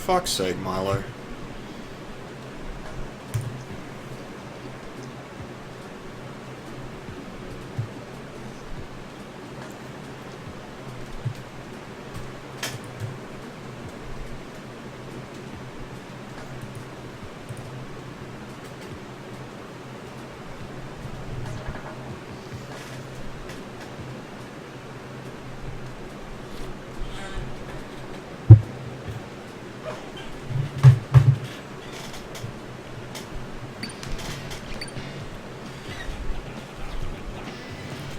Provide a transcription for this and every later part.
fuck's sake, Milo.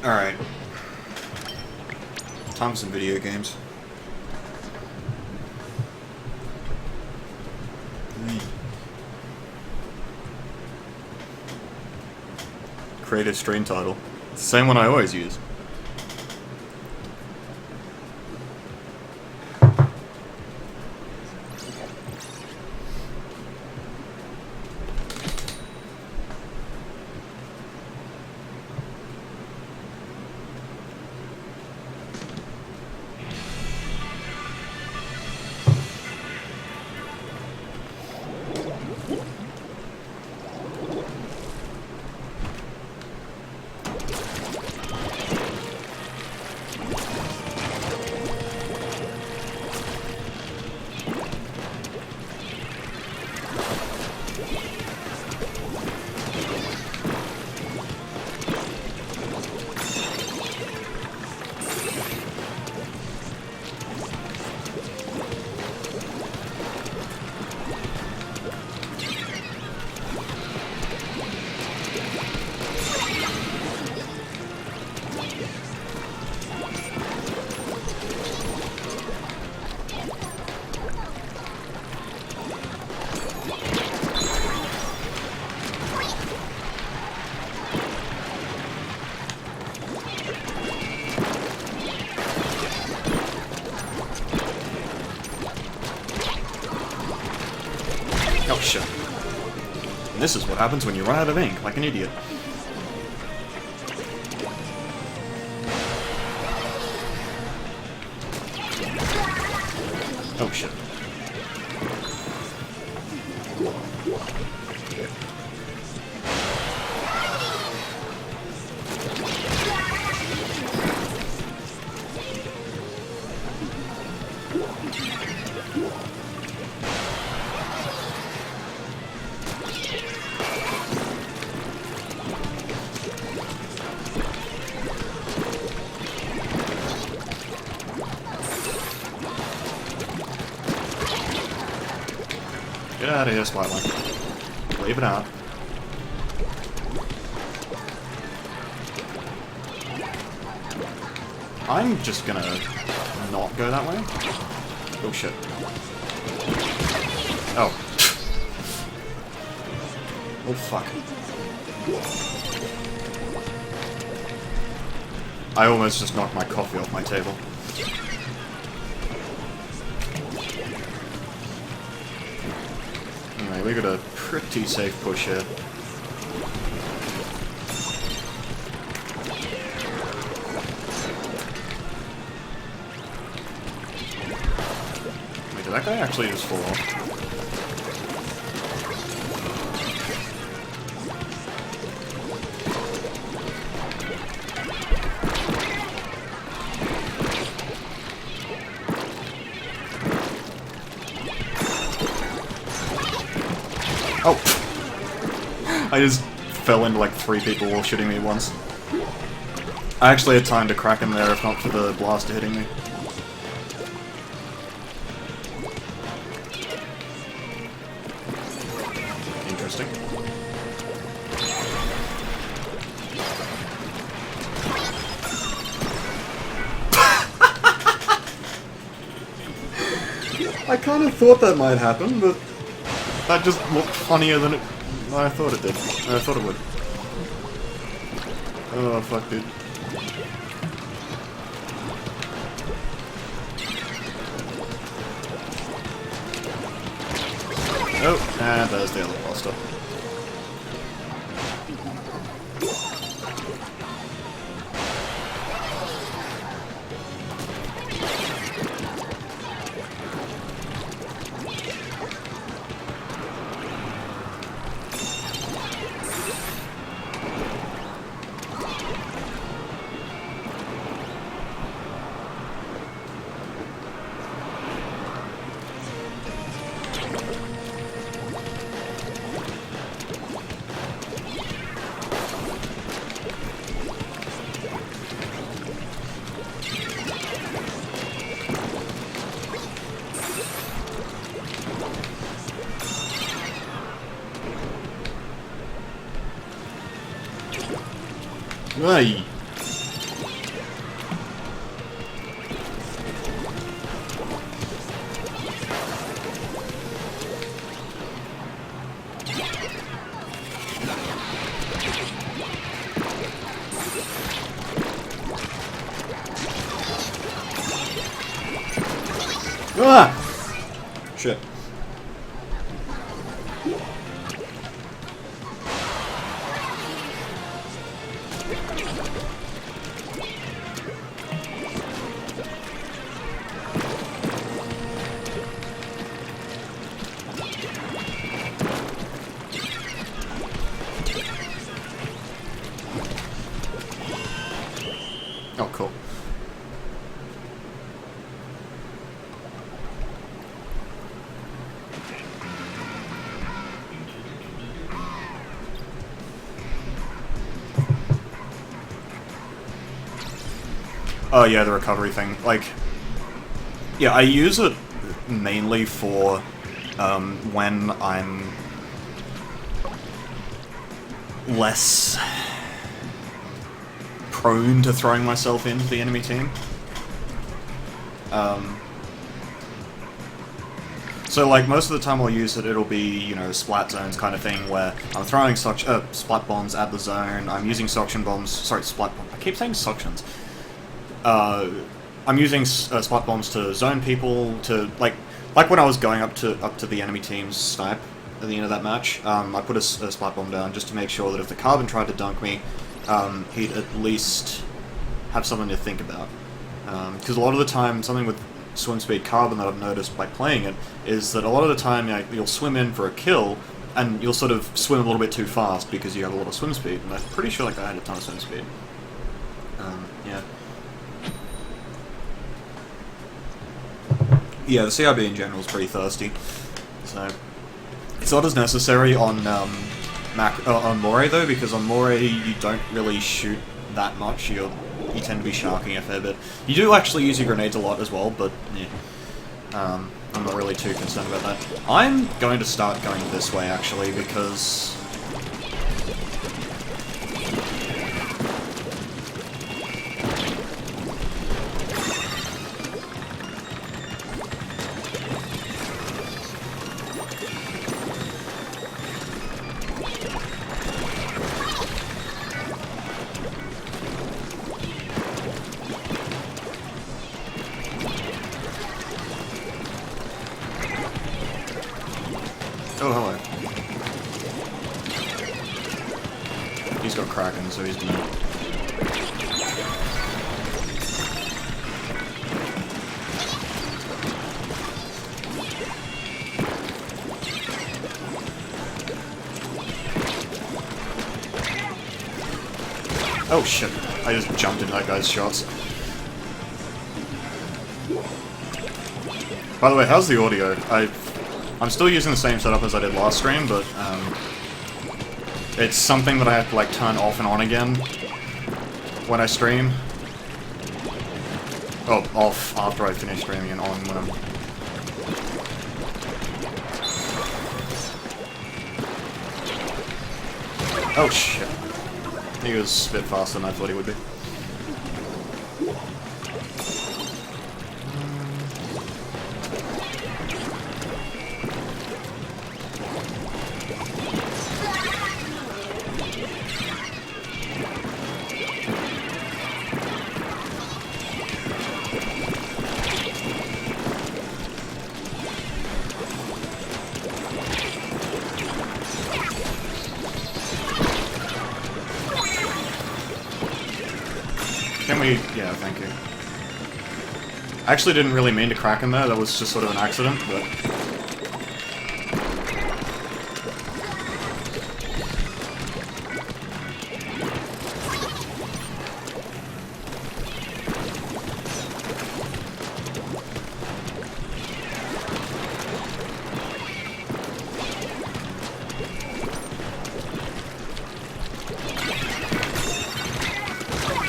Alright. Time for some video games. Create a stream title. It's the same one I always use. Oh shit. And this is what happens when you run out of ink, like an idiot. Oh shit. Get out of here, Spotlight. Leave it out. I'm just gonna not go that way. Oh shit. Oh. Oh fuck. I almost just knocked my coffee off my table. Anyway, we got a pretty safe push here. Wait, did that guy actually just fall off? Oh! I just fell into like 3 people while shooting me once. I actually had time to crack him there if not for the blaster hitting me. Interesting. I kind of thought that might happen, but that just looked funnier than I thought it did. I thought it would. Oh, fuck, dude. Oh, and there's the other blaster. Ay. Ah! Shit. Oh, cool. Oh yeah, the recovery thing. Like, yeah, I use it mainly for when I'm less prone to throwing myself into the enemy team. So, like, most of the time I'll use it, it'll be, you know, splat zones kind of thing, where I'm throwing splat bombs at the zone, I'm using suction bombs, sorry, splat bombs, I keep saying suctions. I'm using splat bombs to zone people, to, like when I was going up to the enemy team's snipe at the end of that match, I put a splat bomb down just to make sure that if the Carbon tried to dunk me, he'd at least have something to think about. Because a lot of the time, something with swim speed Carbon that I've noticed by playing it is that a lot of the time, you know, you'll swim in for a kill and you'll sort of swim a little bit too fast because you have a lot of swim speed, and I'm pretty sure like I had a ton of swim speed. Yeah. Yeah, the CIB in general is pretty thirsty, so it's not as necessary on on Moray though, because on Moray you don't really shoot that much. You tend to be sharking a fair bit. You do actually use your grenades a lot as well, but yeah, I'm not really too concerned about that. I'm going to start going this way actually, because oh, hello. He's got Kraken, so he's gonna... Oh shit, I just jumped into that guy's shots. By the way, how's the audio? I'm still using the same setup as I did last stream, but it's something that I have to like turn off and on again when I stream. Oh, off after I finish streaming and on when I'm... Oh shit. He was a bit faster than I thought he would be. Can we... yeah, thank you. I actually didn't really mean to crack him there, that was just sort of an accident, but...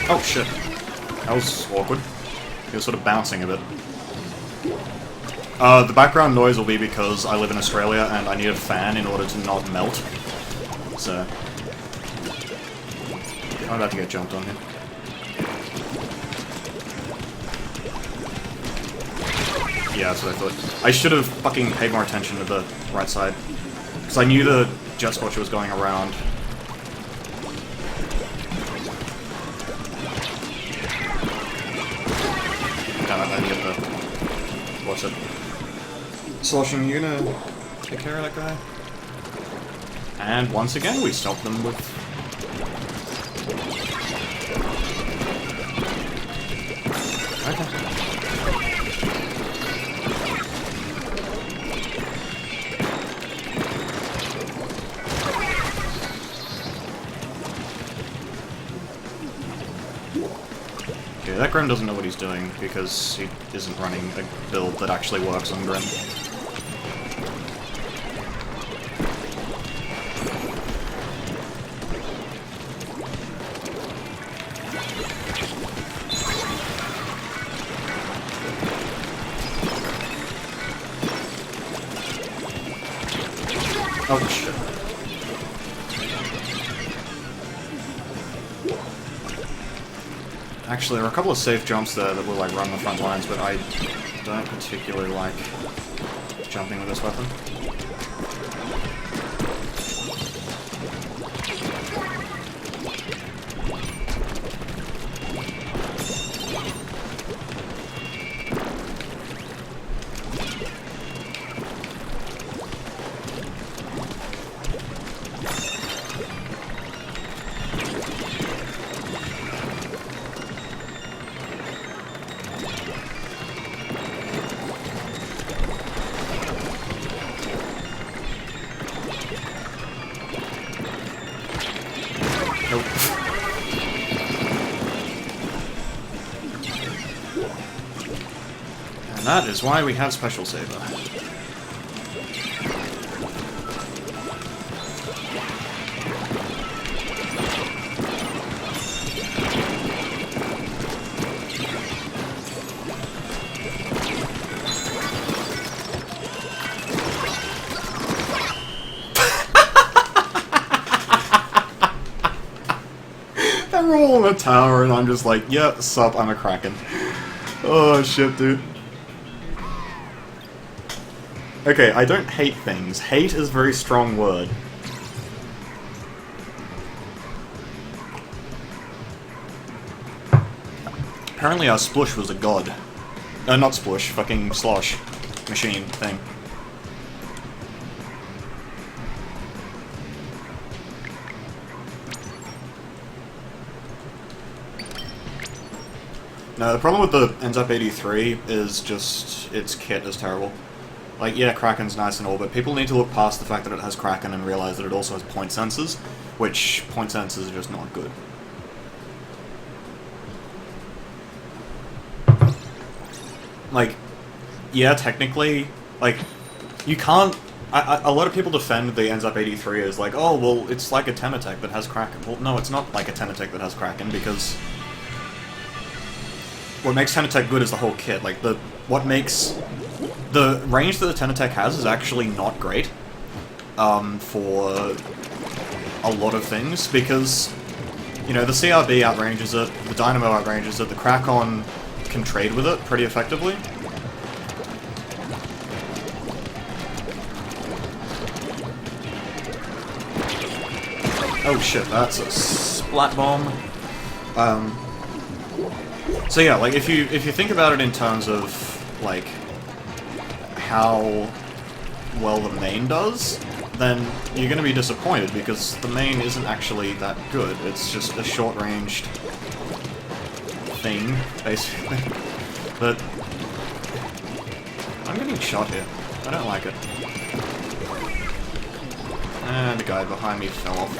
Oh shit. That was awkward. He was sort of bouncing a bit. The background noise will be because I live in Australia and I need a fan in order to not melt. So... I'm about to get jumped on here. Yeah, that's what I thought. I should have fucking paid more attention to the right side. Because I knew the Jet Scorcher was going around. Damn it, I didn't get the... What's it? Sloshing, you gonna take care of that guy? And once again, we stop them with... Okay. Okay, that Grim doesn't know what he's doing because he isn't running a build that actually works on Grim. Oh, shit. Actually, there are a couple of safe jumps there that will, like, run the front lines, but I don't particularly like jumping with this weapon. Nope. And that is why we have Special Saber. They're all in a tower, and I'm just like, yeah, sup, I'm a Kraken. Oh, shit, dude. Okay, I don't hate things. Hate is a very strong word. Apparently our Splush was a god. Not Splush, fucking Slosh. Machine thing. No, the problem with the NZAP 83 is just its kit is terrible. Like, yeah, Kraken's nice and all, but people need to look past the fact that it has Kraken and realize that it also has point sensors, which point sensors are just not good. Like, yeah, technically, like, you can't... a lot of people defend the NZAP 83 as like, oh, well, it's like a Tematech that has Kraken. Well, no, it's not like a Tematech that has Kraken, because... what makes Tematech good is the whole kit. Like, what makes... the range that the Tematech has is actually not great, for a lot of things, because, you know, the CRB outranges it, the Dynamo outranges it, the Krakon can trade with it pretty effectively. Oh shit, that's a splat bomb. So yeah, like, if you think about it in terms of, like, how well the main does, then you're gonna be disappointed, because the main isn't actually that good. It's just a short-ranged thing, basically. But I'm getting shot here. I don't like it. And the guy behind me fell off.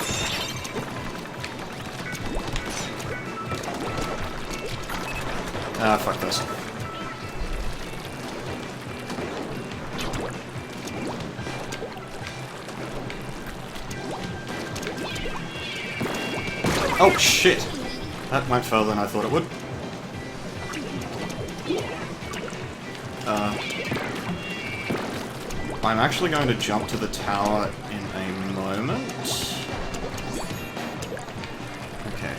Ah, fuck this. Oh, shit! That went further than I thought it would. I'm actually going to jump to the tower in a moment. Okay.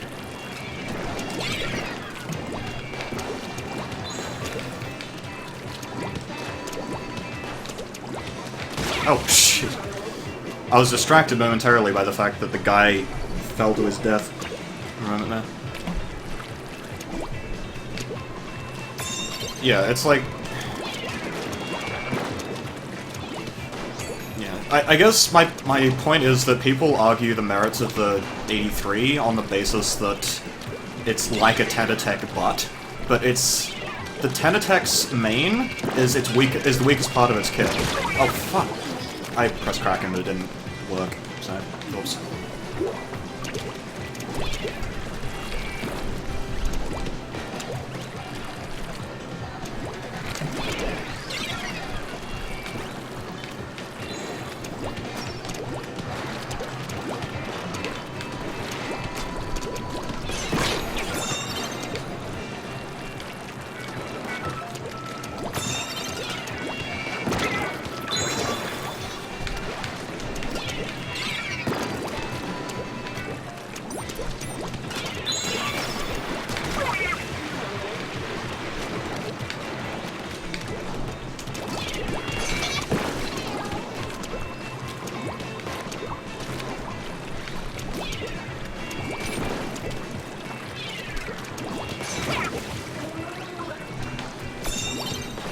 Oh, shit. I was distracted momentarily by the fact that the guy fell to his death. A moment there. Yeah, it's like... Yeah, I guess my point is that people argue the merits of the 83 on the basis that it's like a Tenatech but it's... The Tenatech's main is the weakest part of its kit. Oh, fuck. I pressed Kraken, but it didn't work, so... Oops.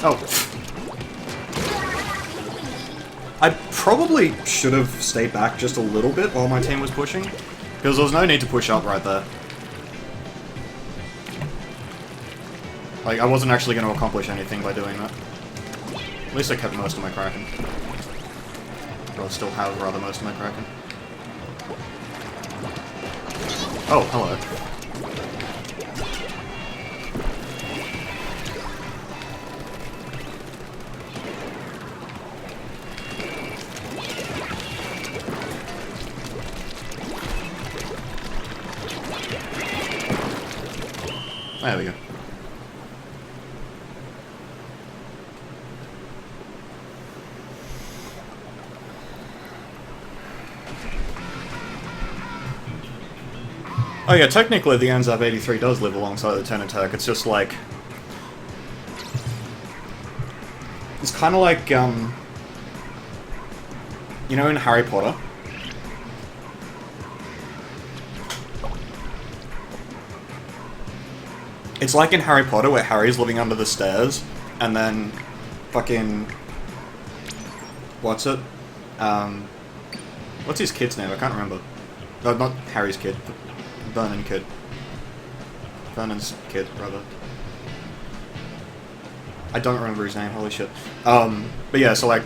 Oh. I probably should have stayed back just a little bit while my team was pushing, because there was no need to push up right there. Like, I wasn't actually going to accomplish anything by doing that. At least I kept most of my Kraken. Or still have, rather, most of my Kraken. Oh, hello. There we go. Oh yeah, technically the NZAP 83 does live alongside the Tenatech, it's just like... It's kind of like, you know in Harry Potter? It's like in Harry Potter where Harry's living under the stairs, and then fucking... What's it? What's his kid's name? I can't remember. No, not Harry's kid. Vernon's kid, rather. I don't remember his name, holy shit. But yeah, so like,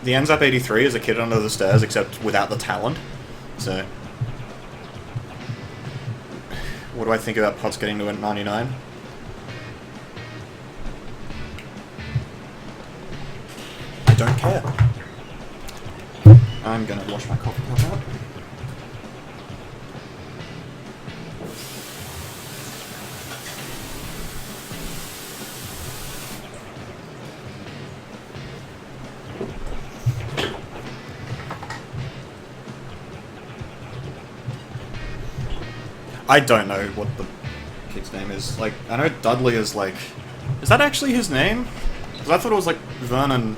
the NZAP 83 is a kid under the stairs, except without the talent. So... What do I think about Potts getting to a 99? I don't care. I'm gonna wash my coffee cup out. I don't know what the kid's name is. Like, I know Dudley is like... Is that actually his name? Because I thought it was like Vernon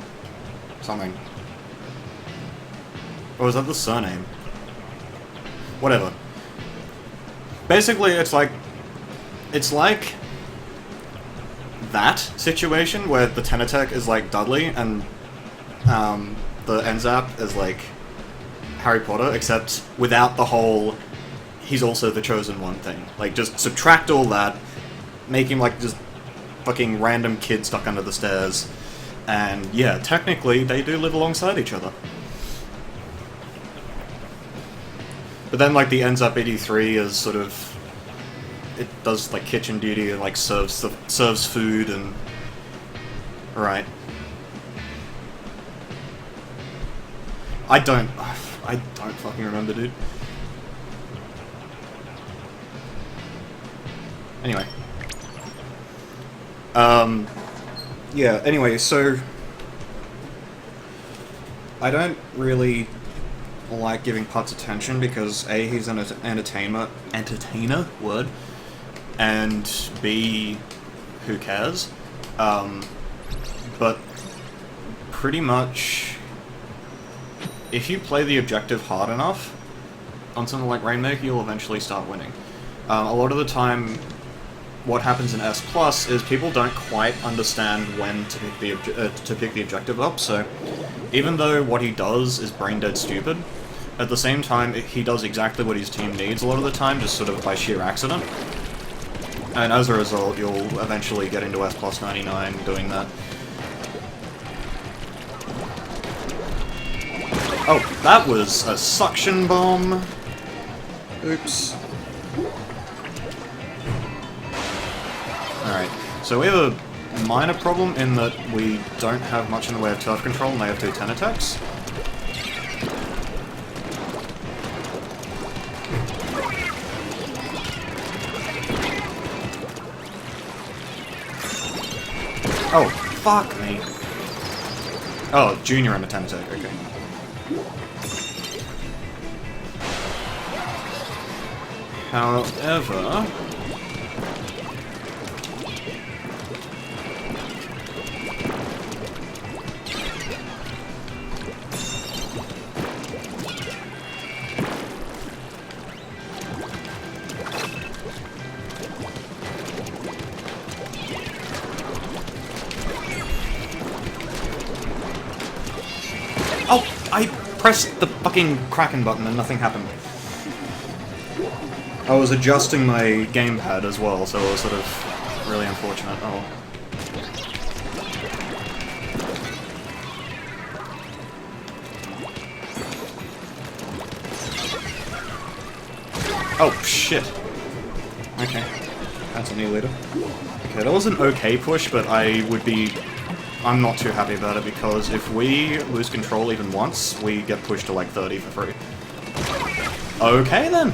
something. Or was that the surname? Whatever. Basically, it's like that situation where the Tenatech is like Dudley and the NZAP is like Harry Potter, except without the whole he's also the chosen one thing. Like, just subtract all that, make him like just fucking random kid stuck under the stairs, and yeah, technically they do live alongside each other. But then like the NZAP 83 is sort of, it does like kitchen duty and like serves food and right. I don't fucking remember, dude. Anyway. Yeah, anyway, so... I don't really like giving Putz attention because A, he's an entertainer, word, and B, who cares? But pretty much if you play the objective hard enough on something like Rainmaker, you'll eventually start winning. A lot of the time, what happens in S Plus is people don't quite understand when to pick the objective up. So, even though what he does is brain dead stupid, at the same time he does exactly what his team needs a lot of the time, just sort of by sheer accident. And as a result, you'll eventually get into S Plus 99 doing that. Oh, that was a suction bomb. Oops. Alright, so we have a minor problem in that we don't have much in the way of turf control and they have 2 10 attacks. Oh, fuck me. Oh, Junior and a 10 attack, okay. However... Oh! I pressed the fucking Kraken button and nothing happened. I was adjusting my gamepad as well, so it was sort of really unfortunate. Oh. Oh, shit. Okay. That's a new leader. Okay, that was an okay push, but I'm not too happy about it, because if we lose control even once, we get pushed to like 30 for free. Okay then!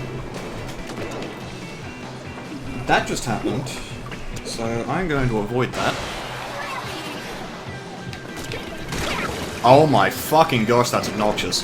That just happened, so I'm going to avoid that. Oh my fucking gosh, that's obnoxious.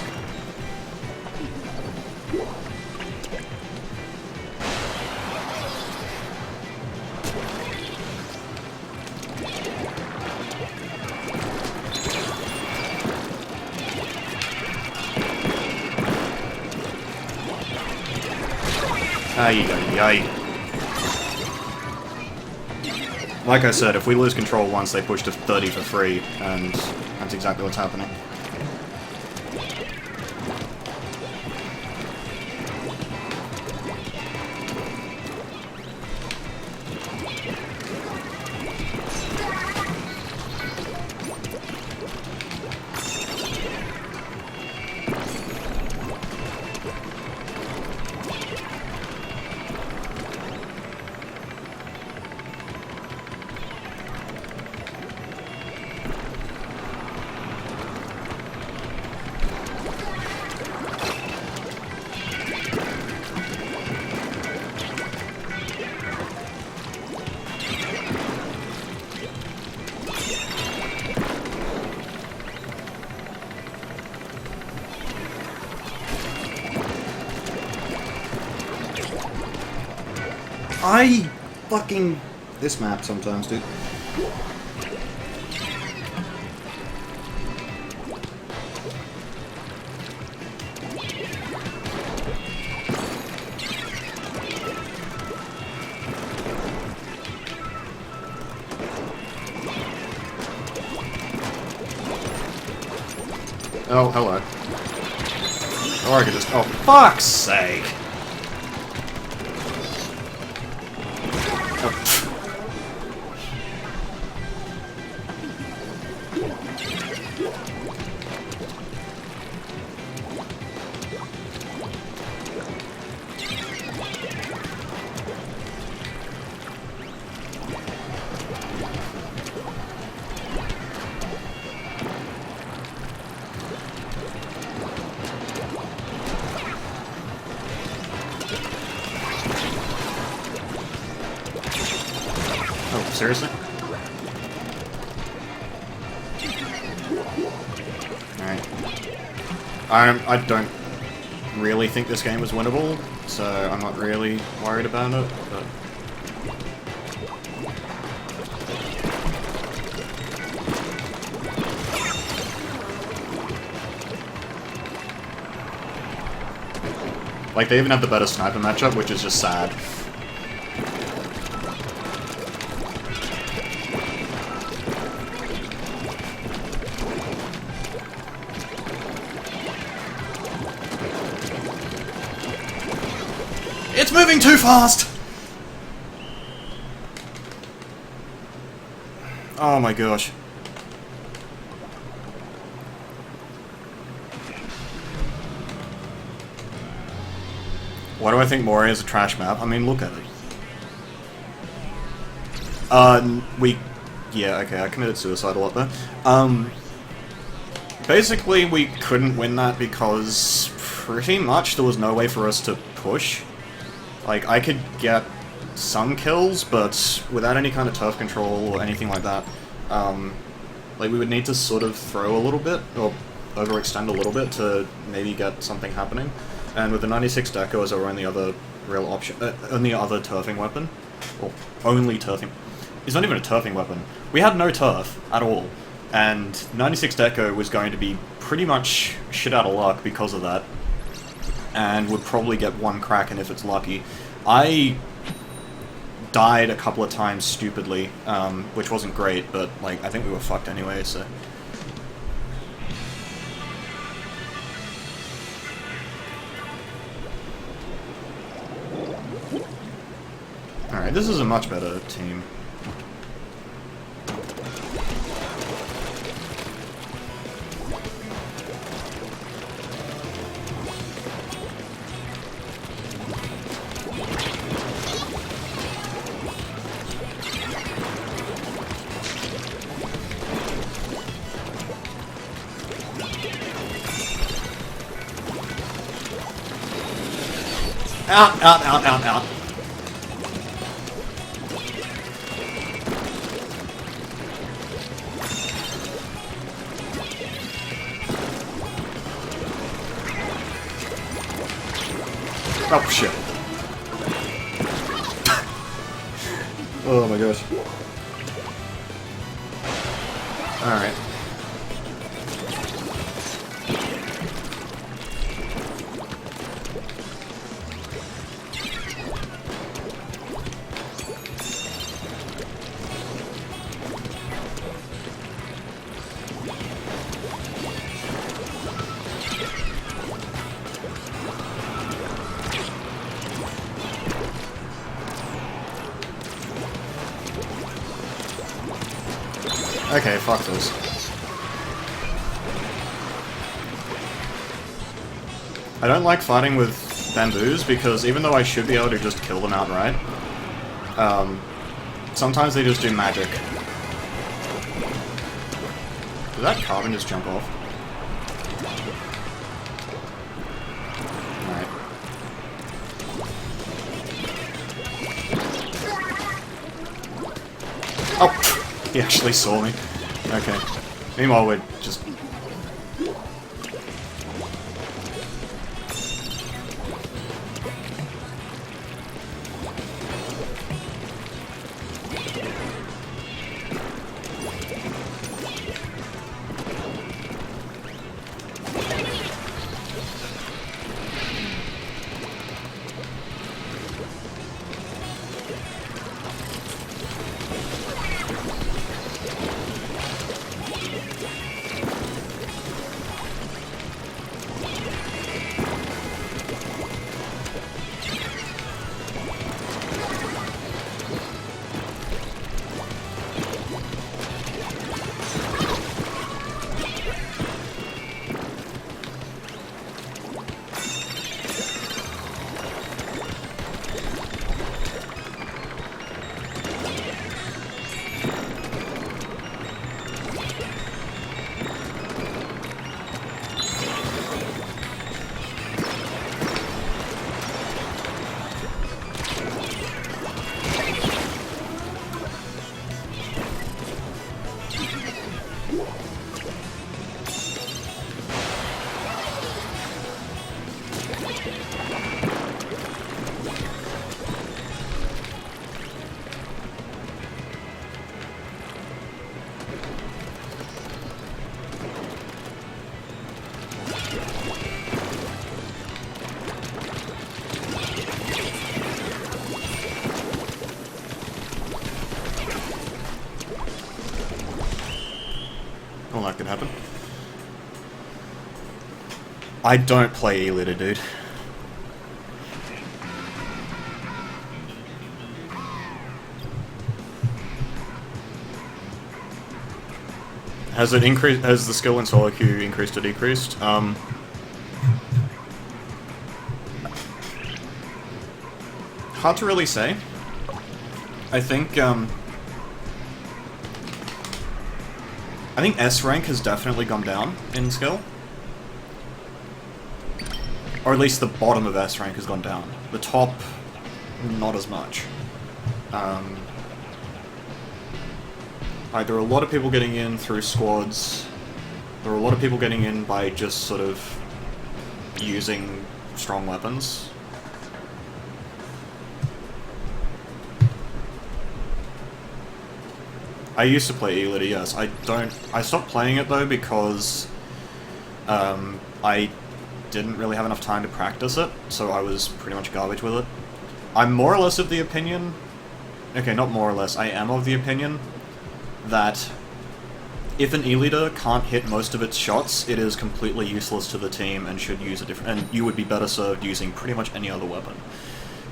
Ay. Like I said, if we lose control once, they push to 30 for free, and that's exactly what's happening. I fucking... this map sometimes, dude. Oh, hello. Or I could just... oh, fuck's sake! Oh, seriously? Alright. I don't really think this game is winnable, so I'm not really worried about it, but... Like, they even have the better sniper matchup, which is just sad. It's moving too fast! Oh my gosh. Why do I think Moria is a trash map? I mean, look at it. Yeah, okay, I committed suicide a lot there. Basically, we couldn't win that because pretty much there was no way for us to push. Like, I could get some kills, but without any kind of turf control or anything like that, like, we would need to sort of throw a little bit, or overextend a little bit to maybe get something happening. And with the 96 Deco as our only other real option, only other turfing weapon, or only turfing, it's not even a turfing weapon. We had no turf at all, and 96 Deco was going to be pretty much shit out of luck because of that, and would probably get one Kraken if it's lucky. I died a couple of times stupidly, which wasn't great, but like I think we were fucked anyway, so. Alright, this is a much better team. Out, out, out, out, out. Oh, shit. Oh my gosh. Alright. Okay, fuck this. I don't like fighting with bamboos because even though I should be able to just kill them outright, sometimes they just do magic. Did that carbon just jump off? Alright. Oh! He actually saw me. Okay. Meanwhile, we're just... could happen. I don't play E-Leader, dude. Has it increased? Has the skill in solo queue increased or decreased? Hard to really say. I think S rank has definitely gone down in skill. Or at least the bottom of S rank has gone down. The top, not as much. Like, there are a lot of people getting in through squads. There are a lot of people getting in by just sort of using strong weapons. I used to play E-Leader, yes. I stopped playing it though because I didn't really have enough time to practice it, so I was pretty much garbage with it. I'm more or less of the opinion... Okay, not more or less, I am of the opinion that if an E-Leader can't hit most of its shots, it is completely useless to the team and should use a different... and you would be better served using pretty much any other weapon.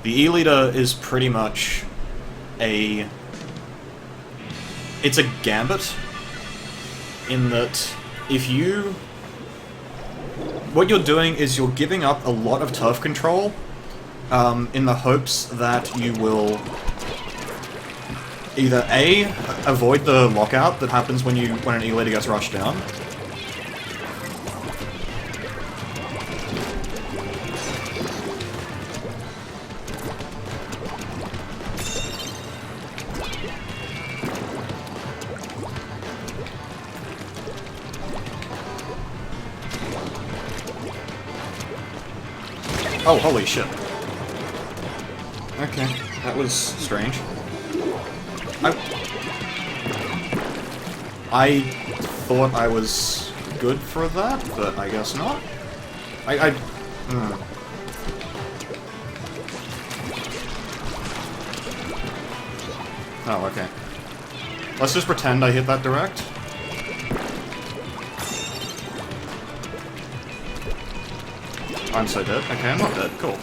The E-Leader is pretty much a... It's a gambit, in that if you... What you're doing is you're giving up a lot of turf control in the hopes that you will either A, avoid the lockout that happens when an E-Leader gets rushed down. Oh, holy shit. Okay, that was strange. I thought I was good for that, but I guess not. Oh, okay. Let's just pretend I hit that direct. I'm so dead. Okay, I'm not dead. Cool.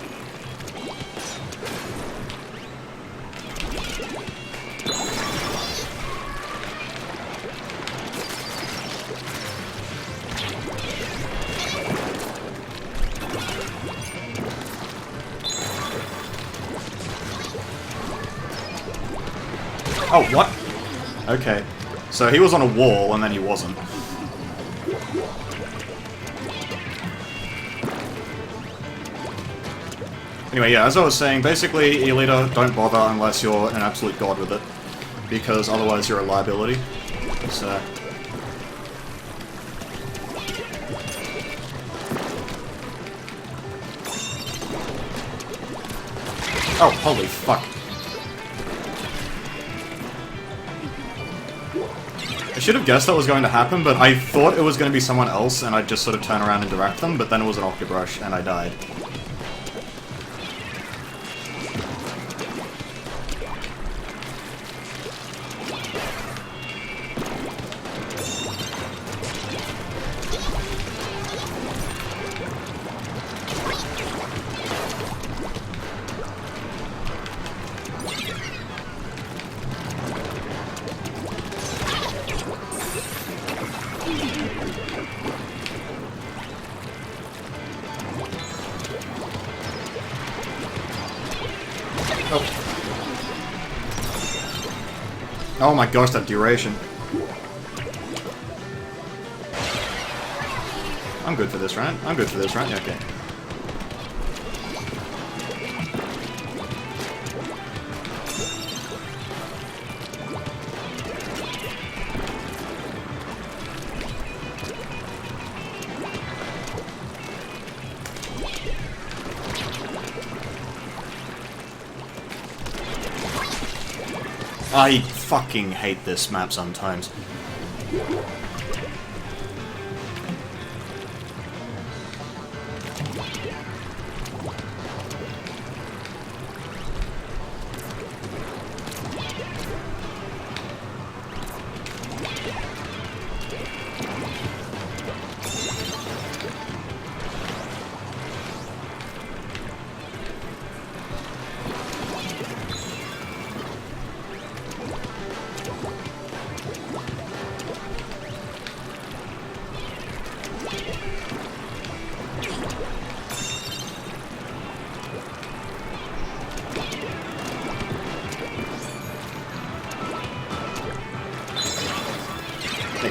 Oh, what? Okay. So he was on a wall, and then he wasn't. Anyway, yeah, as I was saying, basically, E-Leader, don't bother unless you're an absolute god with it. Because otherwise you're a liability. So... Oh, holy fuck. I should have guessed that was going to happen, but I thought it was going to be someone else, and I'd just sort of turn around and direct them, but then it was an Octobrush, and I died. Oh my gosh, that duration. I'm good for this, right? I'm good for this, right? Yeah, okay. I fucking hate this map sometimes.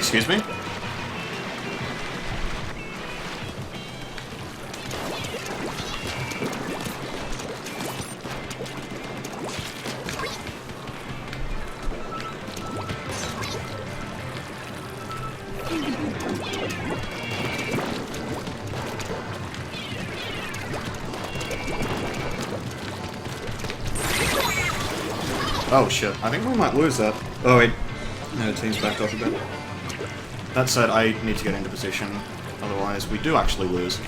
Excuse me? Oh shit, I think we might lose that. Oh wait, no, the team's backed off a bit. That said, I need to get into position, otherwise we do actually lose.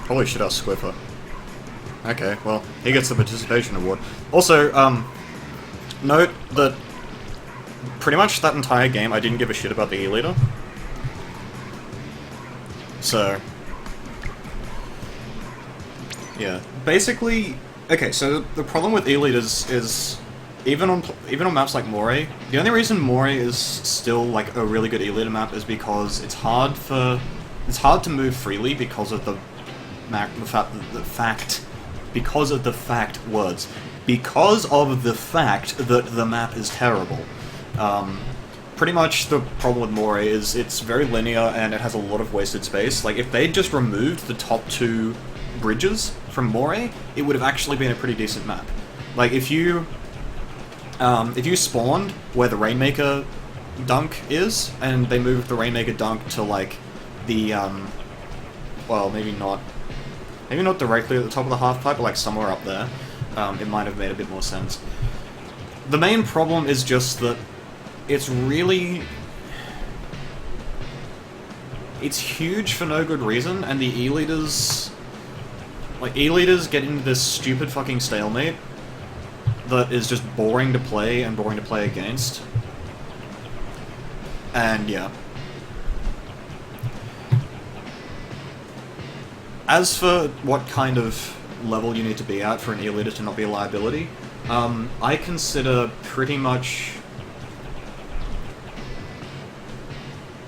Holy shit, I'll Squiffer. Okay, well, he gets the participation award. Also, note that pretty much that entire game I didn't give a shit about the E-Leader. So, yeah. Basically, okay, so the problem with E-Leaders is, even on maps like Moray, the only reason Moray is still like a really good E-Leader map is because it's hard to move freely because of because of the fact that the map is terrible. Pretty much the problem with Moray is it's very linear and it has a lot of wasted space. Like, if they just removed the top two bridges from Moray, it would have actually been a pretty decent map. Like, if you spawned where the Rainmaker dunk is, and they moved the Rainmaker dunk to, like, the, well, maybe not directly at the top of the half-pipe, but, like, somewhere up there, it might have made a bit more sense. The main problem is just that it's huge for no good reason, and the E-Leaders get into this stupid fucking stalemate that is just boring to play and boring to play against. And yeah. As for what kind of level you need to be at for an E-Leader to not be a liability, I consider pretty much...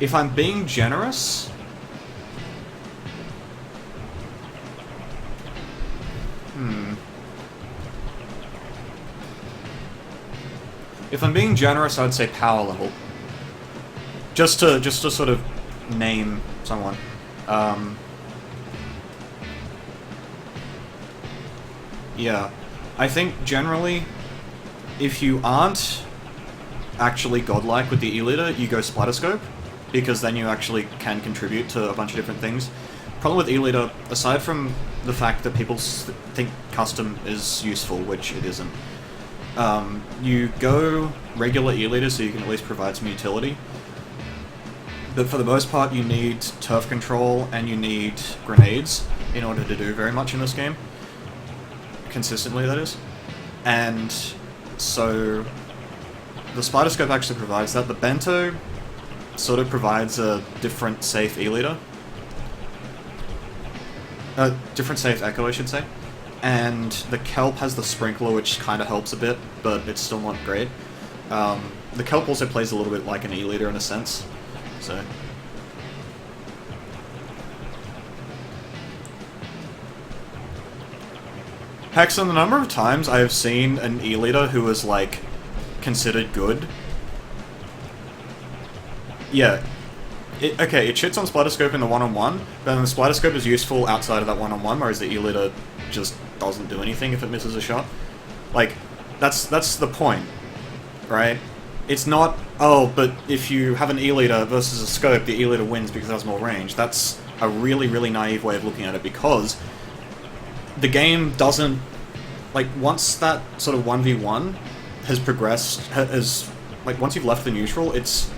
If I'm being generous... If I'm being generous, I'd say power level. Just to sort of name someone. Yeah. I think generally, if you aren't actually godlike with the E-Leader, you go Splatterscope, because then you actually can contribute to a bunch of different things. Problem with E-Leader, aside from the fact that people think custom is useful, which it isn't, you go regular E-Leader so you can at least provide some utility. But for the most part, you need turf control and you need grenades in order to do very much in this game. Consistently, that is. And so the Splatterscope actually provides that. The Bento sort of provides a different safe E-Leader. Different safe Echo, I should say. And the Kelp has the Sprinkler, which kind of helps a bit, but it's still not great. The Kelp also plays a little bit like an E-Leader in a sense, so... Hexen, the number of times I have seen an E-Leader who was, like, considered good... Yeah. Okay, it shits on Splatterscope in the one-on-one, but then the Splatterscope is useful outside of that one-on-one, whereas the E-Leader just doesn't do anything if it misses a shot. Like, that's the point, right? It's not, oh, but if you have an E-liter versus a scope, the E-liter wins because it has more range. That's a really, really naive way of looking at it, because the game doesn't... Like, once that sort of 1v1 has progressed, like, once you've left the neutral, there's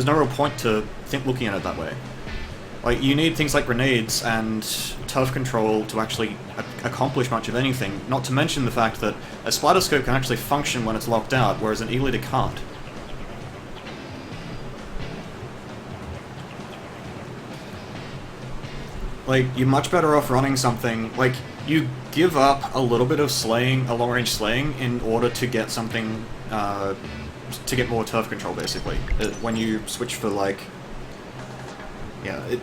no real point to looking at it that way. Like, you need things like grenades and turf control to actually accomplish much of anything, not to mention the fact that a splatter scope can actually function when it's locked out, whereas an E-liter can't. Like, you're much better off running something, like, you give up a little bit of slaying, a long-range slaying, in order to get something, to get more turf control, basically. When you switch for, like... Yeah,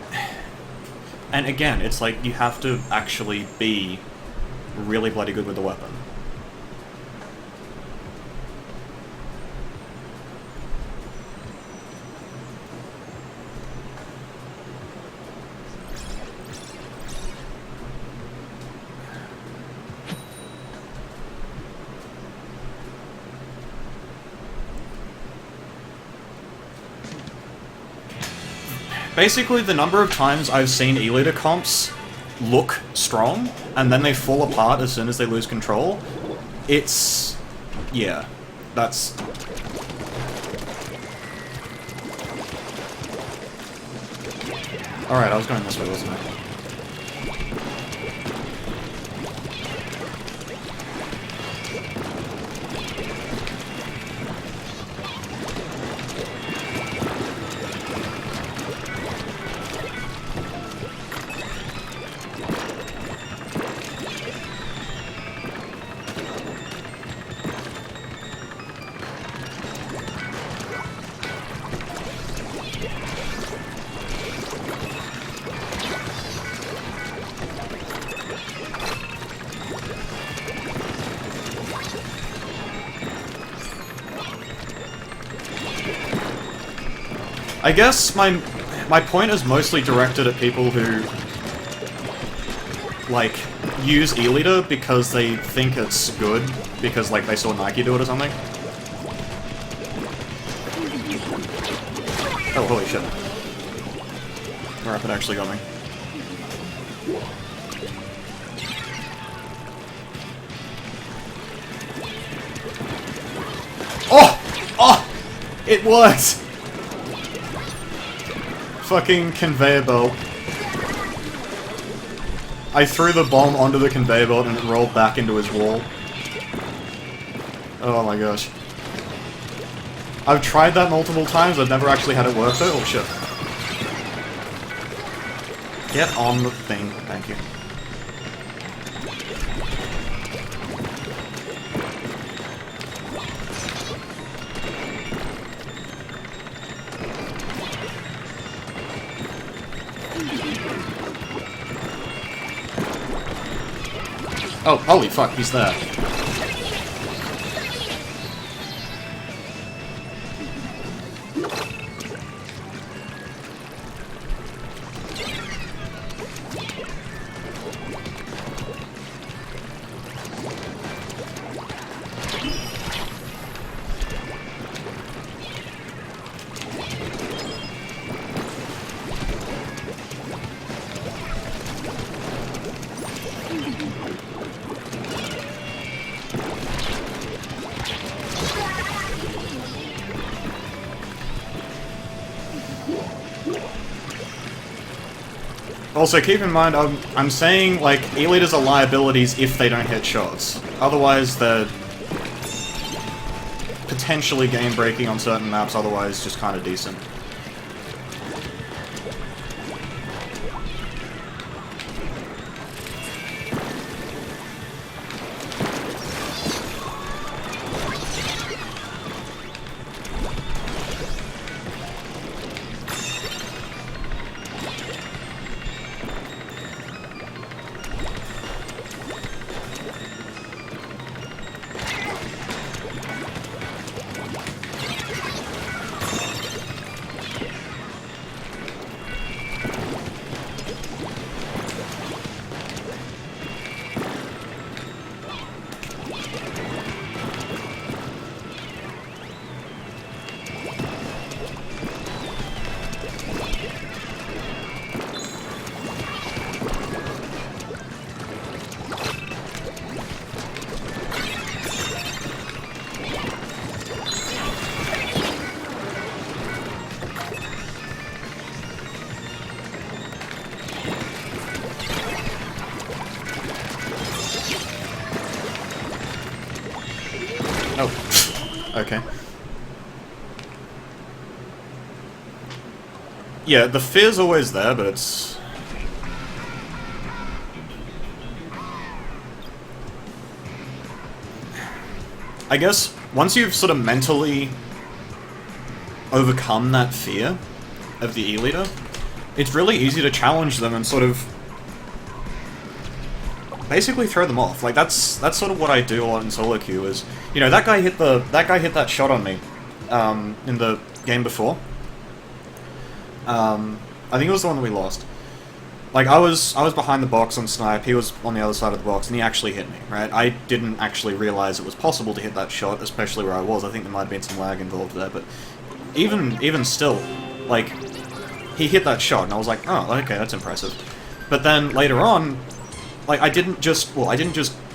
and again, it's like, you have to actually be really bloody good with the weapon. Basically, the number of times I've seen E-liter comps look strong, and then they fall apart as soon as they lose control, it's... yeah, that's... Alright, I was going this way, wasn't I? I guess my point is mostly directed at people who, like, use E-liter because they think it's good, because, like, they saw Nike do it or something. Oh, holy shit. Rapid actually got me. Oh! Oh! It worked! Fucking conveyor belt. I threw the bomb onto the conveyor belt and it rolled back into his wall. Oh my gosh. I've tried that multiple times, I've never actually had it work though. Oh shit. Get on the thing, thank you. Oh, holy fuck, he's there. Also, keep in mind, I'm saying, like, E-liters are liabilities if they don't hit shots. Otherwise, they're potentially game-breaking on certain maps, otherwise just kind of decent. Oh, okay. Yeah, the fear's always there, but it's... I guess, once you've sort of mentally overcome that fear of the E-Leader, it's really easy to challenge them and sort of basically throw them off. Like, that's sort of what I do a lot in solo queue is, you know, that guy hit that shot on me in the game before. I think it was the one that we lost. Like, I was behind the box on snipe, he was on the other side of the box, and he actually hit me, right? I didn't actually realize it was possible to hit that shot, especially where I was. I think there might have been some lag involved there, but even still, like, he hit that shot, and I was like, oh, okay, that's impressive. But then, later on, like, I didn't just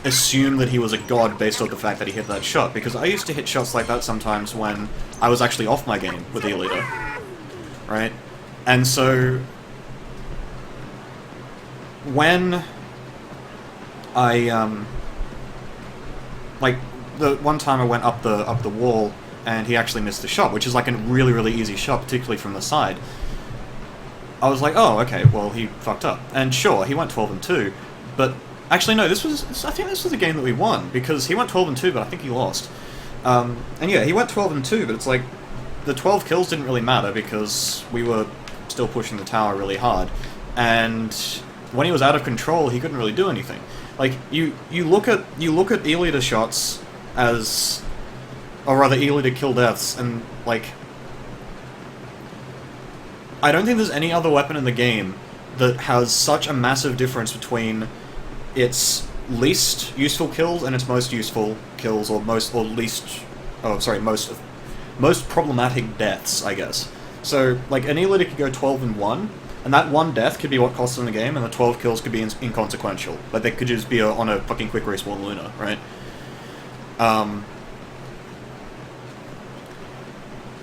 assume that he was a god based on the fact that he hit that shot, because I used to hit shots like that sometimes when I was actually off my game with the leader, right? And so when I like the one time I went up the wall and he actually missed the shot, which is like a really easy shot, particularly from the side. I was like, oh, okay, well, he fucked up. And sure, he went 12-2, but actually no, I think this was a game that we won, because he went 12-2, but I think he lost. And yeah, he went 12-2, but it's like, the 12 kills didn't really matter, because we were still pushing the tower really hard. And when he was out of control, he couldn't really do anything. Like, you look at E-Leader shots as, or rather E-Leader kill deaths, and like, I don't think there's any other weapon in the game that has such a massive difference between its least useful kills and its most useful kills, or most problematic deaths, I guess. So, like, an E-Leader could go 12-1, and that one death could be what costs them the game, and the 12 kills could be inconsequential. Like, they could just be on a fucking quick respawn Luna, right?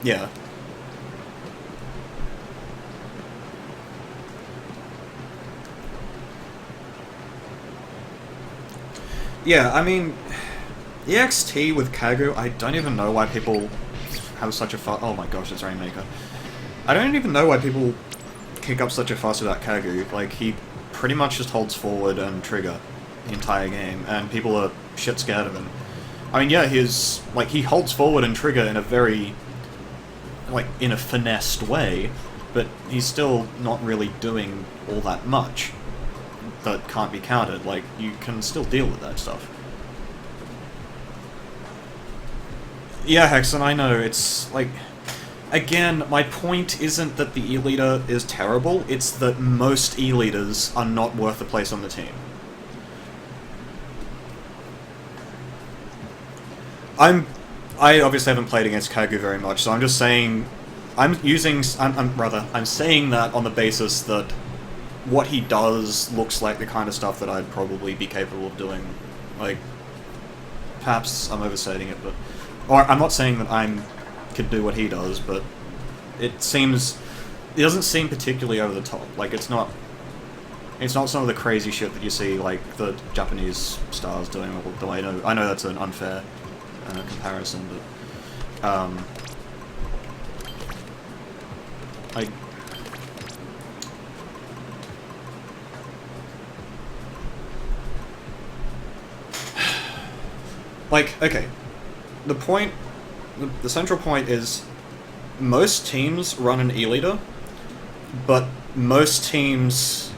Yeah. Yeah, I mean, EXT with Kagu, I don't even know why people have such a fuss. Oh my gosh, it's Rainmaker. I don't even know why people kick up such a fuss about Kagu. Like, he pretty much just holds forward and trigger the entire game, and people are shit scared of him. I mean, yeah, he holds forward and trigger in a very, like, in a finessed way, but he's still not really doing all that much that can't be countered. Like, you can still deal with that stuff. Yeah, Hexen, I know, it's, like, again, my point isn't that the E-Leader is terrible, it's that most E-Leaders are not worth a place on the team. I obviously haven't played against Kagu very much, so I'm just saying, I'm saying that on the basis that what he does looks like the kind of stuff that I'd probably be capable of doing. Like, perhaps I'm overstating it, but... Or, I'm not saying that I could do what he does, but it doesn't seem particularly over the top. Like, it's not some of the crazy shit that you see, like, the Japanese stars doing, although I know that's an unfair comparison, but, like, okay, the central point is, most teams run an E-Leader, but most teams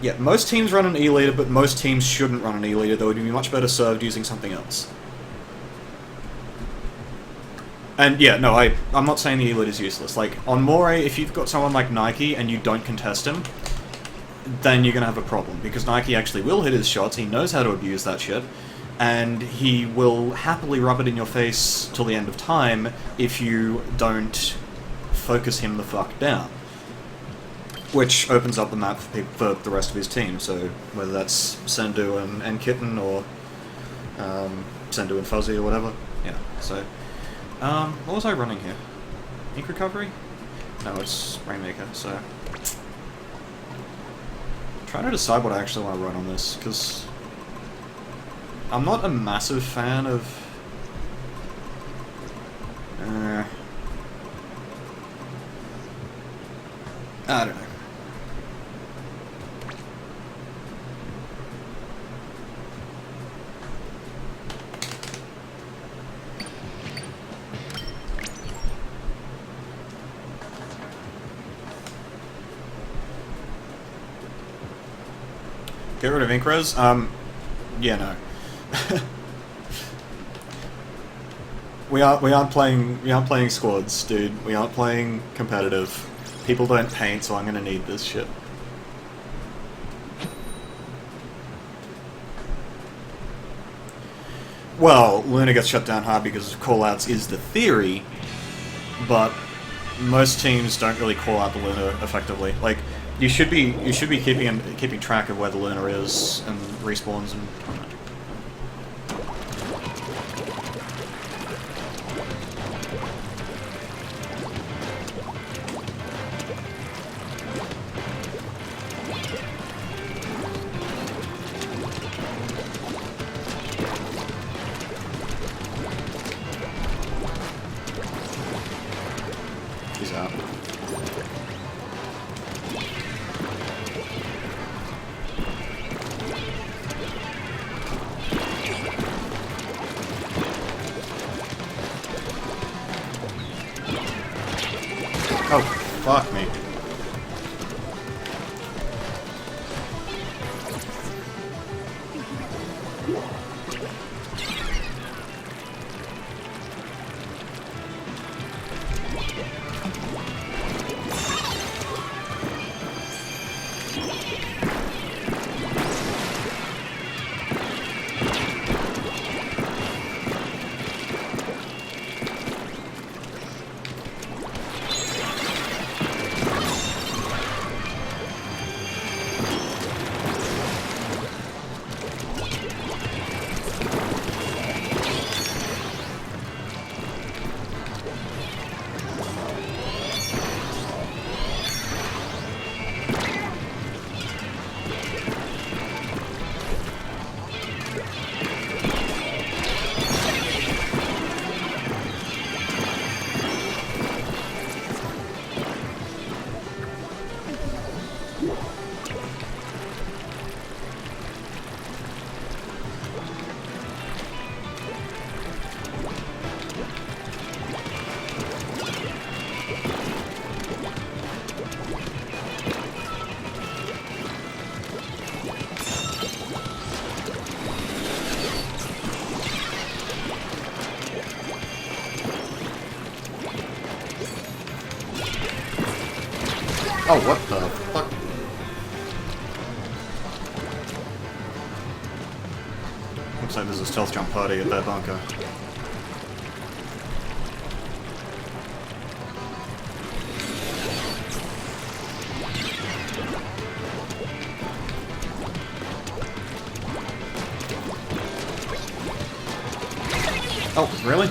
run an E-Leader, but most teams shouldn't run an E-Leader. They would be much better served using something else. And yeah, no, I'm not saying the E-Leader is useless. Like, on Moray, if you've got someone like Nike and you don't contest him, then you're gonna have a problem, because Nike actually will hit his shots, he knows how to abuse that shit, and he will happily rub it in your face till the end of time if you don't focus him the fuck down. Which opens up the map for the rest of his team, so whether that's Sendu and Kitten, or Sendu and Fuzzy, or whatever. Yeah, so... what was I running here? Ink Recovery? No, it's Rainmaker, so... trying to decide what I actually want to run on this, because I'm not a massive fan of... I don't know. Get rid of Incres? Yeah, no. we aren't playing squads, dude. We aren't playing competitive. People don't paint, so I'm gonna need this shit. Well, Luna gets shut down hard because of callouts is the theory, but most teams don't really call out the Luna effectively. Like, you should be keeping track of where the Luna is and respawns and. He's out. Oh, fuck me. Oh, what the fuck? Looks like there's a stealth jump party at that bunker. Oh, really?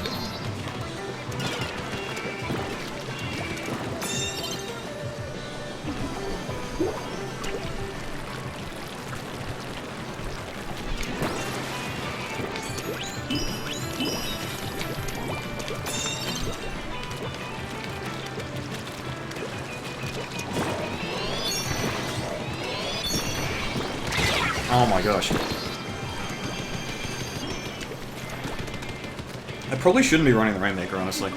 Oh my gosh. I probably shouldn't be running the Rainmaker, honestly.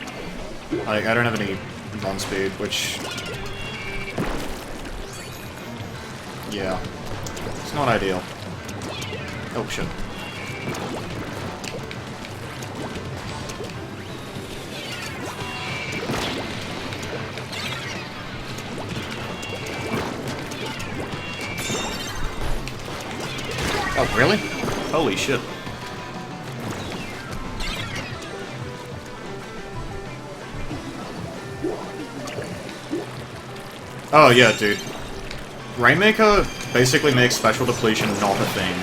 Like, I don't have any run speed, which... yeah. It's not ideal. Oh, shit. Oh, really? Holy shit. Oh yeah, dude. Rainmaker basically makes special depletion not a thing.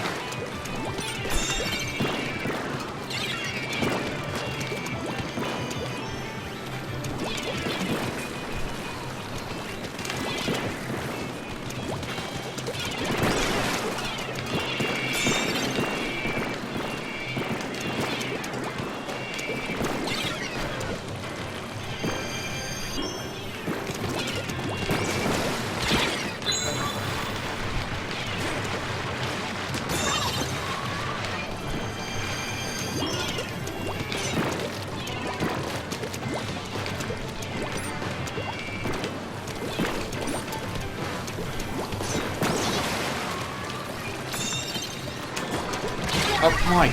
Oh my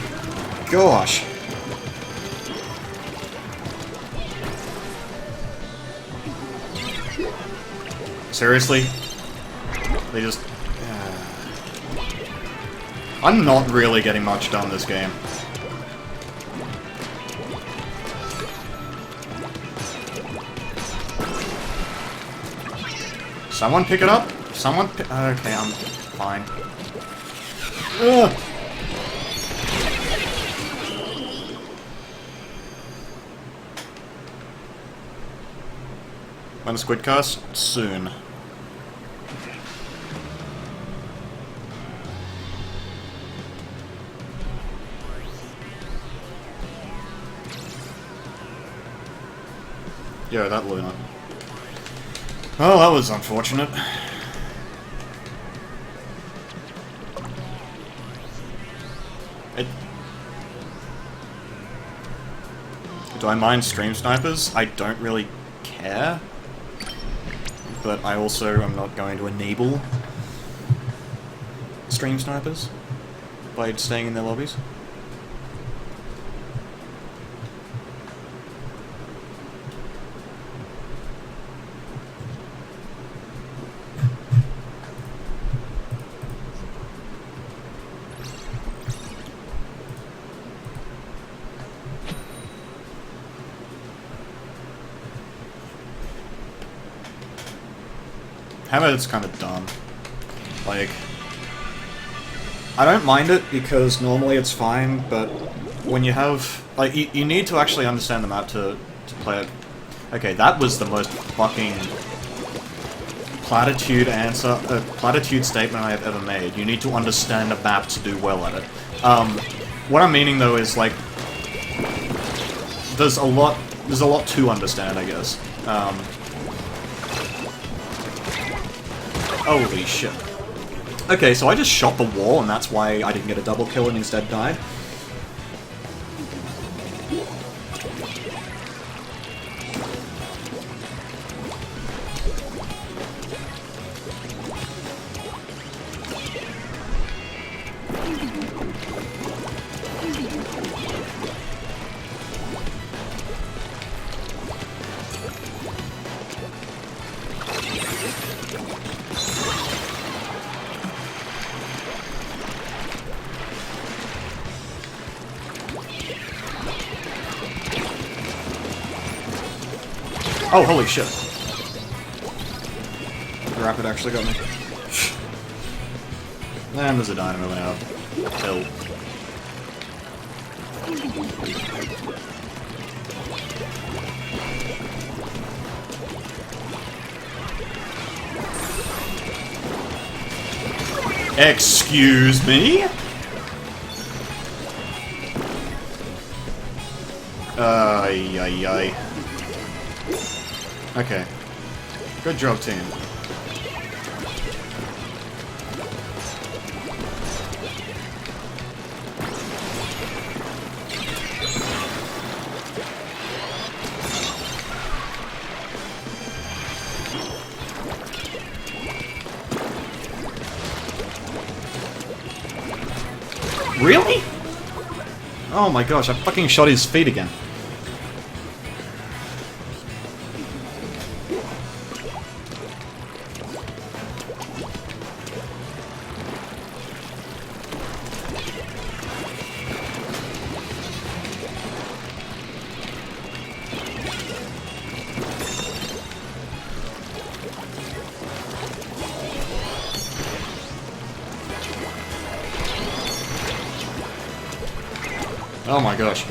gosh. Seriously? They just... I'm not really getting much done this game. Someone pick it up? Someone pick... Okay, I'm fine. Ugh. When a squid cast? Soon. Yo, that Luna. Oh, that was unfortunate. Do I mind stream snipers? I don't really care. But I also am not going to enable stream snipers by staying in their lobbies. Hammer's kind of dumb. Like, I don't mind it because normally it's fine, but when you have... Like, you need to actually understand the map to play it. Okay, that was the most fucking platitude statement I have ever made. You need to understand a map to do well at it. What I'm meaning though is, like, there's a lot to understand, I guess. Holy shit. Okay, so I just shot the wall, and that's why I didn't get a double kill and instead died. Oh, holy shit. The rapid actually got me. And there's a dynamo now. Kill. Excuse me? Ay, ay, ay. Okay. Good job, team. Really? Oh my gosh, I fucking shot his feet again. Oh my gosh.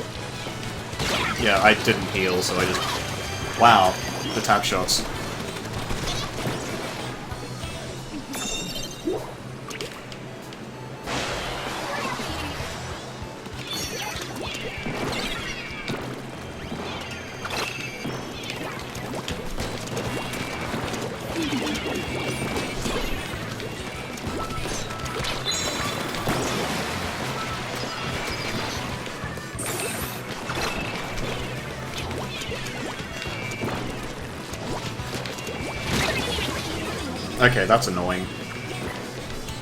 Yeah, I didn't heal, so I just... Wow, the tap shots. Okay, that's annoying.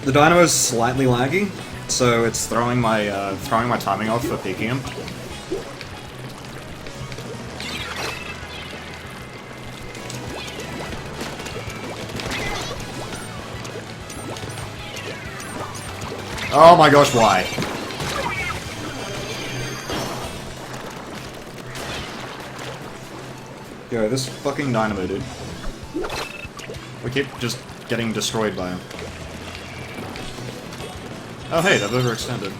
The dynamo's slightly laggy, So it's throwing my timing off for peeking him. Oh my gosh, why? Yo, this fucking dynamo, dude. We keep just getting destroyed by him. Oh hey, they've overextended.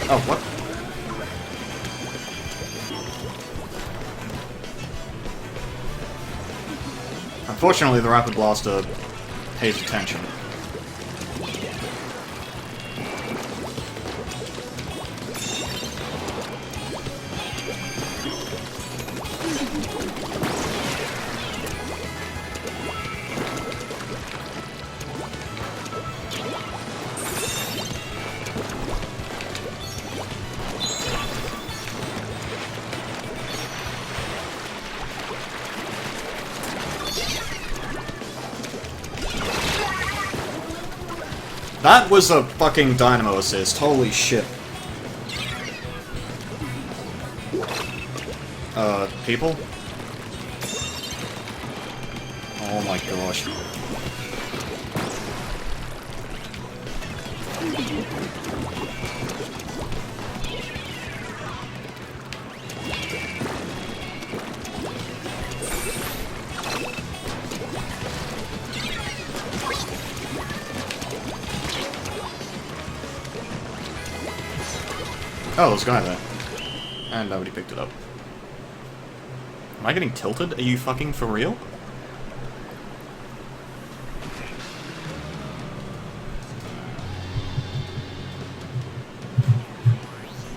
Oh, what? Unfortunately, the Rapid Blaster pays attention. That was a fucking dynamo assist, holy shit. People? Oh my gosh. Oh, there's a guy there. And nobody picked it up. Am I getting tilted? Are you fucking for real?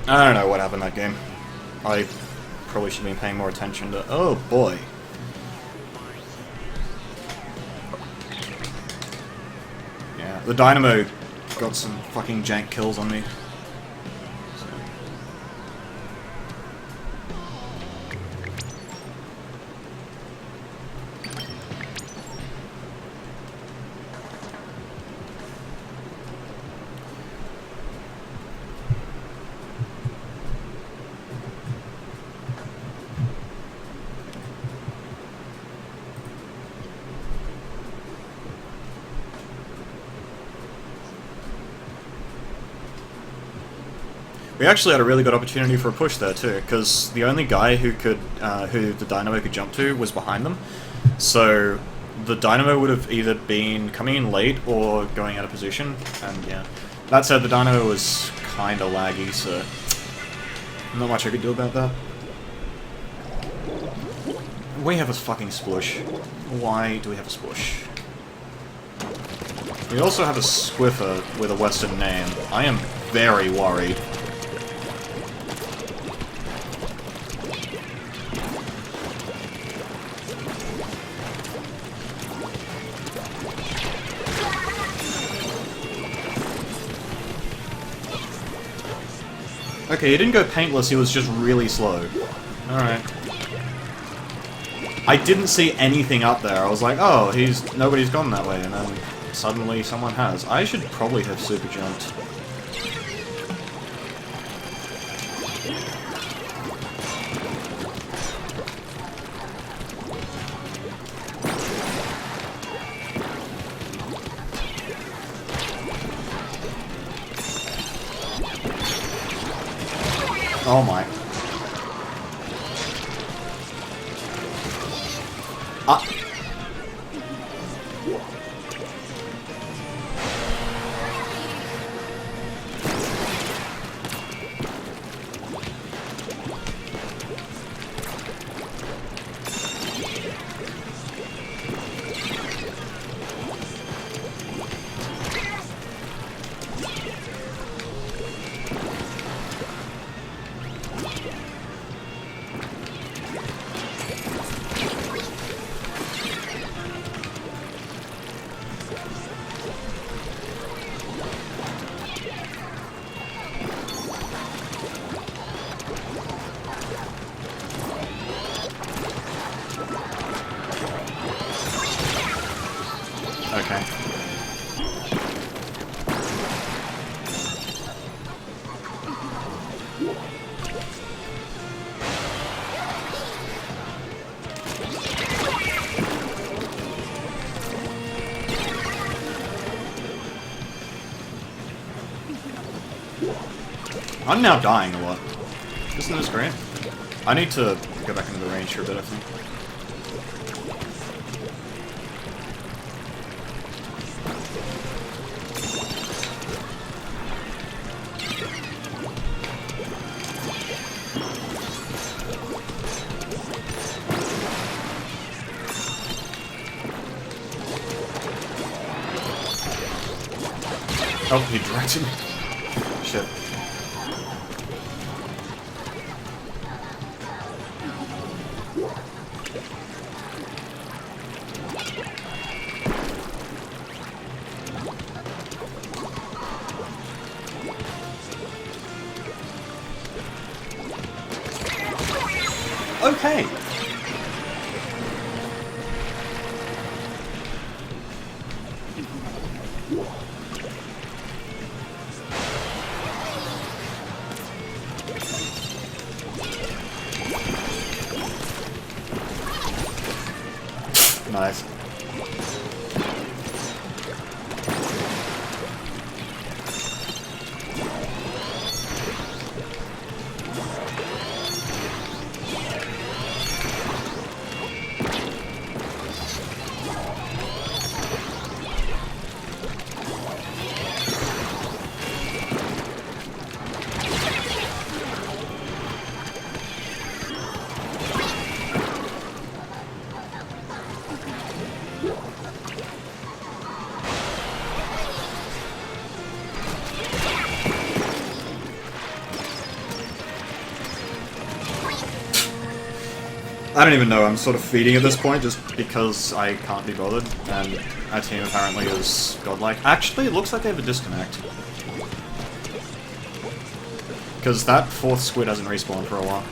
I don't know what happened that game. I probably should have been paying more attention to... Oh boy. Yeah, the Dynamo got some fucking jank kills on me. We actually had a really good opportunity for a push there too, because the only guy who the Dynamo could jump to was behind them. So the Dynamo would have either been coming in late or going out of position, and yeah. That said, the Dynamo was kinda laggy, so not much I could do about that. We have a fucking splush. Why do we have a splush? We also have a Squiffer with a Western name. I am very worried. Okay, he didn't go paintless, he was just really slow. Alright. I didn't see anything up there. I was like, oh, nobody's gone that way, and then suddenly someone has. I should probably have super jumped. Oh my. Okay. I'm now dying a lot. Isn't this great? I need to go back into the range for a bit, I think. Oh, he directed me. Shit. Okay. Nice. I don't even know, I'm sort of feeding at this point just because I can't be bothered, and our team apparently is godlike. Actually, it looks like they have a disconnect. Because that fourth squid hasn't respawned for a while.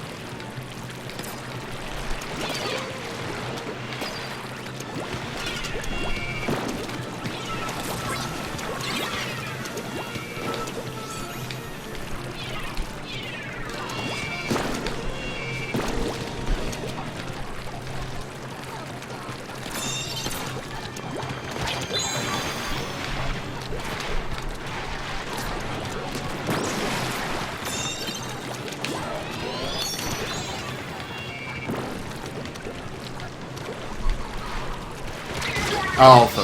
Alpha.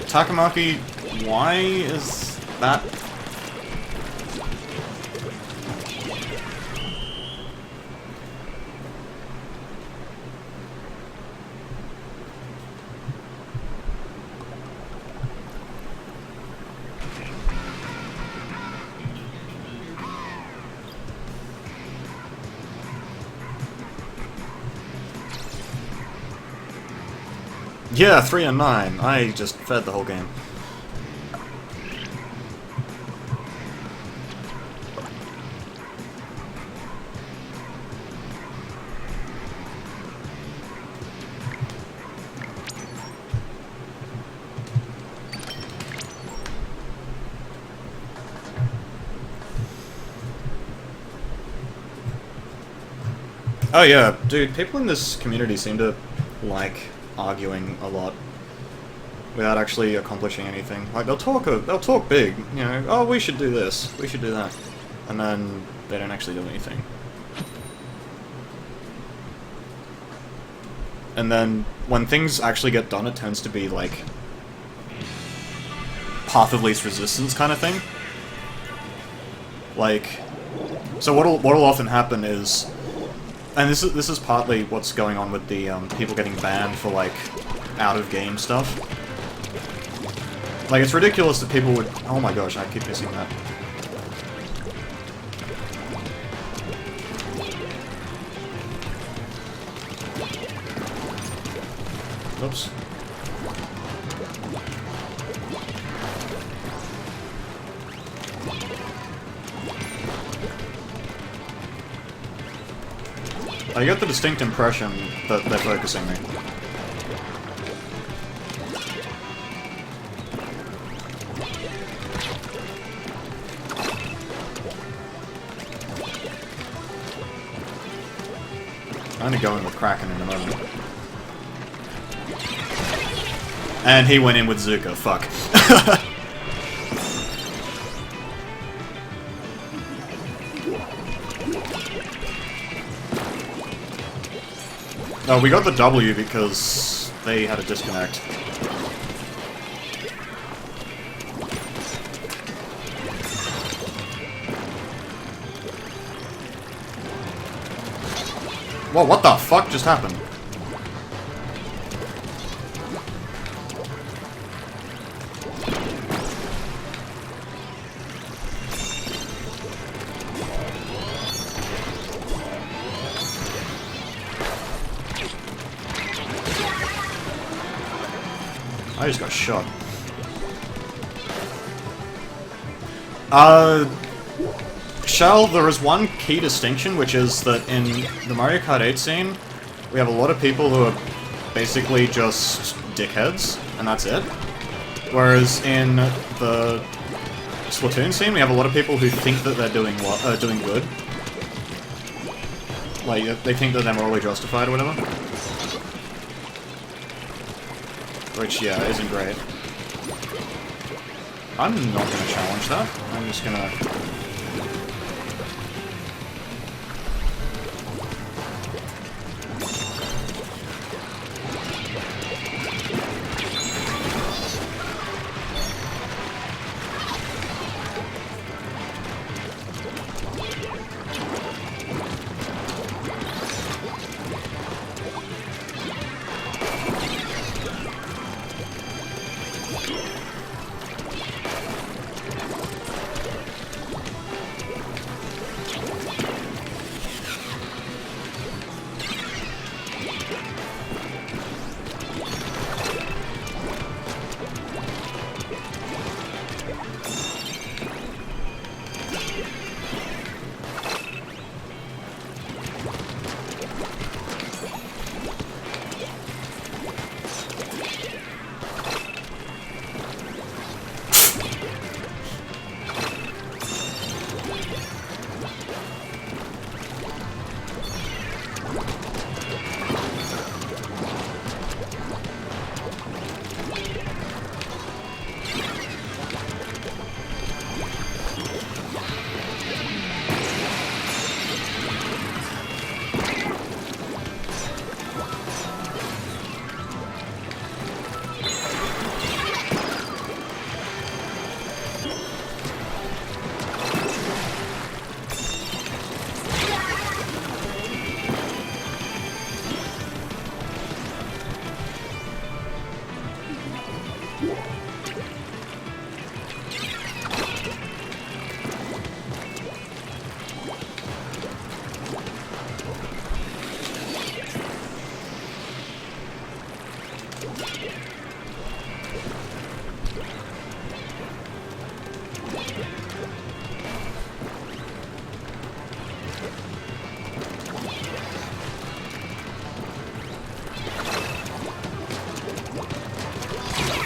Takamaki, why is that? Yeah, 3 and 9. I just fed the whole game. Oh yeah, dude, people in this community seem to like arguing a lot without actually accomplishing anything. Like they'll talk big, you know, oh we should do this, we should do that, and then they don't actually do anything. And then when things actually get done, it tends to be like path of least resistance kind of thing. Like, so what'll often happen is, and this is partly what's going on with the people getting banned for like out of game stuff. Like it's ridiculous that people would. Oh my gosh, I keep missing that. Oops. I get the distinct impression that they're focusing me. I'm gonna go in with Kraken in a moment. And he went in with Zuka, fuck. Oh, we got the W because they had a disconnect. Whoa, what the fuck just happened? I just got shot. Shell, there is one key distinction, which is that in the Mario Kart 8 scene, we have a lot of people who are basically just dickheads, and that's it. Whereas in the Splatoon scene, we have a lot of people who think that they're doing good. Like, they think that they're morally justified or whatever. Which, yeah, isn't great. I'm not gonna challenge that. I'm just gonna...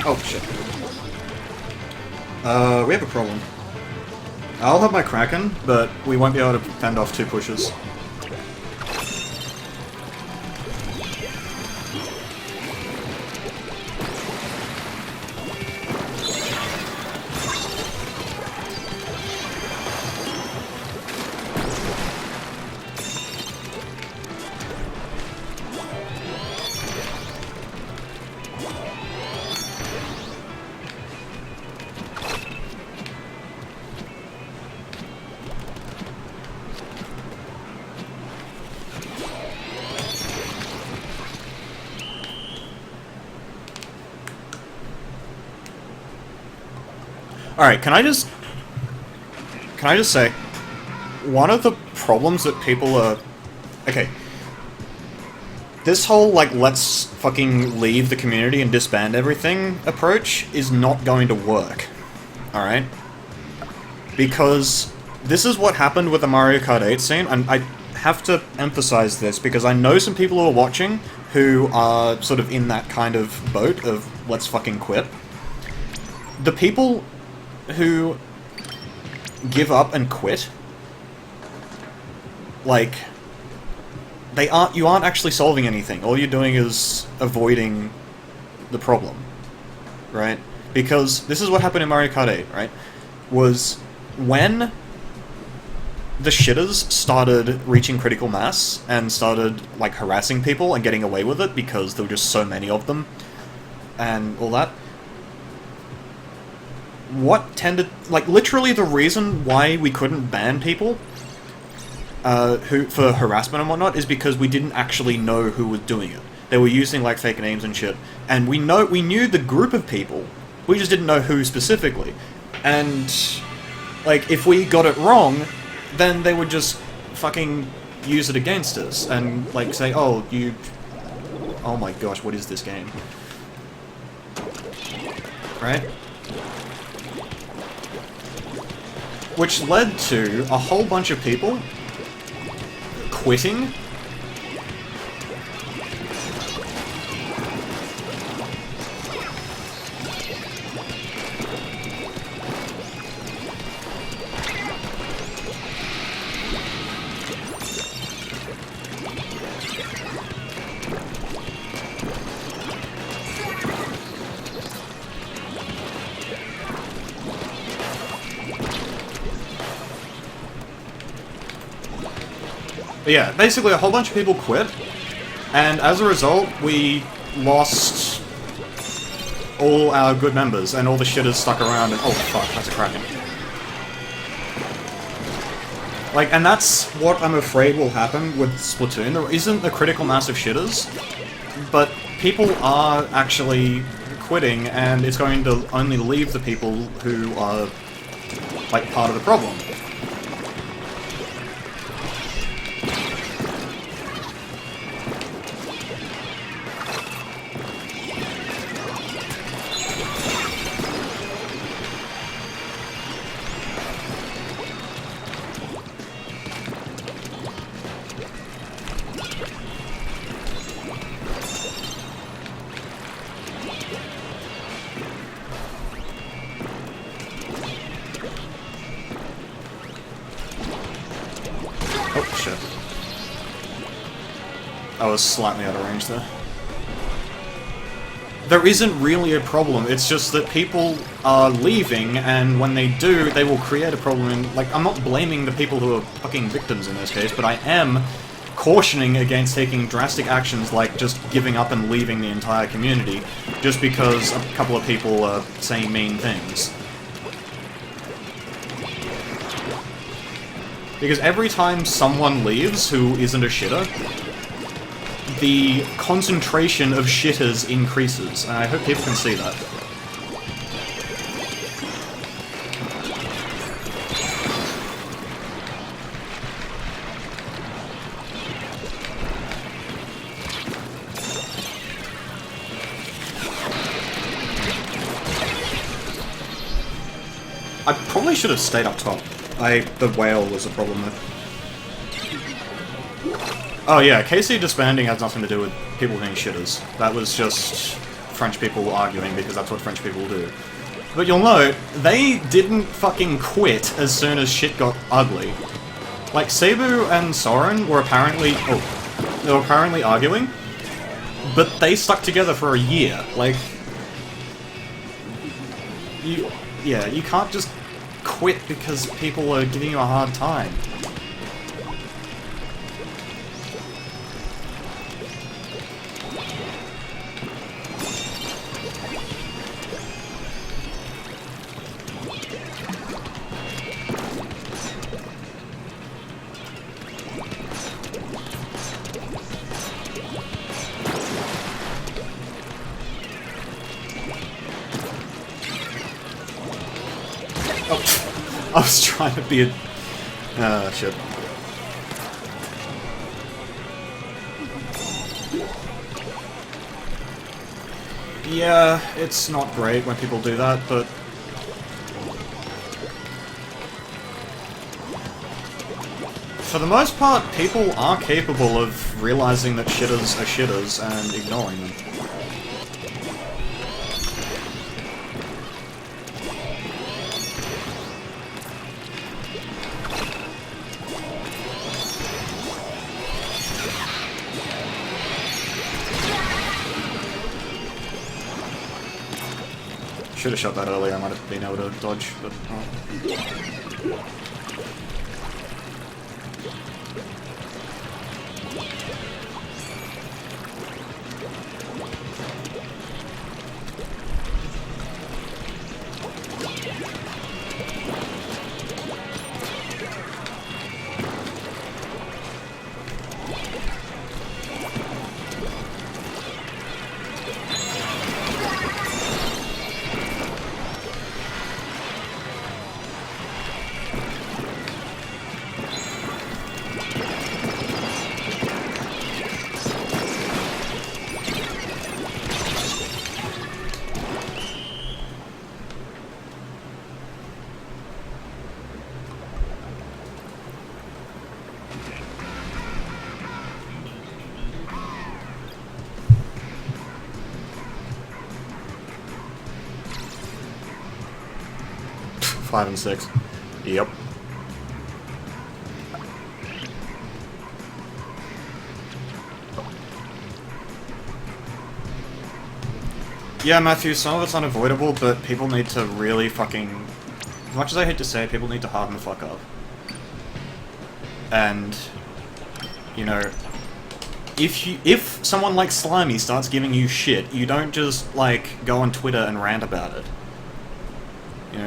Oh, shit. We have a problem. I'll have my Kraken, but we won't be able to fend off two pushes. Alright, can I just say, one of the problems that people are... Okay. This whole, like, let's fucking leave the community and disband everything approach is not going to work. Alright? Because this is what happened with the Mario Kart 8 scene, and have to emphasize this because I know some people who are watching who are sort of in that kind of boat of let's fucking quit. The people who give up and quit, like, you aren't actually solving anything. All you're doing is avoiding the problem, right? Because this is what happened in Mario Kart 8, right? Was when the shitters started reaching critical mass and started, like, harassing people and getting away with it because there were just so many of them and all that, what tended... Like, literally the reason why we couldn't ban people for harassment and whatnot is because we didn't actually know who was doing it. They were using, like, fake names and shit. And we knew the group of people, we just didn't know who specifically. And, like, if we got it wrong, then they would just fucking use it against us and, like, say, oh, you... Oh my gosh, what is this game? Right? Which led to a whole bunch of people quitting. But yeah, basically a whole bunch of people quit, and as a result, we lost all our good members, and all the shitters stuck around, and oh fuck, that's a Kraken. Like, and that's what I'm afraid will happen with Splatoon. There isn't a critical mass of shitters, but people are actually quitting, and it's going to only leave the people who are, like, part of the problem. Oh, shit. I was slightly out of range there. There isn't really a problem, it's just that people are leaving, and when they do, they will create a problem. And, like, I'm not blaming the people who are fucking victims in this case, but I am cautioning against taking drastic actions like just giving up and leaving the entire community, just because a couple of people are saying mean things. Because every time someone leaves who isn't a shitter, the concentration of shitters increases, and I hope people can see that. I probably should have stayed up top. The whale was a problem there. Oh yeah, KC disbanding has nothing to do with people being shitters. That was just French people arguing because that's what French people do. But you'll note, they didn't fucking quit as soon as shit got ugly. Like, Cebu and Soren were apparently... Oh. They were apparently arguing, but they stuck together for a year. Like... Yeah, you can't just quit because people are giving you a hard time. I was trying to be a... Ah, shit. Yeah, it's not great when people do that, but... for the most part, people are capable of realizing that shitters are shitters and ignoring them. Should have shot that earlier, I might have been able to dodge, but... Oh. Five and six. Yep. Yeah, Matthew, some of it's unavoidable, but people need to really fucking... As much as I hate to say it, people need to harden the fuck up. And... You know... If someone like Slimy starts giving you shit, you don't just, like, go on Twitter and rant about it. You know,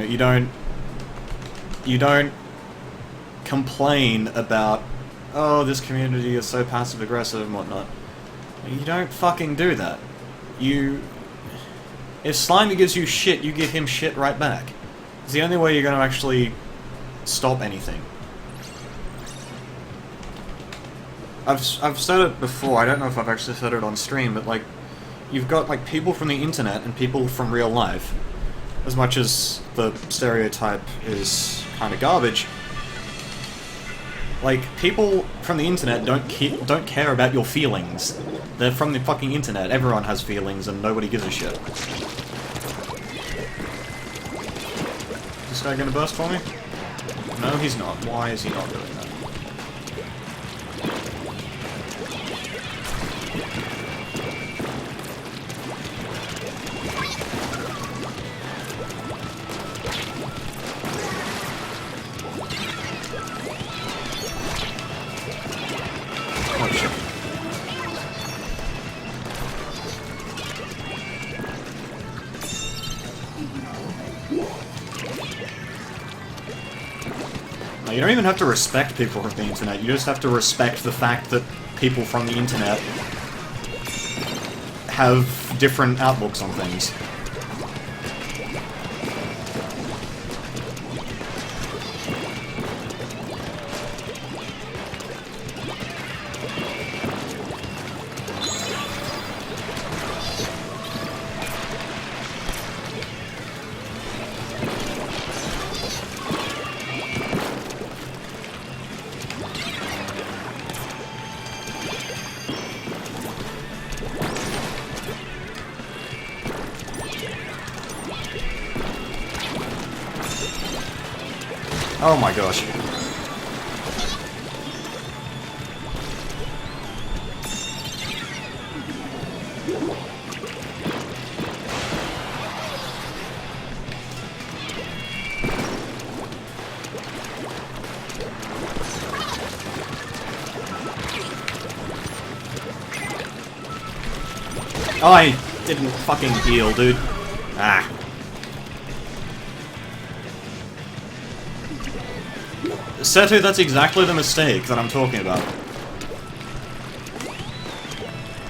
you don't complain about, oh, this community is so passive-aggressive and whatnot. You don't fucking do that. If Slimy gives you shit, you give him shit right back. It's the only way you're going to actually stop anything. I've said it before, I don't know if I've actually said it on stream, but, like, you've got, like, people from the internet and people from real life. As much as the stereotype is kind of garbage, like, people from the internet don't care about your feelings. They're from the fucking internet. Everyone has feelings and nobody gives a shit. Is this guy gonna burst for me? No, he's not. Why is he not doing that? Oh shit. Now, you don't even have to respect people from the internet, you just have to respect the fact that people from the internet have different outlooks on things. Oh my gosh. Oh, I didn't fucking heal, dude. Ah. Setu, that's exactly the mistake that I'm talking about.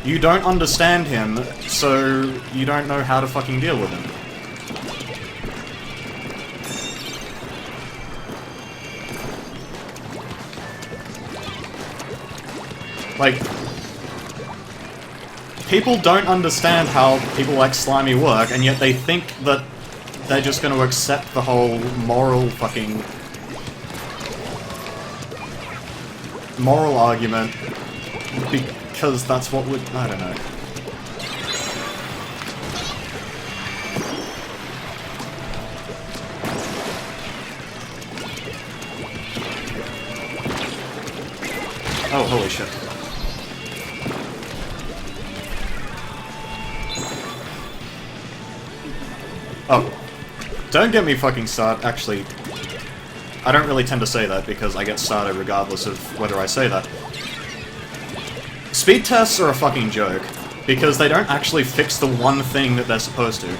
You don't understand him, so you don't know how to fucking deal with him. Like, people don't understand how people like Slimy work, and yet they think that they're just going to accept the whole moral fucking... moral argument, because that's what would... I don't know. Oh, holy shit. Oh. Don't get me fucking started. Actually, I don't really tend to say that because I get started regardless of whether I say that. Speed tests are a fucking joke because they don't actually fix the one thing that they're supposed to.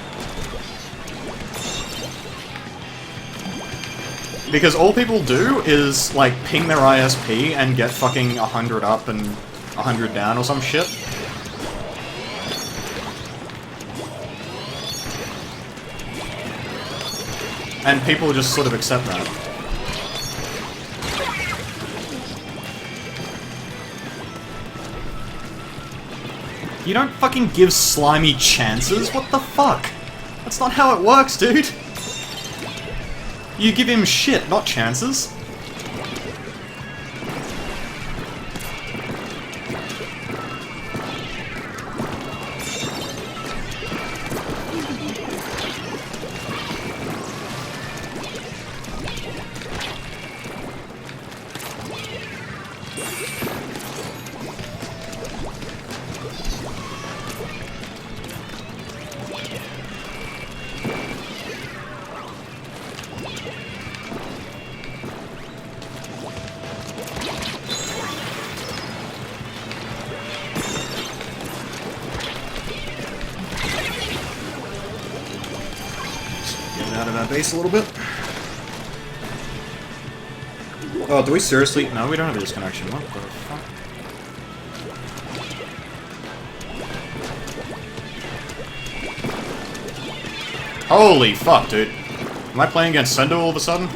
Because all people do is, like, ping their ISP and get fucking 100 up and 100 down or some shit. And people just sort of accept that. You don't fucking give Slimy chances? What the fuck? That's not how it works, dude! You give him shit, not chances. Out of our base a little bit. Oh, do we seriously? No, we don't have a disconnection. What the fuck? Holy fuck, dude. Am I playing against Sendo all of a sudden?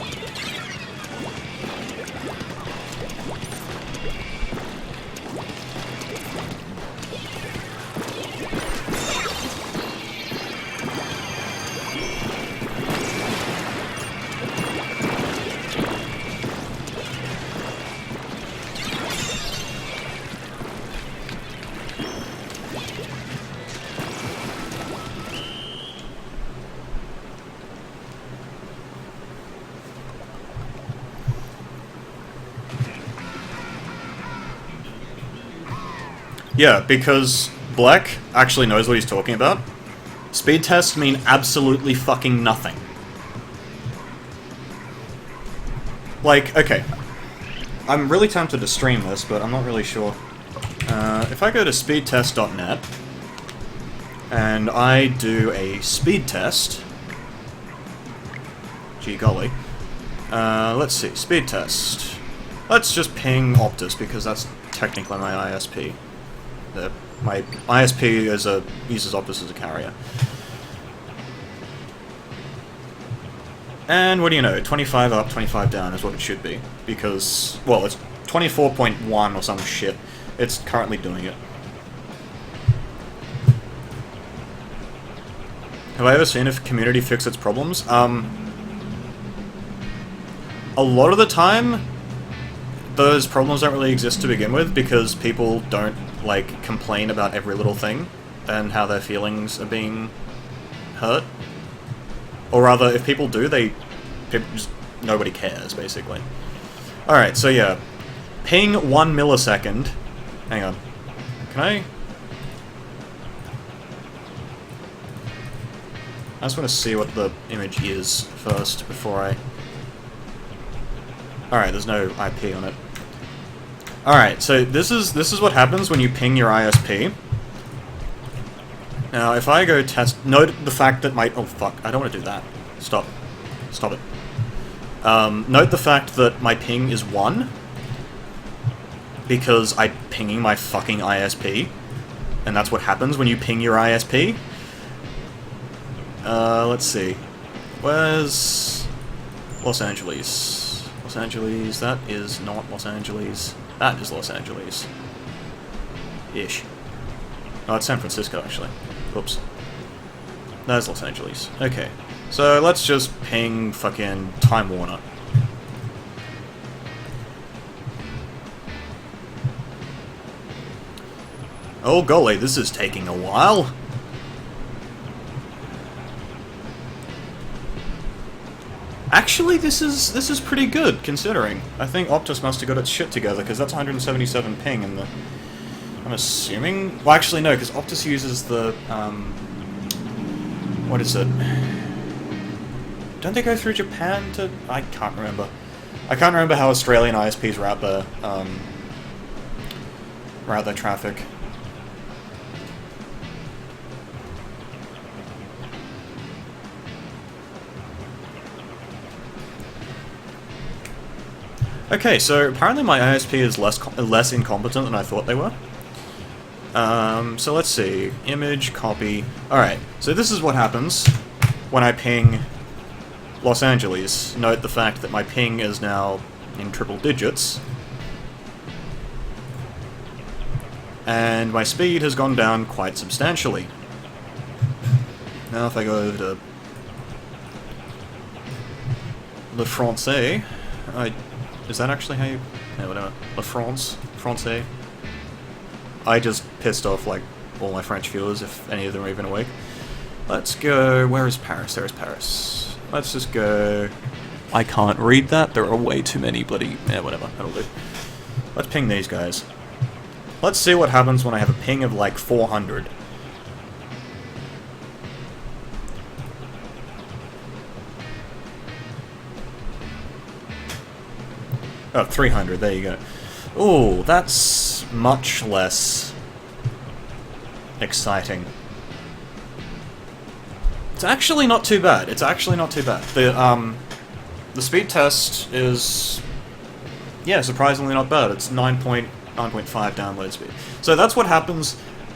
Yeah, because Black actually knows what he's talking about. Speed tests mean absolutely fucking nothing. Like, okay. I'm really tempted to stream this, but I'm not really sure. If I go to speedtest.net, and I do a speed test... Gee golly. Let's see, speed test. Let's just ping Optus, because that's technically my ISP. My ISP uses Optus as a carrier. And what do you know, 25 up, 25 down is what it should be. Because, well, it's 24.1 or some shit. It's currently doing it. Have I ever seen a community fix its problems? A lot of the time, those problems don't really exist to begin with, because people don't, like, complain about every little thing, and how their feelings are being hurt. Or rather, if people do, nobody cares, basically. Alright, so yeah. Ping 1 millisecond. Hang on. Can I just want to see what the image is first, before I... Alright, there's no IP on it. Alright, so this is what happens when you ping your ISP. Now, if I go test... Note the fact that my... Oh, fuck. I don't want to do that. Stop. Stop it. Note the fact that my ping is 1. Because I'm pinging my fucking ISP. And that's what happens when you ping your ISP. Let's see. Where's... Los Angeles? Los Angeles, that is not Los Angeles. That is Los Angeles. Ish. Oh, it's San Francisco, actually. Oops. That's Los Angeles. Okay. So, let's just ping fucking Time Warner. Oh golly, this is taking a while. Actually, this is pretty good, considering. I think Optus must have got its shit together, because that's 177 ping, and I'm assuming... Well, actually, no, because Optus uses the, what is it? Don't they go through Japan to... I can't remember. I can't remember how Australian ISPs route their traffic. Okay, so apparently my ISP is less incompetent than I thought they were. So let's see. Image, copy. Alright, so this is what happens when I ping Los Angeles. Note the fact that my ping is now in triple digits. And my speed has gone down quite substantially. Now if I go over to Le Francais, is that actually how you... No, whatever. La France? Francais? I just pissed off, like, all my French viewers, if any of them are even awake. Let's go... Where is Paris? There is Paris. Let's just go... I can't read that. There are way too many bloody... Yeah, whatever. That'll do. Let's ping these guys. Let's see what happens when I have a ping of, like, 400. Oh, 300, there you go. Ooh, that's much less exciting. It's actually not too bad. It's actually not too bad. The speed test is, yeah, surprisingly not bad. It's 9.5 download speed. So that's what happens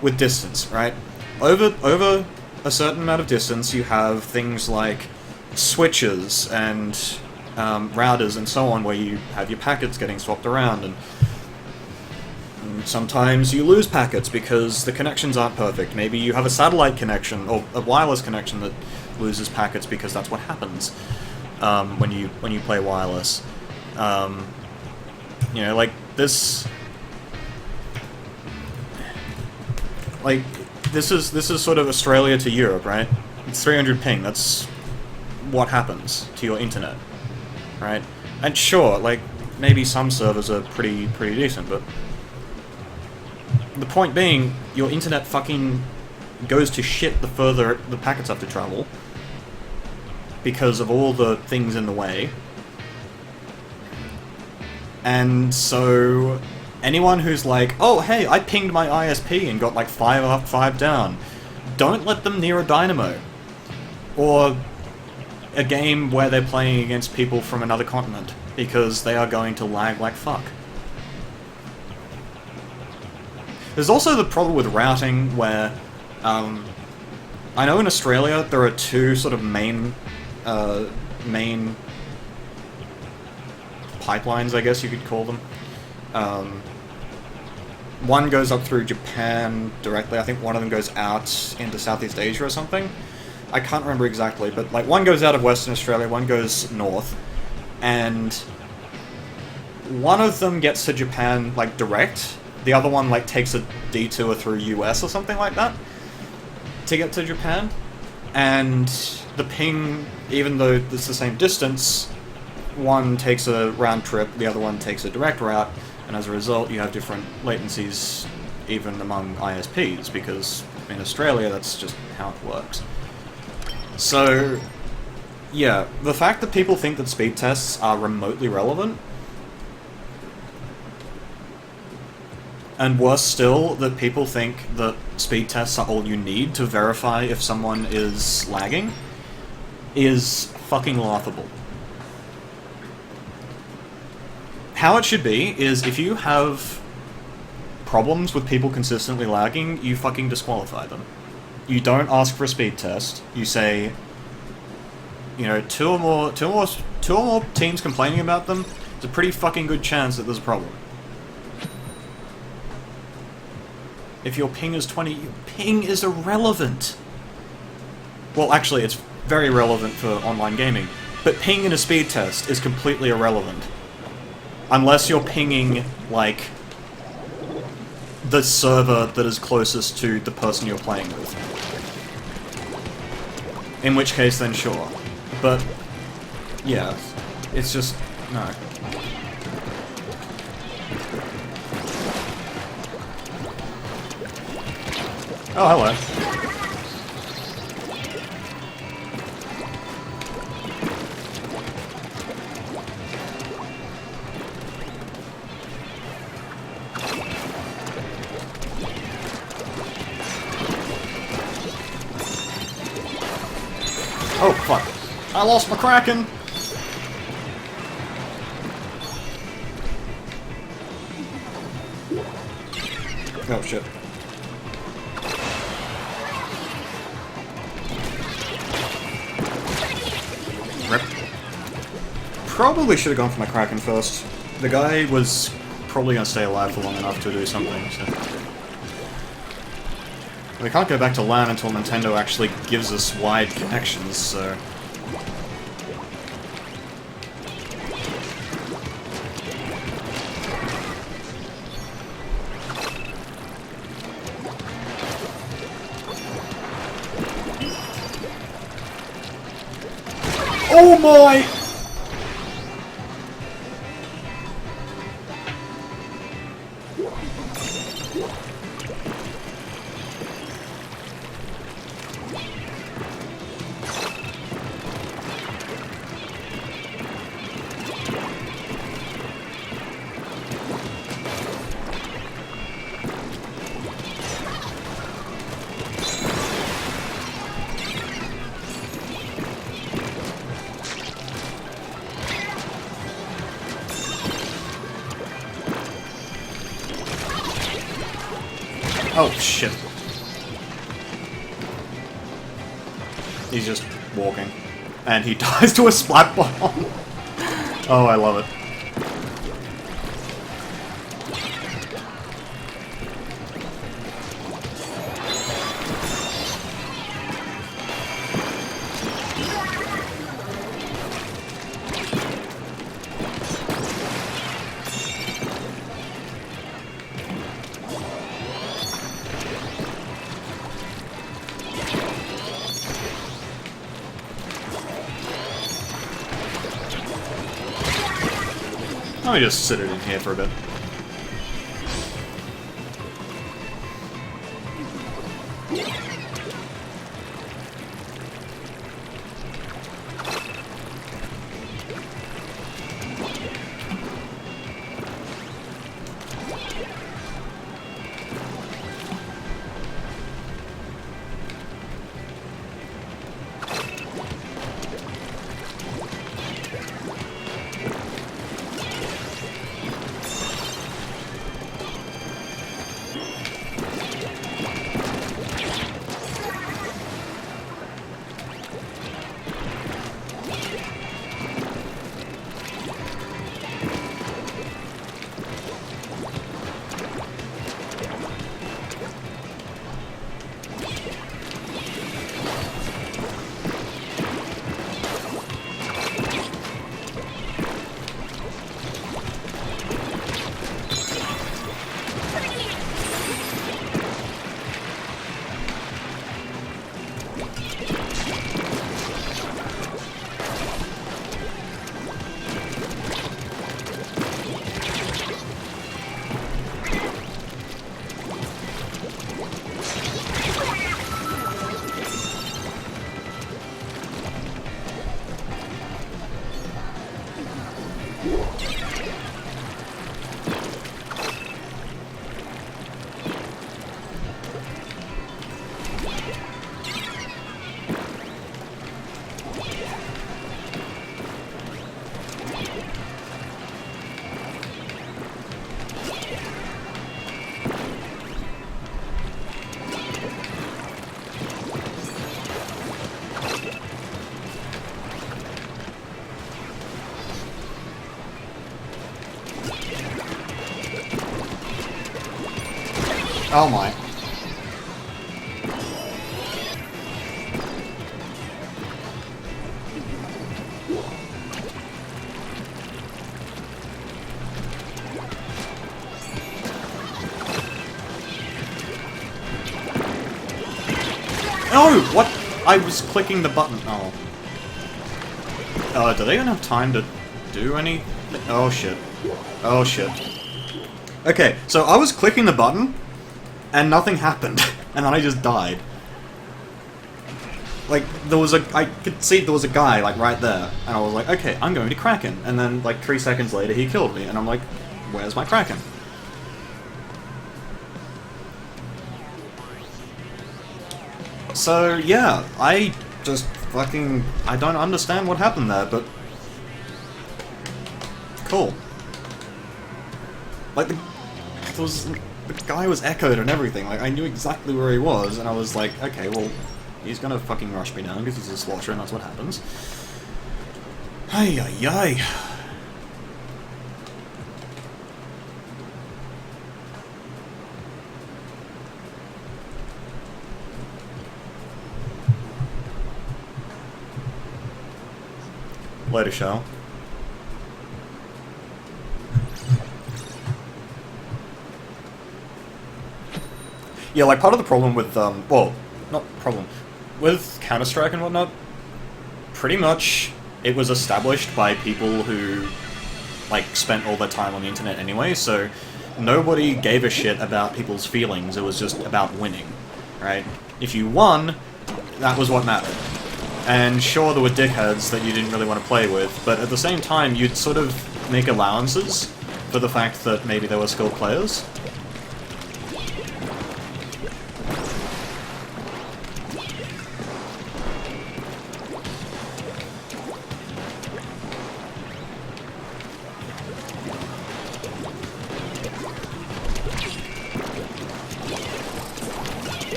with distance, right? Over a certain amount of distance, you have things like switches and routers and so on, where you have your packets getting swapped around, and sometimes you lose packets because the connections aren't perfect. Maybe you have a satellite connection or a wireless connection that loses packets because that's what happens when you play wireless. You know, like this. Like this is sort of Australia to Europe, right? It's 300 ping. That's what happens to your internet. Right? And sure, like, maybe some servers are pretty decent, but the point being, your internet fucking goes to shit the further the packets have to travel because of all the things in the way. And so anyone who's like, oh hey, I pinged my ISP and got like 5 up, 5 down, don't let them near a dynamo. Or a game where they're playing against people from another continent, because they are going to lag like fuck. There's also the problem with routing where, I know in Australia there are two sort of main pipelines, I guess you could call them. One goes up through Japan directly, I think one of them goes out into Southeast Asia or something. I can't remember exactly, but like one goes out of Western Australia, one goes north, and one of them gets to Japan like direct, the other one like takes a detour through US or something like that to get to Japan, and the ping, even though it's the same distance, one takes a round trip, the other one takes a direct route, and as a result you have different latencies even among ISPs, because in Australia that's just how it works. So, yeah, the fact that people think that speed tests are remotely relevant, and worse still, that people think that speed tests are all you need to verify if someone is lagging, is fucking laughable. How it should be is if you have problems with people consistently lagging, you fucking disqualify them. You don't ask for a speed test. You say, you know, two or more teams complaining about them. There's a pretty fucking good chance that there's a problem. If your ping is 20, your ping is irrelevant. Well, actually, it's very relevant for online gaming, but ping in a speed test is completely irrelevant. Unless you're pinging, like, the server that is closest to the person you're playing with. In which case, then sure. But, yeah, it's just, no. Oh, hello. Oh, fuck. I lost my Kraken! Oh, shit. Rip. Probably should have gone for my Kraken first. The guy was probably going to stay alive for long enough to do something, so... We can't go back to LAN until Nintendo actually gives us wide connections, so... Oh my! Oh, shit. He's just walking. And he dies to a splat bomb. Oh, I love it. Let me just sit it in here for a bit. Oh my. No! What? I was clicking the button. Oh. Do they even have time to do anything? Oh shit. Oh shit. Okay, so I was clicking the button, and nothing happened, and then I just died. Like, I could see there was a guy, like, right there, and I was like, okay, I'm going to Kraken, and then, like, 3 seconds later he killed me, and I'm like, where's my Kraken? So, yeah, I just fucking... I don't understand what happened there, but... Cool. Like, the guy was echoed and everything, like, I knew exactly where he was, and I was like, okay, well, he's gonna fucking rush me down, because he's a slosher, and that's what happens. Ay, ay, ay. Later, Shell. Yeah, like, part of the problem with, well, not problem, with Counter-Strike and whatnot, pretty much it was established by people who, like, spent all their time on the internet anyway, so nobody gave a shit about people's feelings, it was just about winning, right? If you won, that was what mattered. And sure, there were dickheads that you didn't really want to play with, but at the same time, you'd sort of make allowances for the fact that maybe they were skilled players.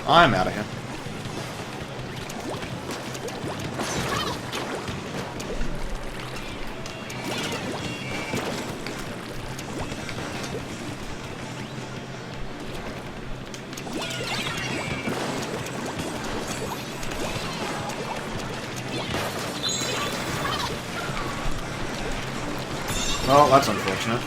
I'm out of here. Well, that's unfortunate.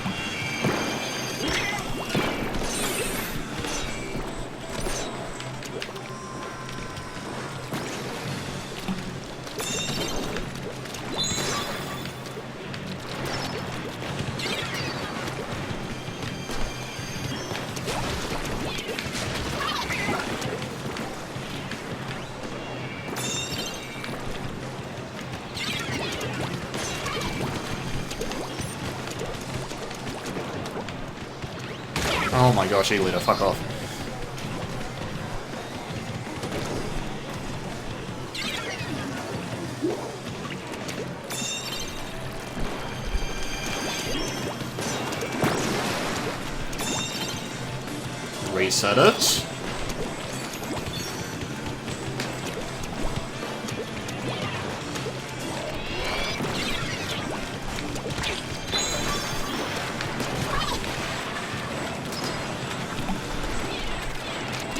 Oh my gosh, E-Leader, fuck off. Reset it.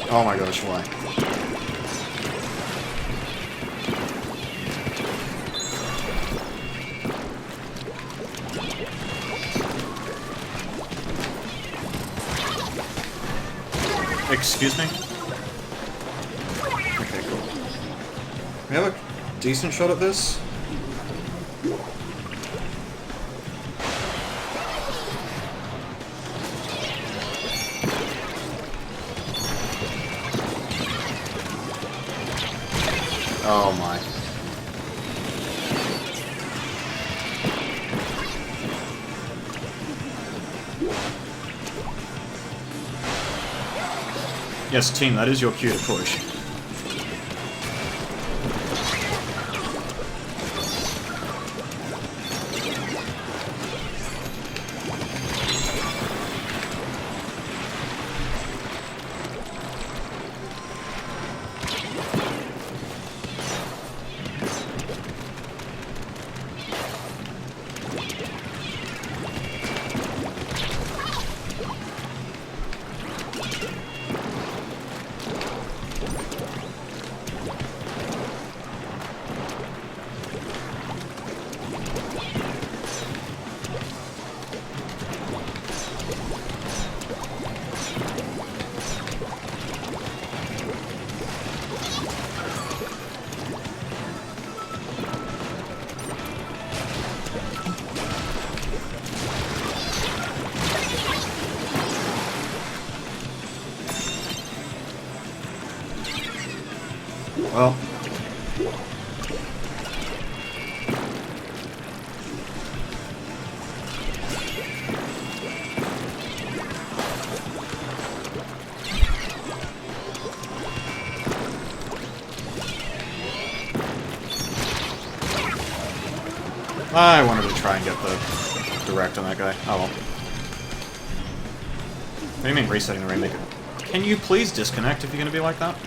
Oh my gosh, why? Excuse me? Okay, cool. We have a decent shot at this? Oh my. Yes, team, that is your cue to push. I wanted to try and get the direct on that guy. Oh well. What do you mean resetting the Rainmaker? Can you please disconnect if you're gonna be like that?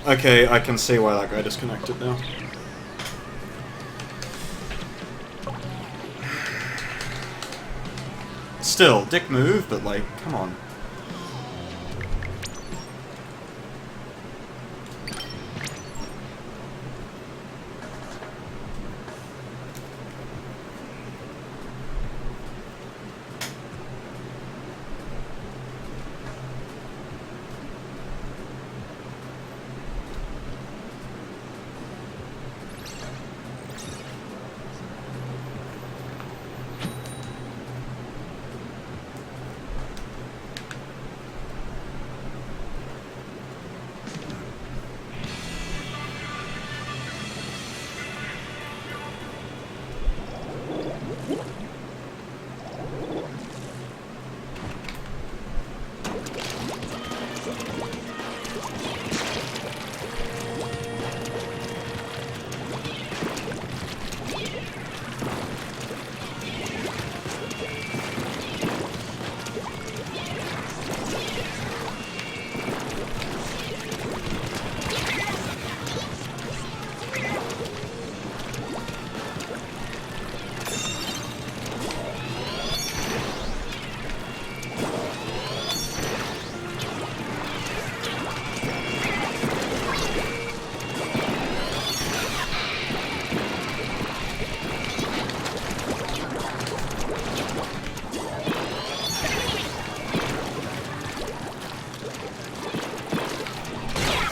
Okay, I can see why that guy disconnected now. Still, dick move, but like, come on.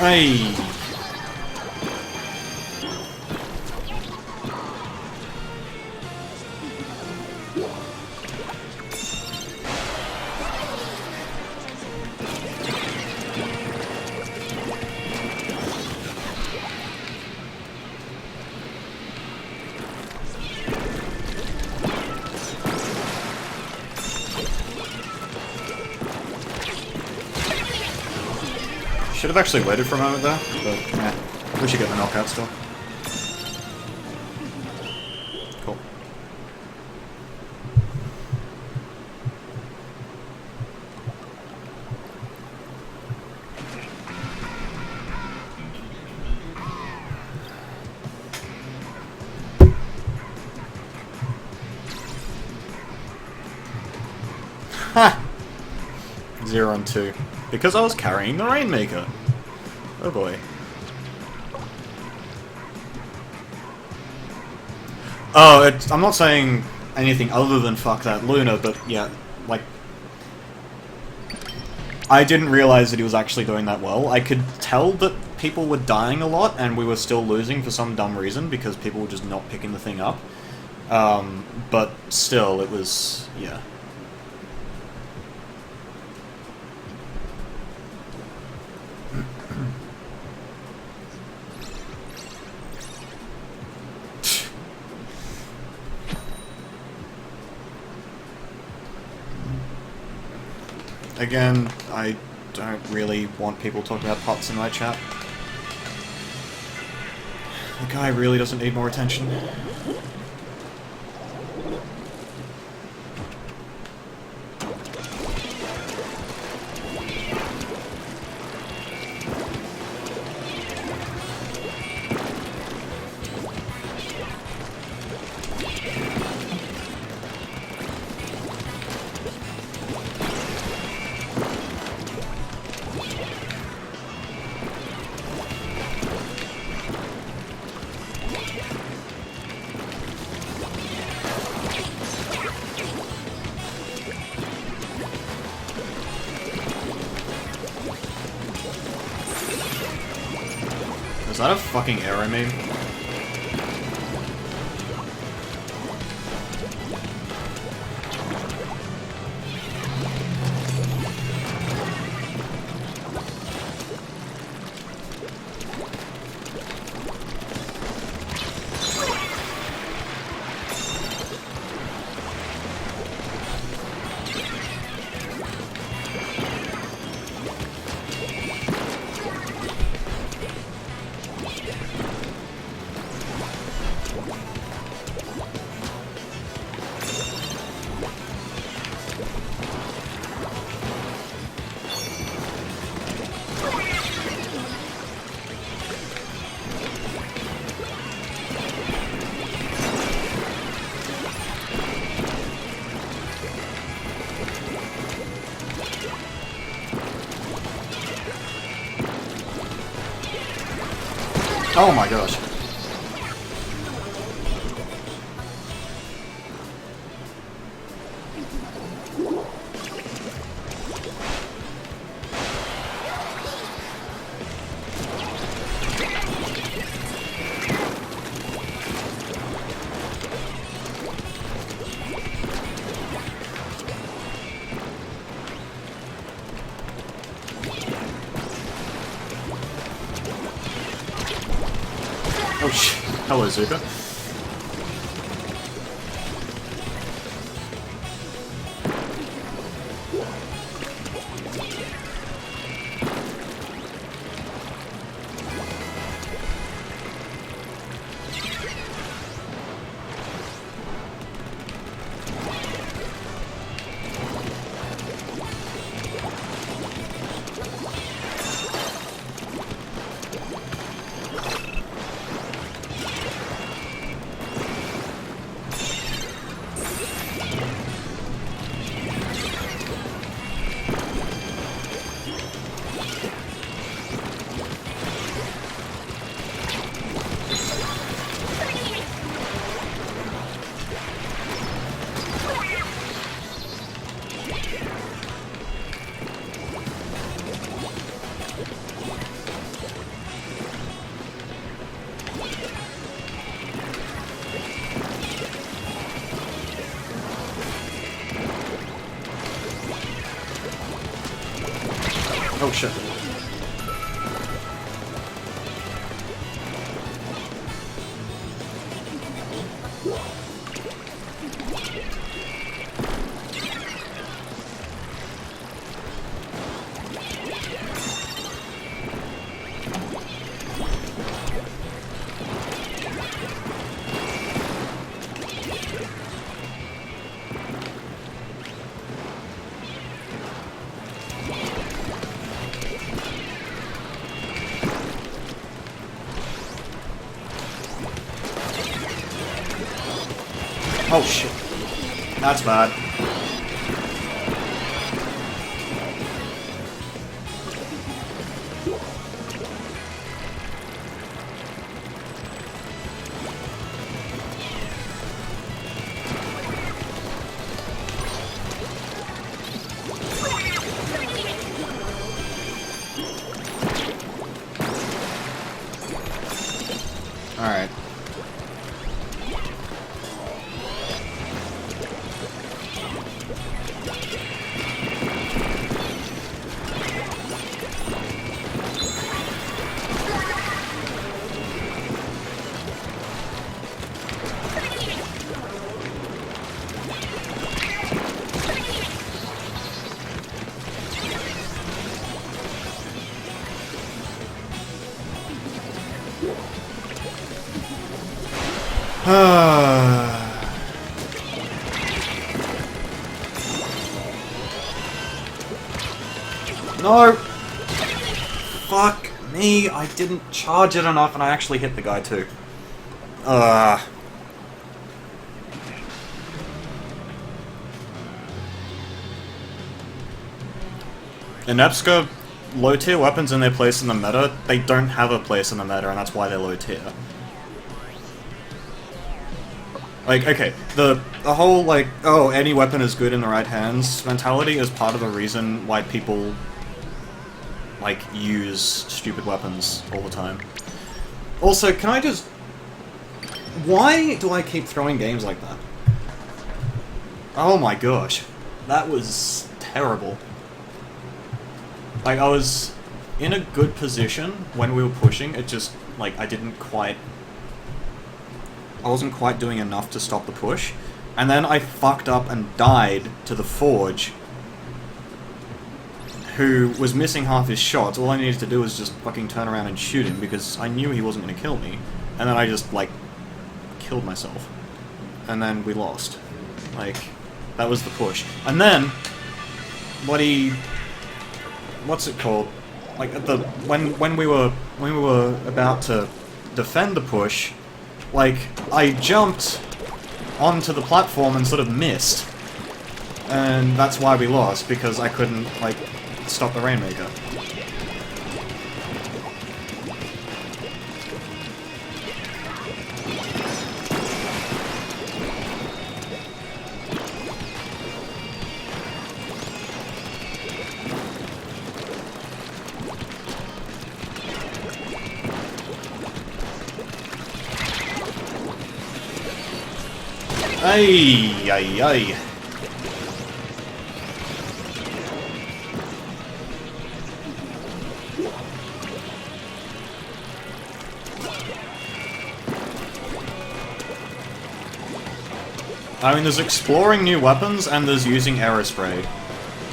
Hey. Should have actually waited for a moment there, but yeah, we should get the knockout still. Cool. Ha! 0 and 2. Because I was carrying the Rainmaker. Oh boy. Oh, I'm not saying anything other than fuck that Luna, but yeah, like... I didn't realize that he was actually doing that well. I could tell that people were dying a lot, and we were still losing for some dumb reason, because people were just not picking the thing up. But still, it was... yeah. Again, I don't really want people talking about pots in my chat. The guy really doesn't need more attention. that a fucking arrow meme? Oh my gosh. Oh sh! Hello, Zuka. Oh shit. Oh shit. That's bad. Alright. No! Fuck me, I didn't charge it enough and I actually hit the guy too. In EPSCA, low tier weapons in their place in the meta, they don't have a place in the meta and that's why they're low tier. Like, okay, the whole, like, oh, any weapon is good in the right hands mentality is part of the reason why people, like, use stupid weapons all the time. Also, can I just... Why do I keep throwing games like that? Oh my gosh. That was terrible. Like, I was in a good position when we were pushing, it just, like, I wasn't quite doing enough to stop the push, and then I fucked up and died to the Forge, who was missing half his shots. All I needed to do was just fucking turn around and shoot him, because I knew he wasn't going to kill me, and then I just, like, killed myself. And then we lost. Like, that was the push. And then, what's it called? Like, at the when we were about to defend the push, like, I jumped onto the platform and sort of missed. And that's why we lost, because I couldn't, like, stop the Rainmaker. Ay, ay, ay. I mean, there's exploring new weapons and there's using aerospray.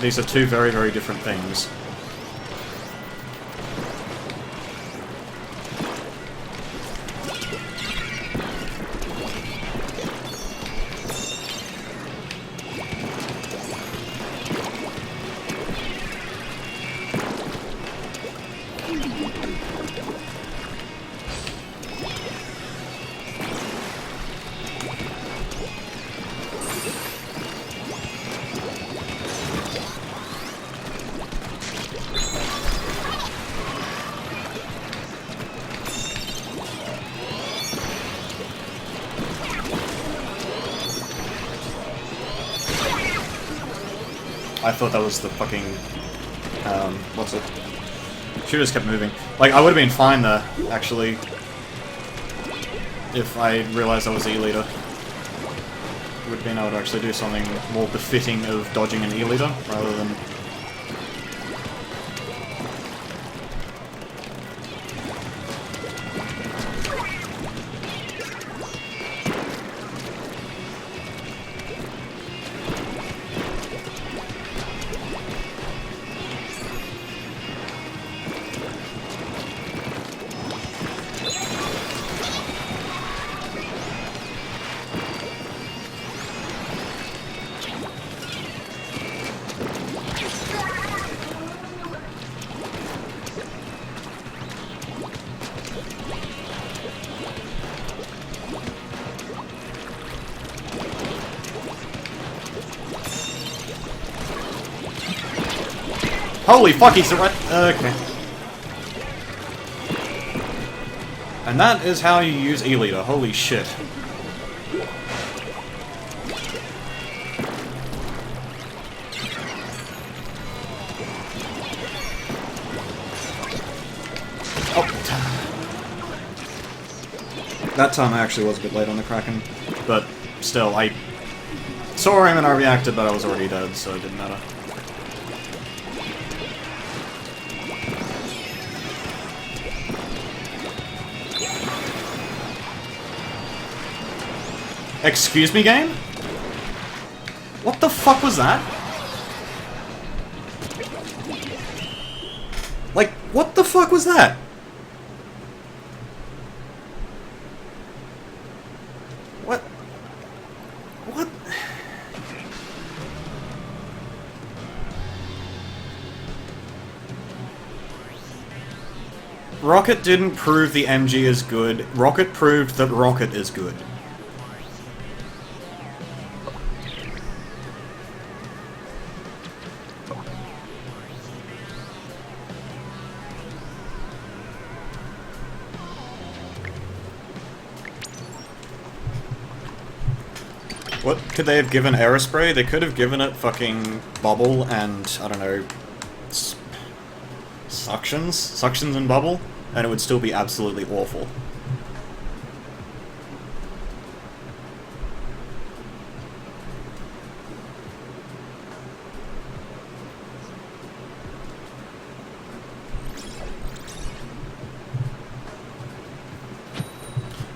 These are two very, very different things. I thought that was the fucking, what's it? Should just kept moving. Like, I would have been fine there, actually, if I realized I was E-leader. Would have been able to actually do something more befitting of dodging an E-leader, rather than... Holy fuck, he's right. Okay. And that is how you use E-leader. Holy shit. Oh. That time I actually was a bit late on the Kraken, but still, I saw him and I reacted, but I was already dead, so it didn't matter. Excuse me, game? What the fuck was that? Like, what the fuck was that? What? What? Rocket didn't prove the MG is good. Rocket proved that Rocket is good. What could they have given aerospray? They could have given it fucking bubble and, I don't know, suctions and bubble, and it would still be absolutely awful.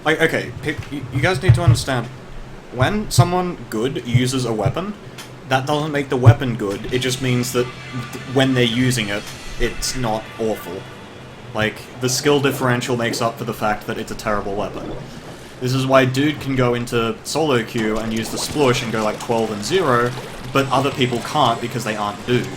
Like, okay, you guys need to understand, when someone good uses a weapon, that doesn't make the weapon good, it just means that when they're using it, it's not awful. Like, the skill differential makes up for the fact that it's a terrible weapon. This is why Dude can go into solo queue and use the Splush and go like 12 and 0, but other people can't because they aren't Dude.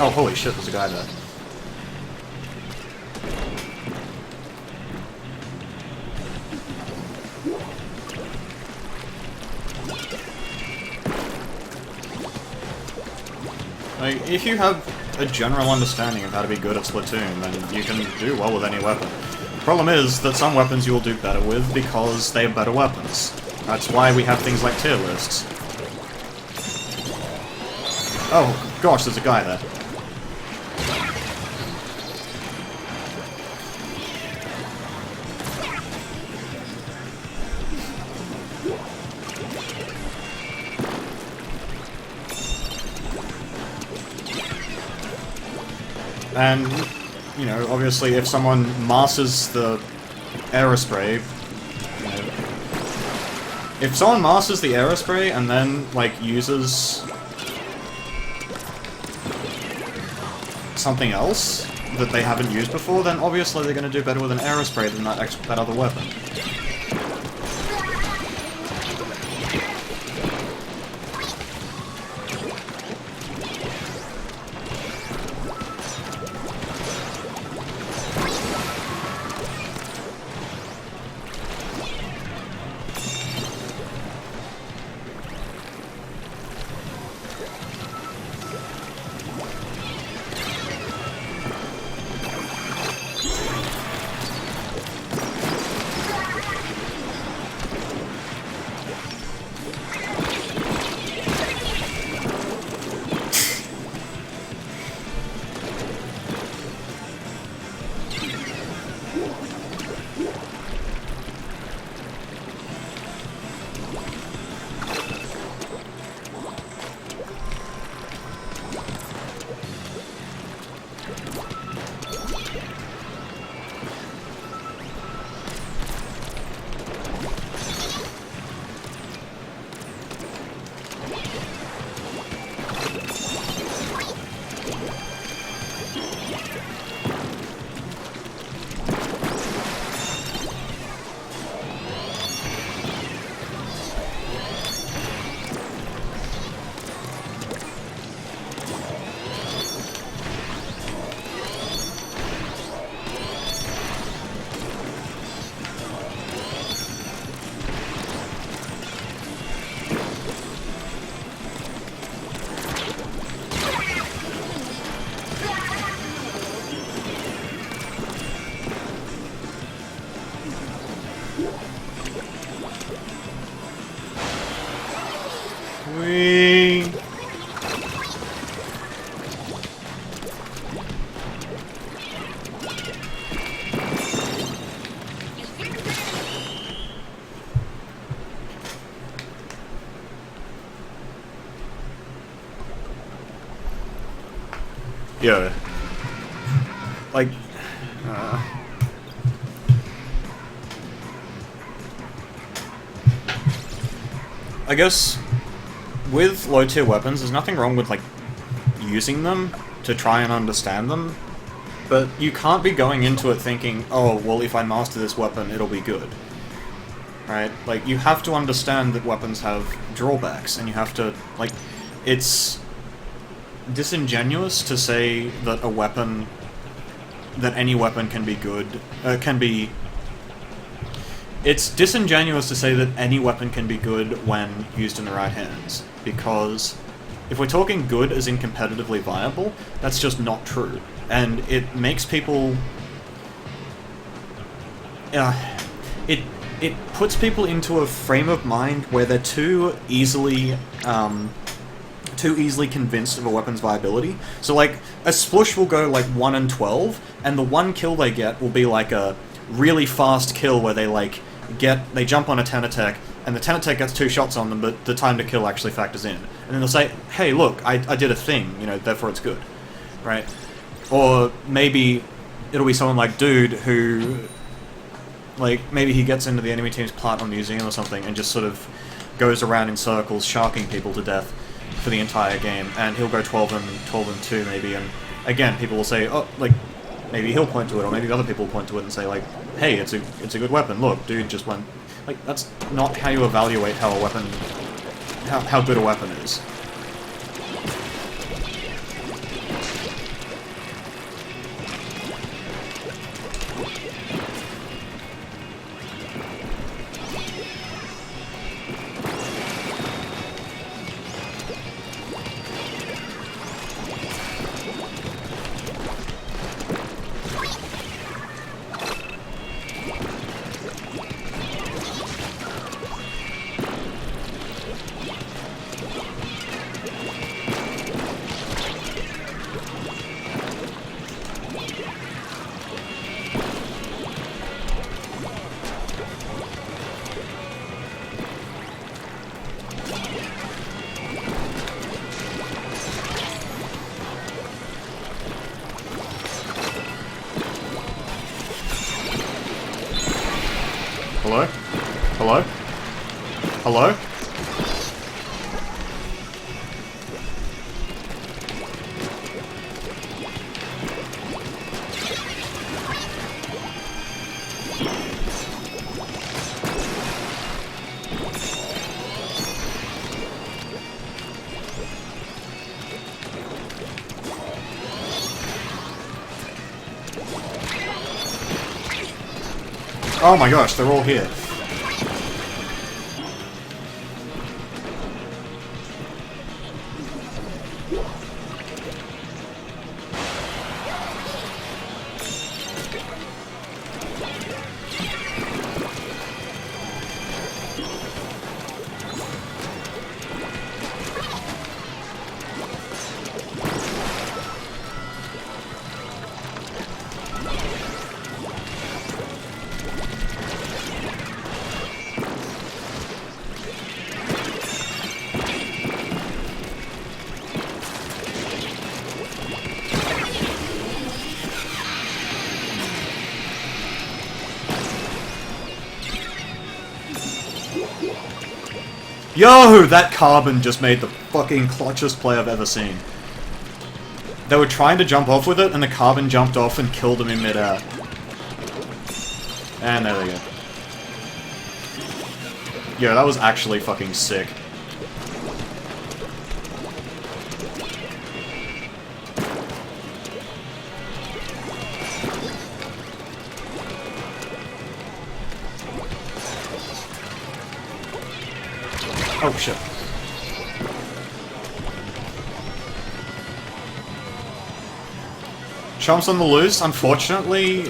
Oh, holy shit, there's a guy there. Like, if you have a general understanding of how to be good at Splatoon, then you can do well with any weapon. The problem is that some weapons you will do better with because they are better weapons. That's why we have things like tier lists. Oh, gosh, there's a guy there. And, you know, obviously if someone masters the Aerospray, you know, if someone masters the Aerospray and then, like, uses something else that they haven't used before, then obviously they're going to do better with an Aerospray than that other weapon. Whee! Yeah. Like, I guess with low-tier weapons, there's nothing wrong with, like, using them to try and understand them, but you can't be going into it thinking, oh, well, if I master this weapon, it'll be good. right? Like, you have to understand that weapons have drawbacks, and you have to, like, it's disingenuous to say that that any weapon can be good, it's disingenuous to say that any weapon can be good when used in the right hands, because if we're talking good as in competitively viable, that's just not true. And it makes people... it puts people into a frame of mind where they're too easily convinced of a weapon's viability. So, like, a Splush will go, like, 1 and 12, and the one kill they get will be, like, a really fast kill where they, like, they jump on a 10 attack, and the 10 attack gets 2 shots on them, but the time to kill actually factors in. And then they'll say, hey, look, I did a thing, you know, therefore it's good. Right? Or maybe it'll be someone like Dude who... like, maybe he gets into the enemy team's Platinum Museum or something and just sort of goes around in circles, sharking people to death for the entire game, and he'll go 12 and 2 maybe, and again, people will say, oh, like, maybe he'll point to it, or maybe other people will point to it and say, like, hey, it's a good weapon, look, Dude just went... Like, that's not how you evaluate how a weapon... how good a weapon is. Hello? Hello? Hello? Oh my gosh, they're all here. Yo, that carbon just made the fucking clutchest play I've ever seen. They were trying to jump off with it, and the carbon jumped off and killed them in midair. And there they go. Yo, that was actually fucking sick. Oh shit. Chomps on the loose, unfortunately,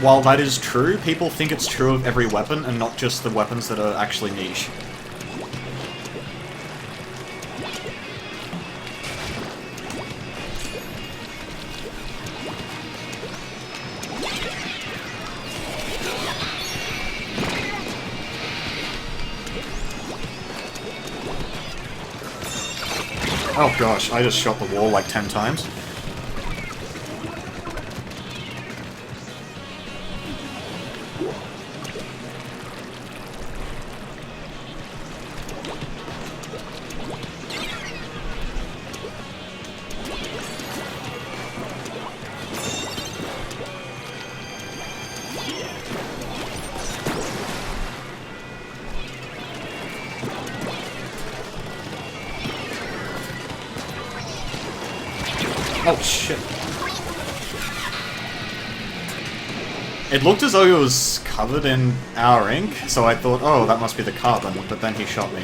while that is true, people think it's true of every weapon and not just the weapons that are actually niche. Oh gosh, I just shot the wall like 10 times. Oh, shit. It looked as though it was covered in our ink, so I thought, oh, that must be the carbon, but then he shot me.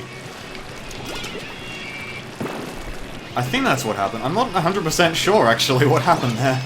I think that's what happened. I'm not 100% sure, actually, what happened there.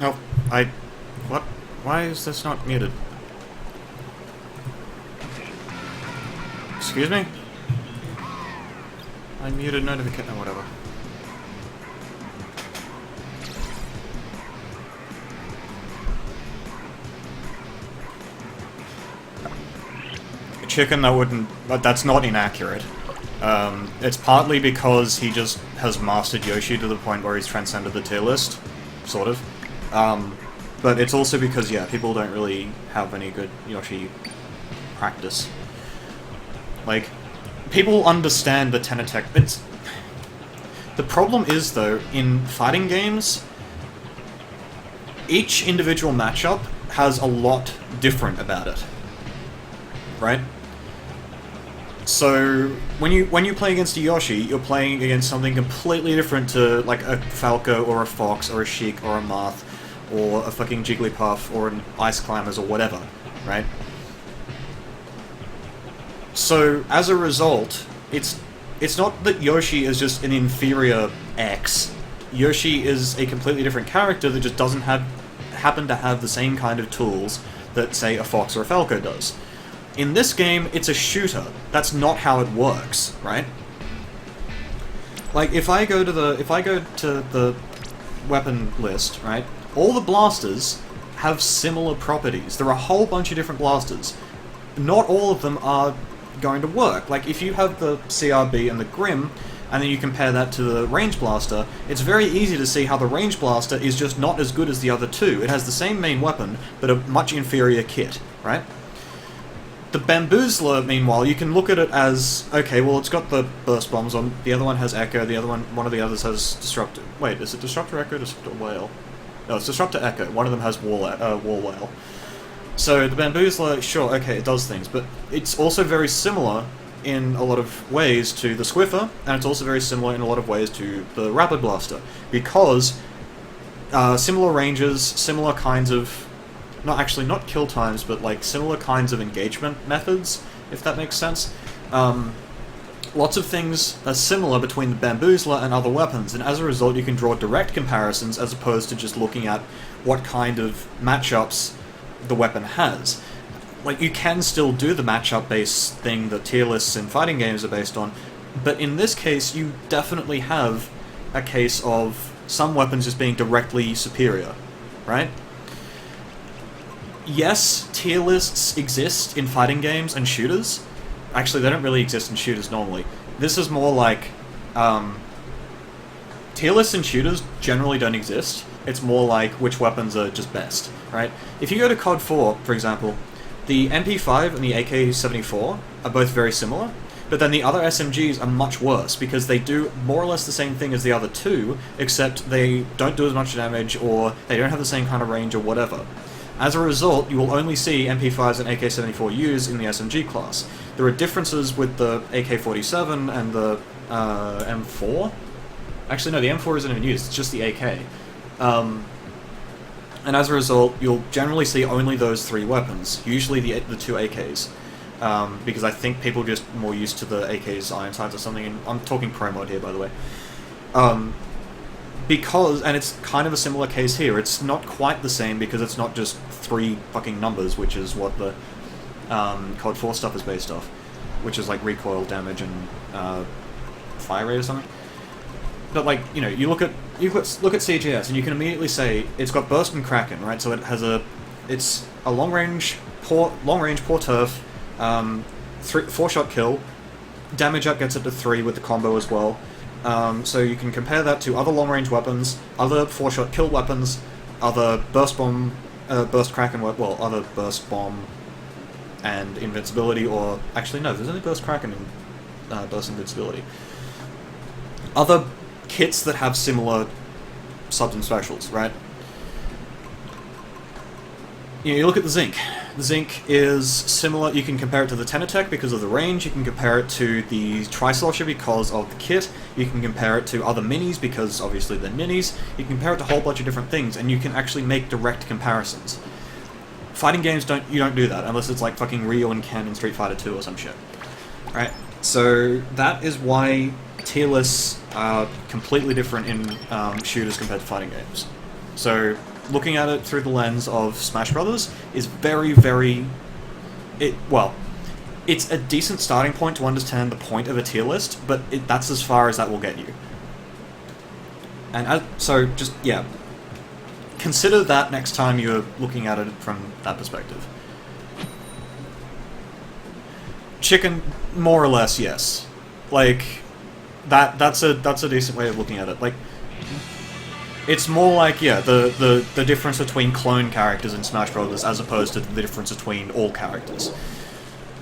Oh, what? Why is this not muted? Excuse me? I muted notification. Oh, whatever. A chicken that wouldn't... But that's not inaccurate. It's partly because he just has mastered Yoshi to the point where he's transcended the tier list. Sort of. But it's also because, yeah, people don't really have any good Yoshi practice. Like, people understand the Tenatech. The problem is, though, in fighting games, each individual matchup has a lot different about it. Right? So, when you play against a Yoshi, you're playing against something completely different to, like, a Falco, or a Fox, or a Sheik, or a Marth, or a fucking Jigglypuff, or an Ice Climbers, or whatever, right? So, as a result, it's not that Yoshi is just an inferior X. Yoshi is a completely different character that just doesn't happen to have the same kind of tools that, say, a Fox or a Falco does. In this game, it's a shooter. That's not how it works, right? Like, if I go to the weapon list, right, all the blasters have similar properties. There are a whole bunch of different blasters. Not all of them are going to work. Like, if you have the CRB and the Grim, and then you compare that to the Range Blaster, it's very easy to see how the Range Blaster is just not as good as the other two. It has the same main weapon, but a much inferior kit, right? The Bamboozler, meanwhile, you can look at it as, okay, well, it's got the burst bombs on, the other one has Echo, one of the others has Disruptor. Wait, is it Disruptor Echo or Disruptor Whale? No, it's Disruptor Echo. One of them has Wall Whale. So the Bamboozler, sure, okay, it does things, but it's also very similar in a lot of ways to the Squiffer, and it's also very similar in a lot of ways to the Rapid Blaster, because similar ranges, similar kinds of... not kill times, but like similar kinds of engagement methods, if that makes sense. Lots of things are similar between the Bamboozler and other weapons, and as a result you can draw direct comparisons as opposed to just looking at what kind of matchups the weapon has. Like, you can still do the matchup-based thing that tier lists in fighting games are based on, but in this case you definitely have a case of some weapons just being directly superior, right? Yes, tier lists exist in fighting games and shooters. Actually, they don't really exist in shooters normally. This is more like... tier lists in shooters generally don't exist. It's more like which weapons are just best, right? If you go to COD 4, for example, the MP5 and the AK-74 are both very similar, but then the other SMGs are much worse, because they do more or less the same thing as the other two, except they don't do as much damage, or they don't have the same kind of range, or whatever. As a result, you will only see MP5s and AK-74 used in the SMG class. There are differences with the AK-47 and the M4. Actually, no, the M4 isn't even used, it's just the AK. And as a result, you'll generally see only those three weapons, usually the two AKs. Because I think people are just more used to the AK's iron sights or something, and I'm talking pro mod here, by the way. Because, and it's kind of a similar case here, it's not quite the same because it's not just 3 fucking numbers, which is what the COD 4 stuff is based off, which is like recoil damage and fire rate or something. But like, you know, you look at CGS and you can immediately say it's got burst and kraken, right? So it's a long range poor turf, 4-shot kill, damage up gets it to 3 with the combo as well. So you can compare that to other long-range weapons, other 4-shot kill weapons, other burst bomb, burst kraken, well, other burst bomb and invincibility, or actually no, there's only burst kraken and burst invincibility. Other kits that have similar subs and specials, right? You look at the Zinc. The Zinc is similar. You can compare it to the Tenatech because of the range. You can compare it to the Trisulcher because of the kit. You can compare it to other minis because obviously they're minis. You can compare it to a whole bunch of different things, and you can actually make direct comparisons. Fighting games don't do that unless it's like fucking Ryu and Ken in Street Fighter 2 or some shit, right? So that is why tier lists are completely different in shooters compared to fighting games. So looking at it through the lens of Smash Brothers is very, very... it's a decent starting point to understand the point of a tier list, but that's as far as that will get you. And so just, yeah, consider that next time you're looking at it from that perspective. Chicken, more or less, yes. Like, that's a decent way of looking at it. Like, it's more like, yeah, the difference between clone characters in Smash Bros. As opposed to the difference between all characters.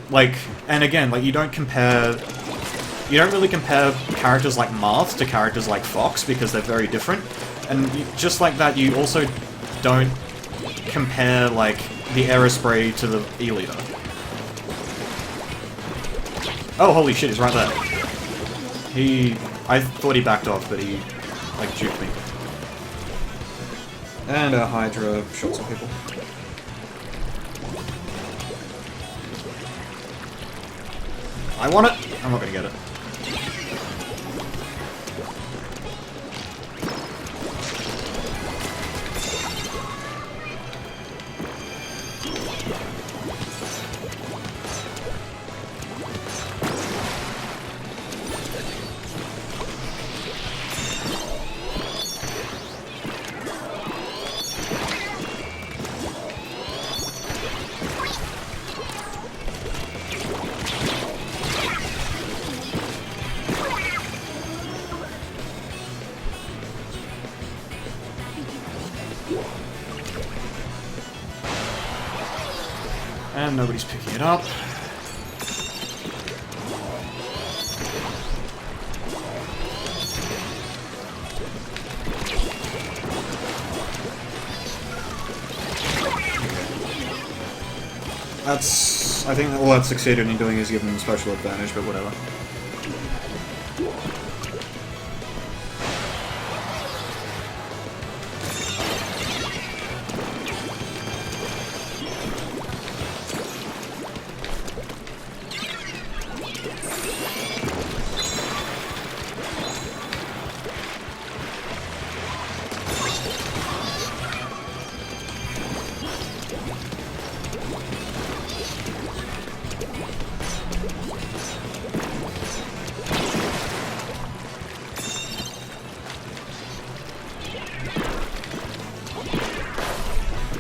Like, and again, like, you don't really compare characters like Marth to characters like Fox because they're very different. And just like that, you also don't compare, like, the Aerospray to the E-Leader. Oh, holy shit, he's right there. I thought he backed off, but he, like, juked me. And a Hydra shot some people. I want it! I'm not gonna get it. And nobody's picking it up. I think all I've succeeded in doing is give them special advantage, but whatever.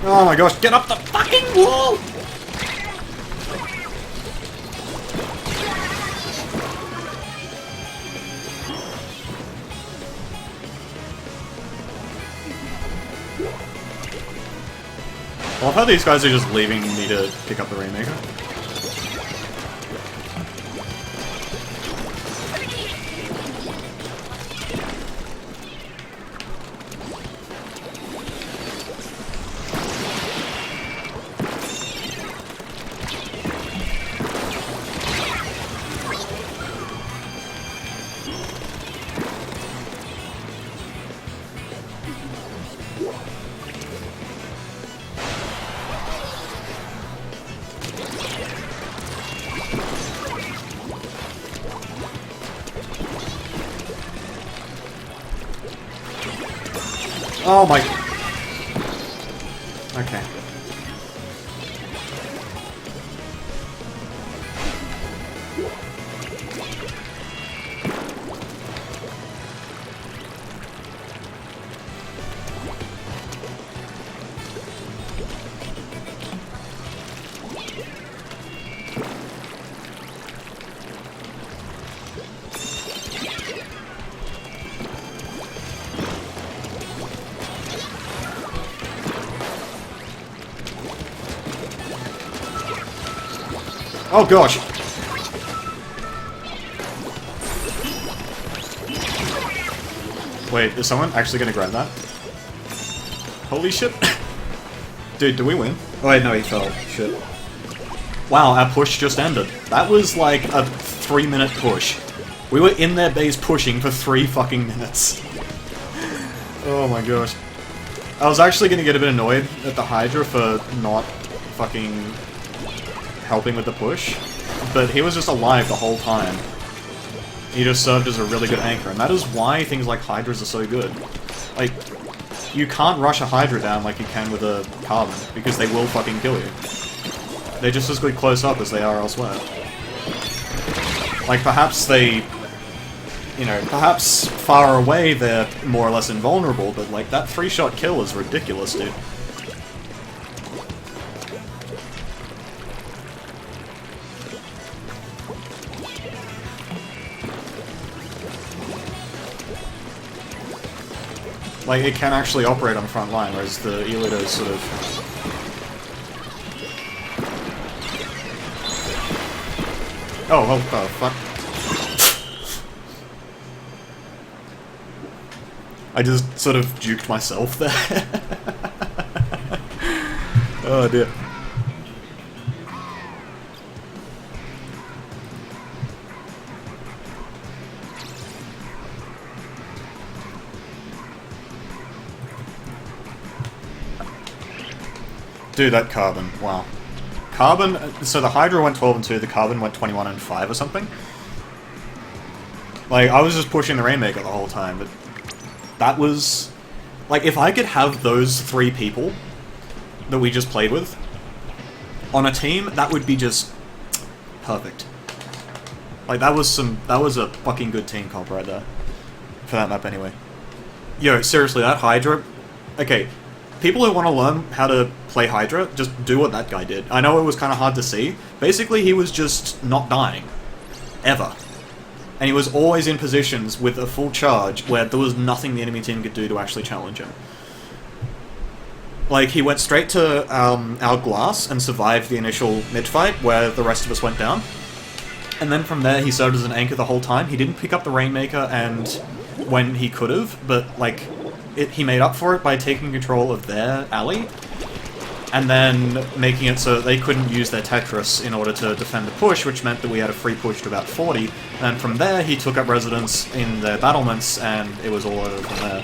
Oh my gosh, get up the fucking wall! I love how these guys are just leaving me to pick up the Rainmaker. Oh my... Okay. Oh gosh! Wait, is someone actually gonna grab that? Holy shit! Dude, do we win? Oh wait, no, he fell. Shit. Wow, our push just ended. That was like a 3-minute push. We were in their base pushing for 3 fucking minutes. Oh my gosh. I was actually gonna get a bit annoyed at the Hydra for not fucking helping with the push, but he was just alive the whole time. He just served as a really good anchor, and that is why things like Hydras are so good. Like, you can't rush a Hydra down like you can with a Carbon, because they will fucking kill you. They're just as good close up as they are elsewhere. Like, perhaps they... You know, perhaps far away they're more or less invulnerable, but like, that 3-shot kill is ridiculous, dude. Like, it can actually operate on the front line, whereas the Elite is sort of... Oh, well, oh, fuck. I just sort of juked myself there. Oh dear. Dude, that Carbon, wow. Carbon, so the Hydra went 12 and 2, the Carbon went 21 and 5 or something. Like, I was just pushing the Rainmaker the whole time, but that was... Like, if I could have those 3 people that we just played with on a team, that would be just perfect. Like, that was a fucking good team comp right there. For that map anyway. Yo, seriously, that Hydra... Okay, people who want to learn how to play Hydra, just do what that guy did. I know it was kind of hard to see. Basically, he was just not dying. Ever. And he was always in positions with a full charge where there was nothing the enemy team could do to actually challenge him. Like, he went straight to our glass and survived the initial mid-fight where the rest of us went down. And then from there, he served as an anchor the whole time. He didn't pick up the Rainmaker and when he could have, but, like, he made up for it by taking control of their alley and then making it so that they couldn't use their Tetris in order to defend the push, which meant that we had a free push to about 40, and from there he took up residence in their battlements, and it was all over from there.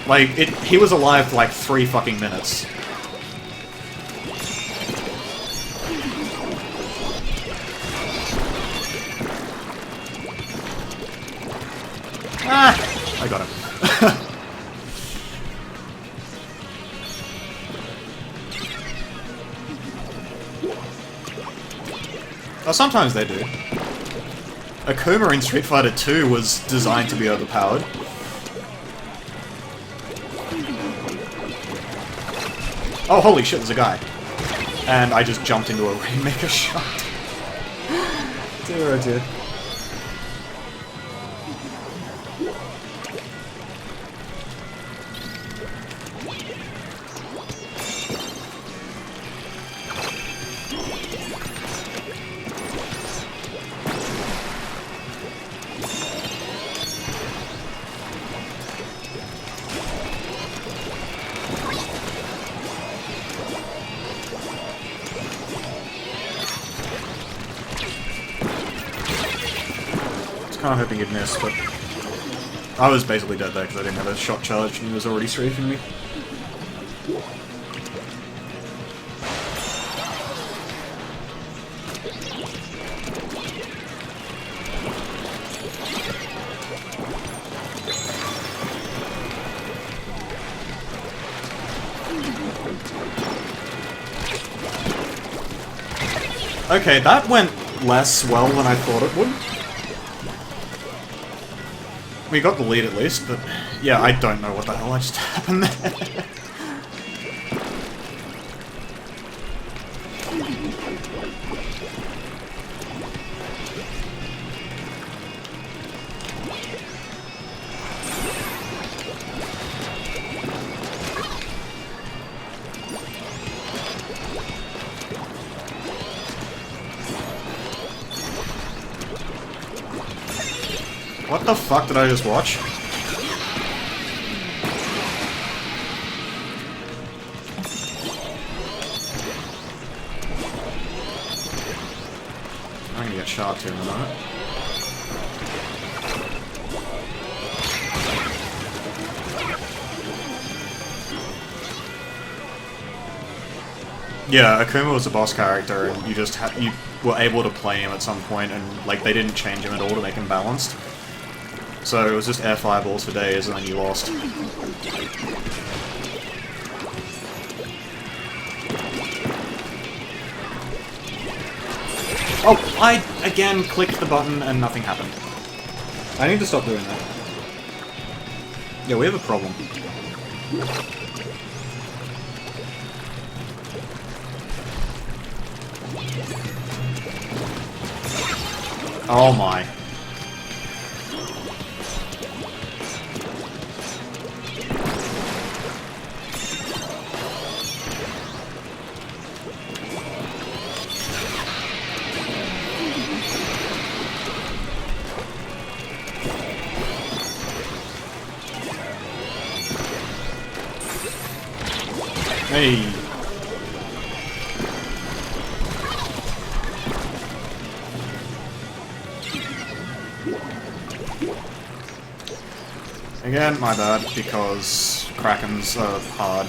Like, he was alive for like 3 fucking minutes. Ah! I got him. Oh, sometimes they do. Akuma in Street Fighter 2 was designed to be overpowered. Oh, holy shit, there's a guy. And I just jumped into a Rainmaker shot. Dear oh dear. I was hoping he'd miss, but I was basically dead there because I didn't have a shot charged and he was already strafing me. Okay, that went less well than I thought it would. We got the lead at least, but yeah, I don't know what the hell just happened there. What the fuck did I just watch? I'm gonna get shot here in a moment. Yeah, Akuma was a boss character, and you were able to play him at some point, and like they didn't change him at all to make him balanced. So it was just air fireballs for days, and then you lost. Oh, I again clicked the button and nothing happened. I need to stop doing that. Yeah, we have a problem. Oh my. Hey. Again, my bad, because Krakens are hard.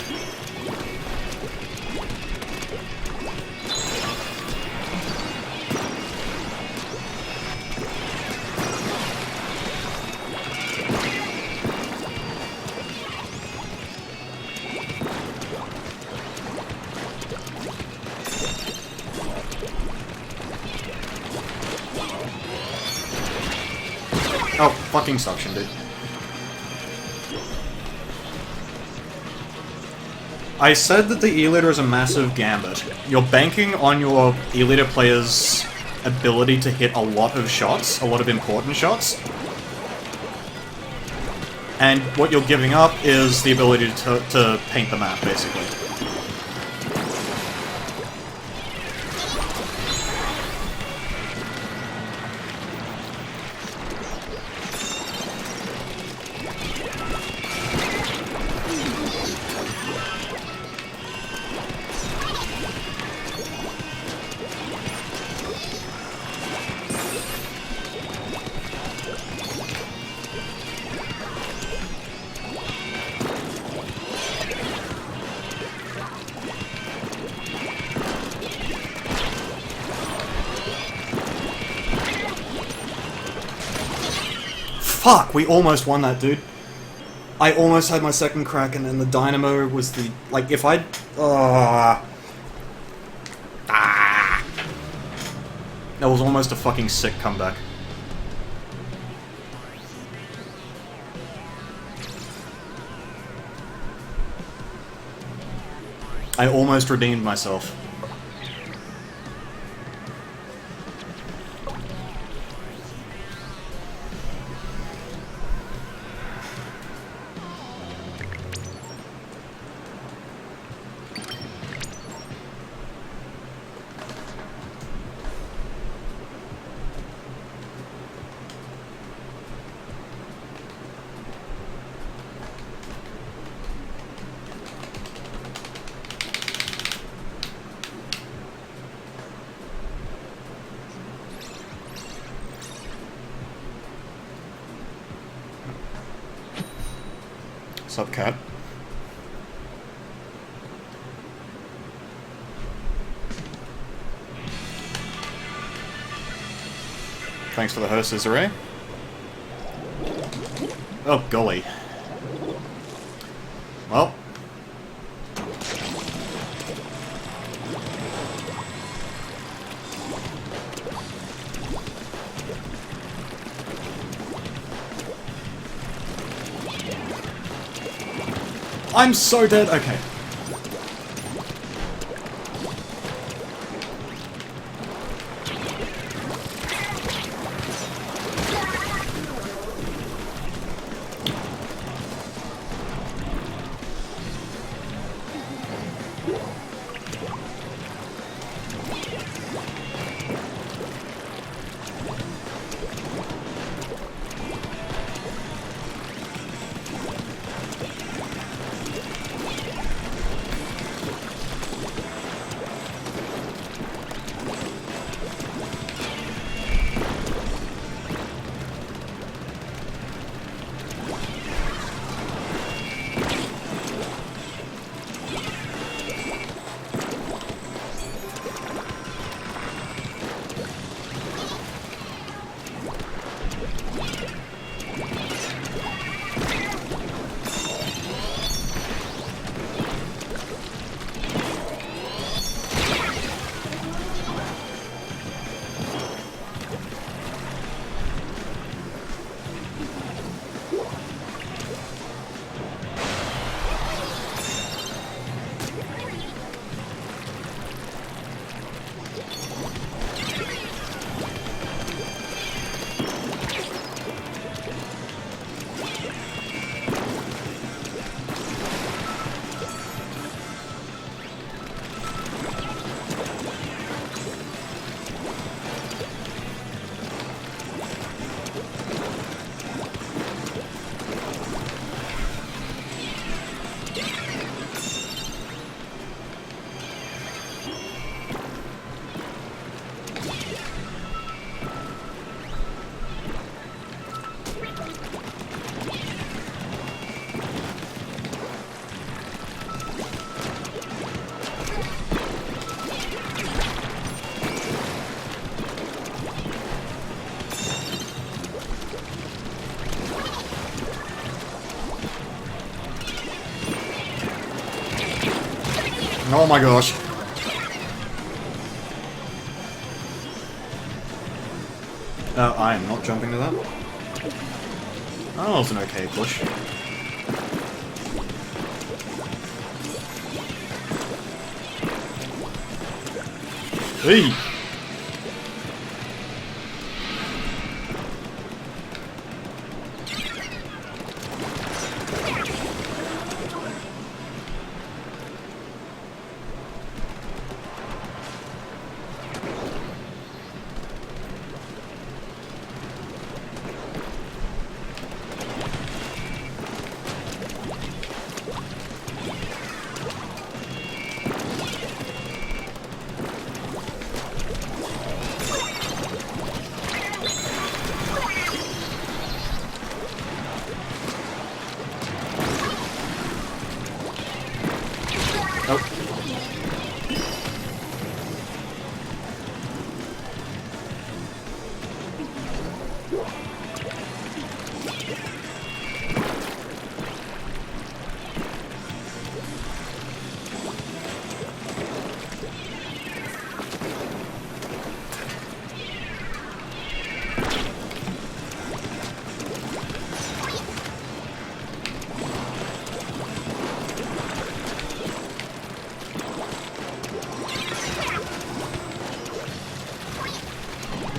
Oh, fucking suction, dude. I said that the E-Leader is a massive gambit. You're banking on your E-Leader player's ability to hit a lot of shots, a lot of important shots. And what you're giving up is the ability to paint the map, basically. Fuck, we almost won that, dude. I almost had my second crack, and then the dynamo was the... Like, if I'd... That was almost a fucking sick comeback. I almost redeemed myself. Sup, cat? Thanks for the host, Isare. Oh, golly. Well. I'm so dead. Okay. Oh my gosh. I am not jumping to that. That was an okay push. Hey!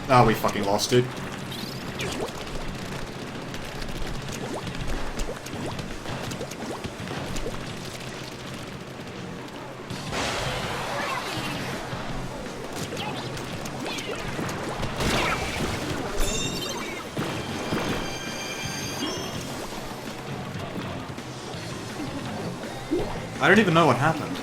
Oh, we fucking lost, dude. I don't even know what happened.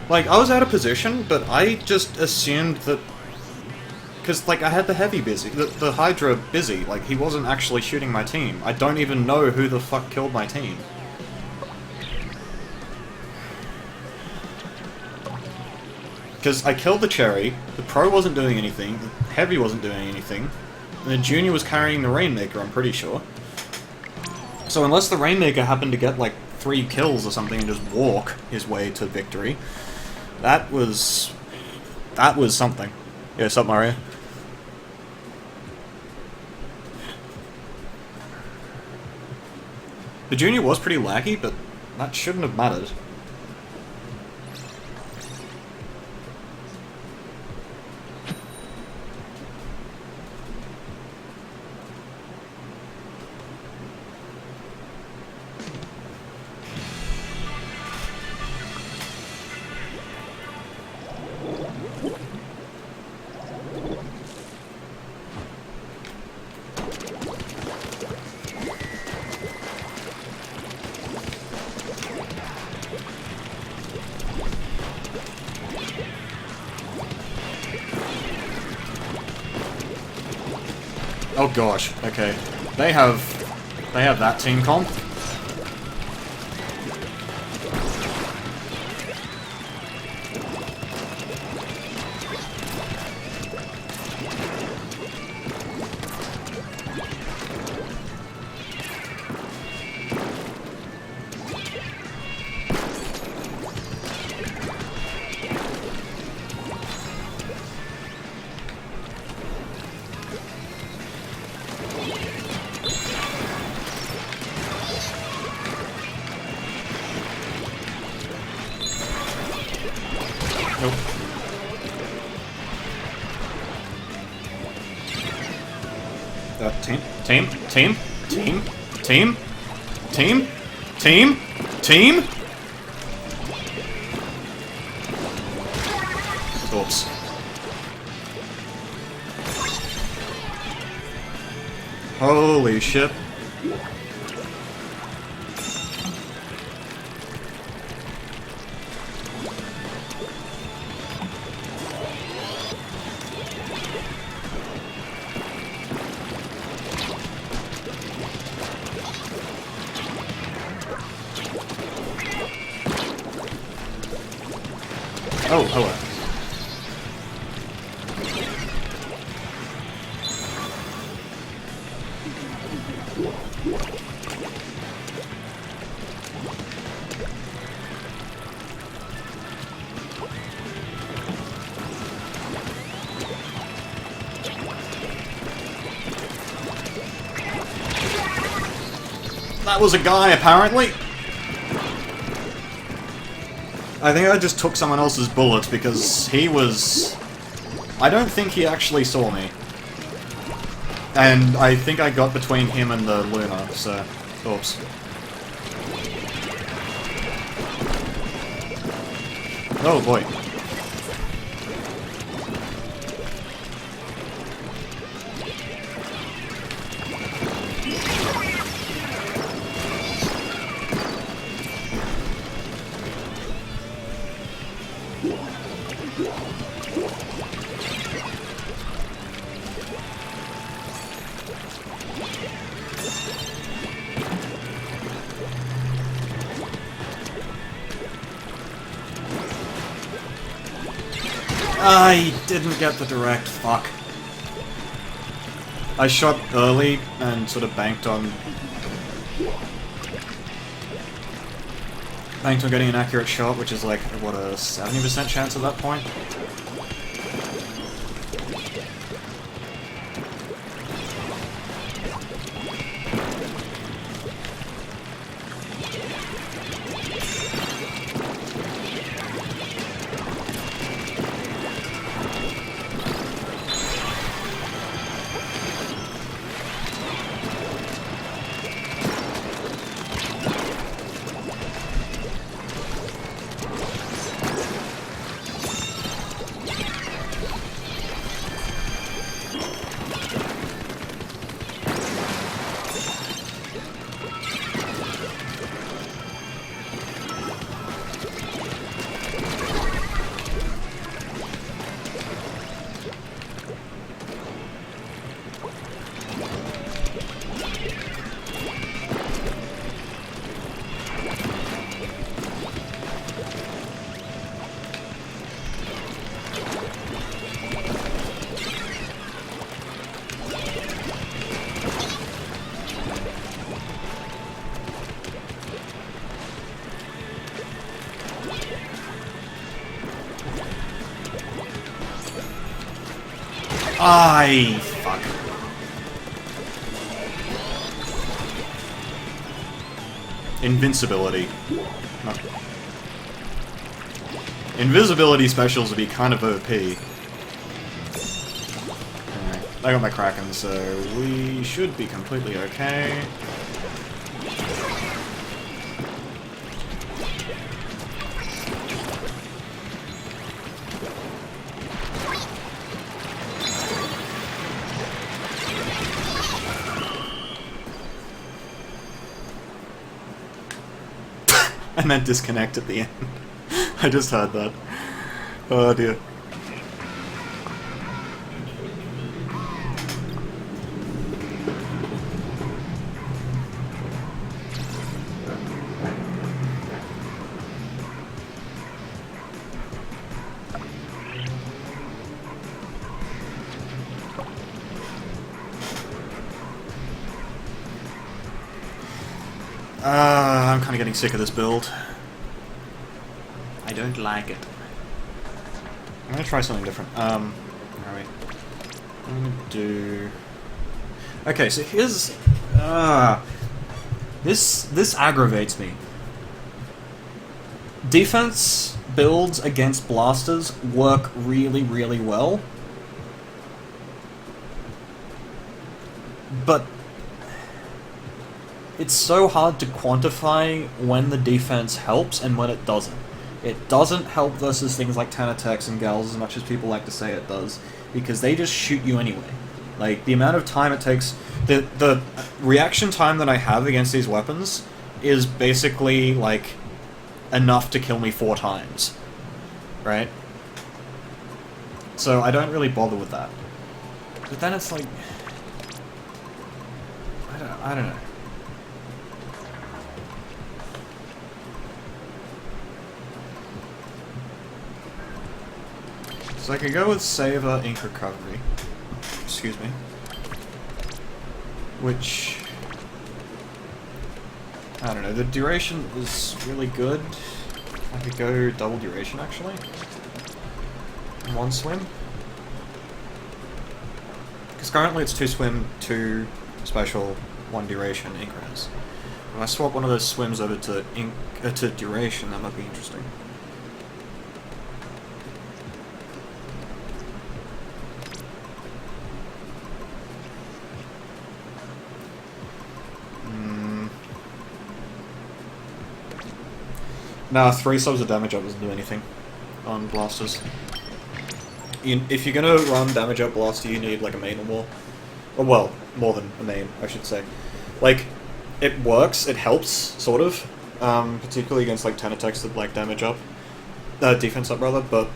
Like, I was out of position, but I just assumed that... Because, like, I had the heavy busy, the Hydra busy, like, he wasn't actually shooting my team. I don't even know who the fuck killed my team. Because I killed the Cherry, the Pro wasn't doing anything, the Heavy wasn't doing anything, and the Junior was carrying the Rainmaker, I'm pretty sure. So unless the Rainmaker happened to get, like, 3 kills or something and just walk his way to victory, that was something. Yeah, what's up, Mario? The Junior was pretty laggy, but that shouldn't have mattered. Oh gosh, okay. They have that team comp. Nope. Team? Team? Team? Team? Team? Team? Team? Team? Oops. Holy shit. Oh, hello. That was a guy, apparently. I think I just took someone else's bullets because he was... I don't think he actually saw me. And I think I got between him and the Luna, so... Oops. Oh boy. I didn't get the direct, fuck. I shot early and sort of banked on getting an accurate shot, which is like, what, a 70% chance at that point? Ay, fuck. Invincibility. No. Invisibility specials would be kind of OP. Anyway, I got my Kraken, so we should be completely okay. I meant disconnect at the end. I just heard that. Oh dear. I'm kind of getting sick of this build. I don't like it. I'm gonna try something different. Where are we? I'm gonna do... Okay, so here's... This aggravates me. Defense builds against blasters work really, really well. But it's so hard to quantify when the defense helps and when it doesn't. It doesn't help versus things like Tanatex and Gals as much as people like to say it does, because they just shoot you anyway. Like, the amount of time it takes... The reaction time that I have against these weapons is basically, like, enough to kill me 4 times. Right? So I don't really bother with that. But then it's like... I don't know. So I could go with Saver Ink Recovery. Excuse me. Which... I don't know, the duration is really good. I could go double duration, actually. In 1 swim. Because currently it's 2 swim, 2 special, 1 duration ink res. If I swap one of those swims over to to duration, that might be interesting. Nah, 3 subs of damage up doesn't do anything on blasters. If you're gonna run damage up blaster, you need like a main or more. Or, well, more than a main, I should say. Like, it works, it helps, sort of. Particularly against like Tanatex that like damage up. Defense up, rather, but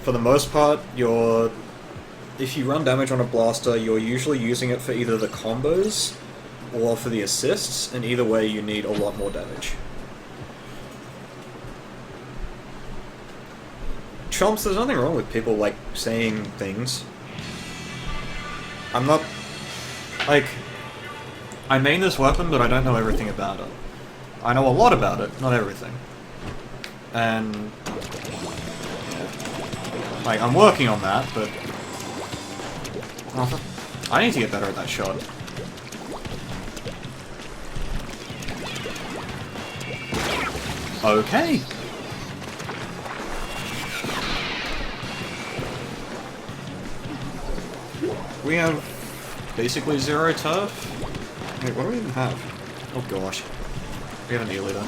for the most part, if you run damage on a blaster, you're usually using it for either the combos or for the assists, and either way you need a lot more damage. Chomps, there's nothing wrong with people, like, saying things. I'm not... Like... I main this weapon, but I don't know everything about it. I know a lot about it, not everything. And... like, I'm working on that, but... I need to get better at that shot. Okay! We have basically 0 turf. Wait, what do we even have? Oh gosh. We have an E-leader.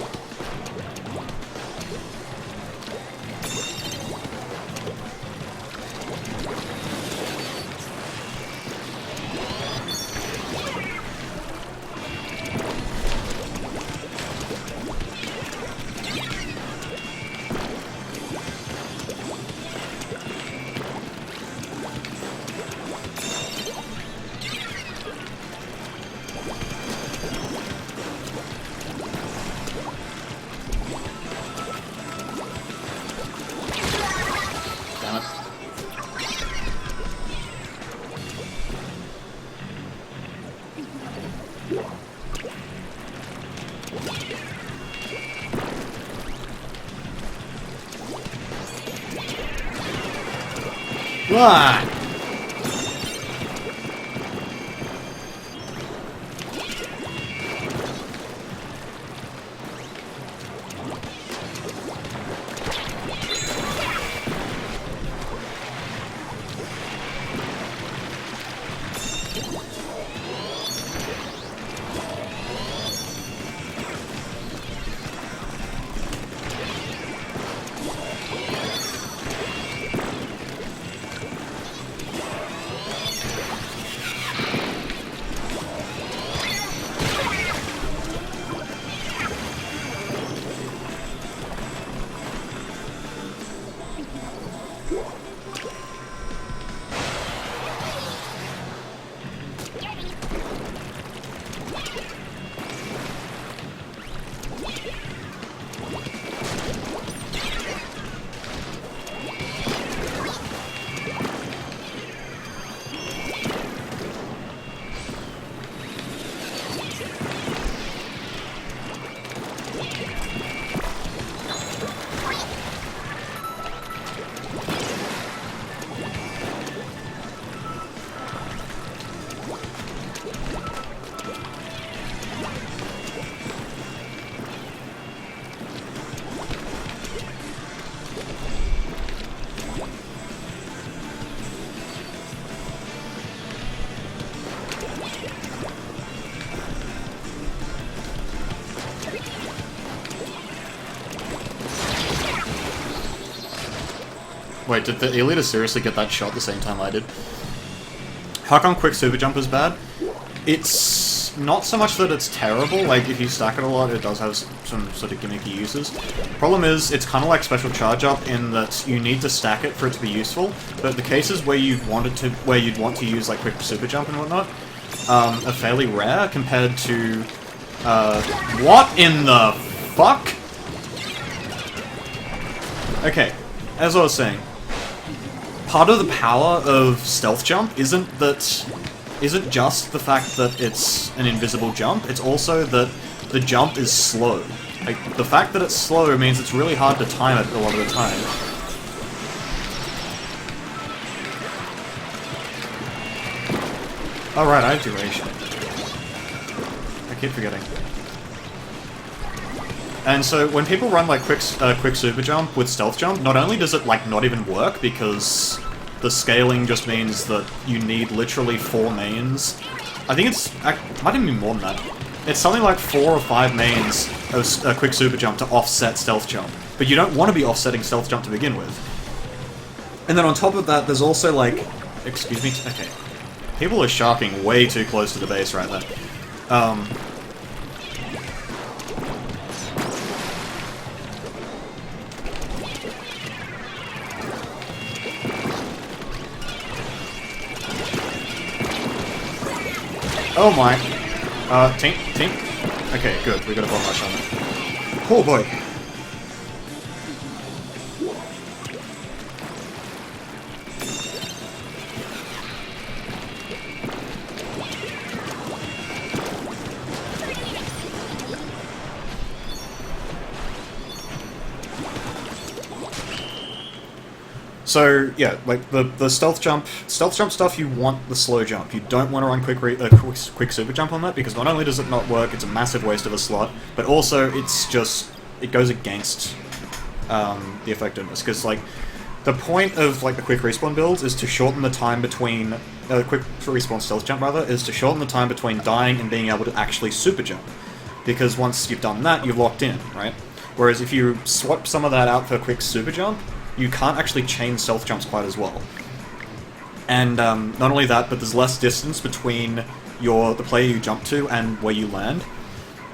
What? Wait, did the Elita seriously get that shot the same time I did? How come quick super jump is bad? It's not so much that it's terrible, like if you stack it a lot it does have some sort of gimmicky uses. Problem is, it's kind of like special charge up in that you need to stack it for it to be useful, but the cases where you'd want to use like quick super jump and whatnot are fairly rare compared to what in the fuck? Okay, as I was saying, part of the power of stealth jump isn't just the fact that it's an invisible jump, it's also that the jump is slow. Like, the fact that it's slow means it's really hard to time it a lot of the time. Oh right, I have duration. I keep forgetting. And so when people run like quick super jump with stealth jump, not only does it like not even work because the scaling just means that you need literally 4 mains. I think might even be more than that. It's something like 4 or 5 mains of a quick super jump to offset stealth jump. But you don't want to be offsetting stealth jump to begin with. And then on top of that, there's also like, excuse me, okay. People are sharking way too close to the base right there. Oh my. Tink. Okay, good. We got a bomb rush on it. Oh boy. So yeah, like the stealth jump stuff, you want the slow jump. You don't want to run quick super jump on that because not only does it not work, it's a massive waste of a slot, but also it goes against the effectiveness. Because like the point of like the quick respawn builds is to shorten the time between quick respawn stealth jump rather is to shorten the time between dying and being able to actually super jump. Because once you've done that, you're locked in, right? Whereas if you swap some of that out for a quick super jump, you can't actually chain stealth jumps quite as well. And not only that, but there's less distance between the player you jump to and where you land,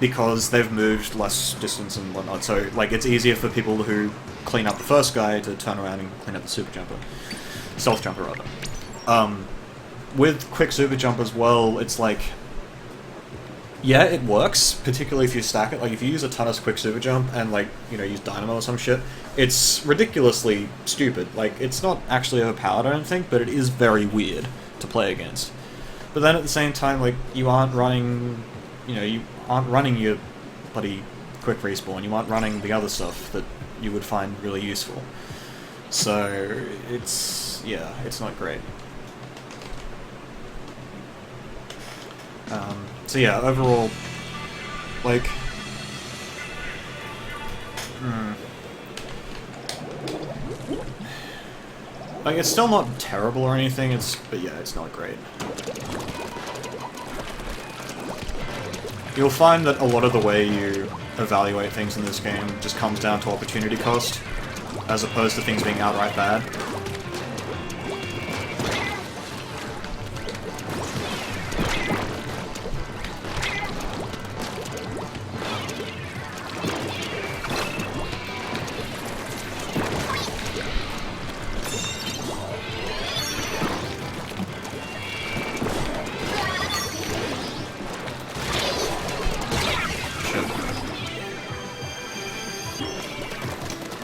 because they've moved less distance and whatnot. So like it's easier for people who clean up the first guy to turn around and clean up the stealth jumper rather. With quick super jump as well, it's like, yeah, it works, particularly if you stack it. Like, if you use a ton of quick super jump and, like, you know, use Dynamo or some shit, it's ridiculously stupid. Like, it's not actually overpowered, I don't think, but it is very weird to play against. But then at the same time, like, you aren't running your bloody quick respawn, you aren't running the other stuff that you would find really useful. So, it's not great. So yeah, overall, like, like it's still not terrible or anything. But yeah, it's not great. You'll find that a lot of the way you evaluate things in this game just comes down to opportunity cost, as opposed to things being outright bad.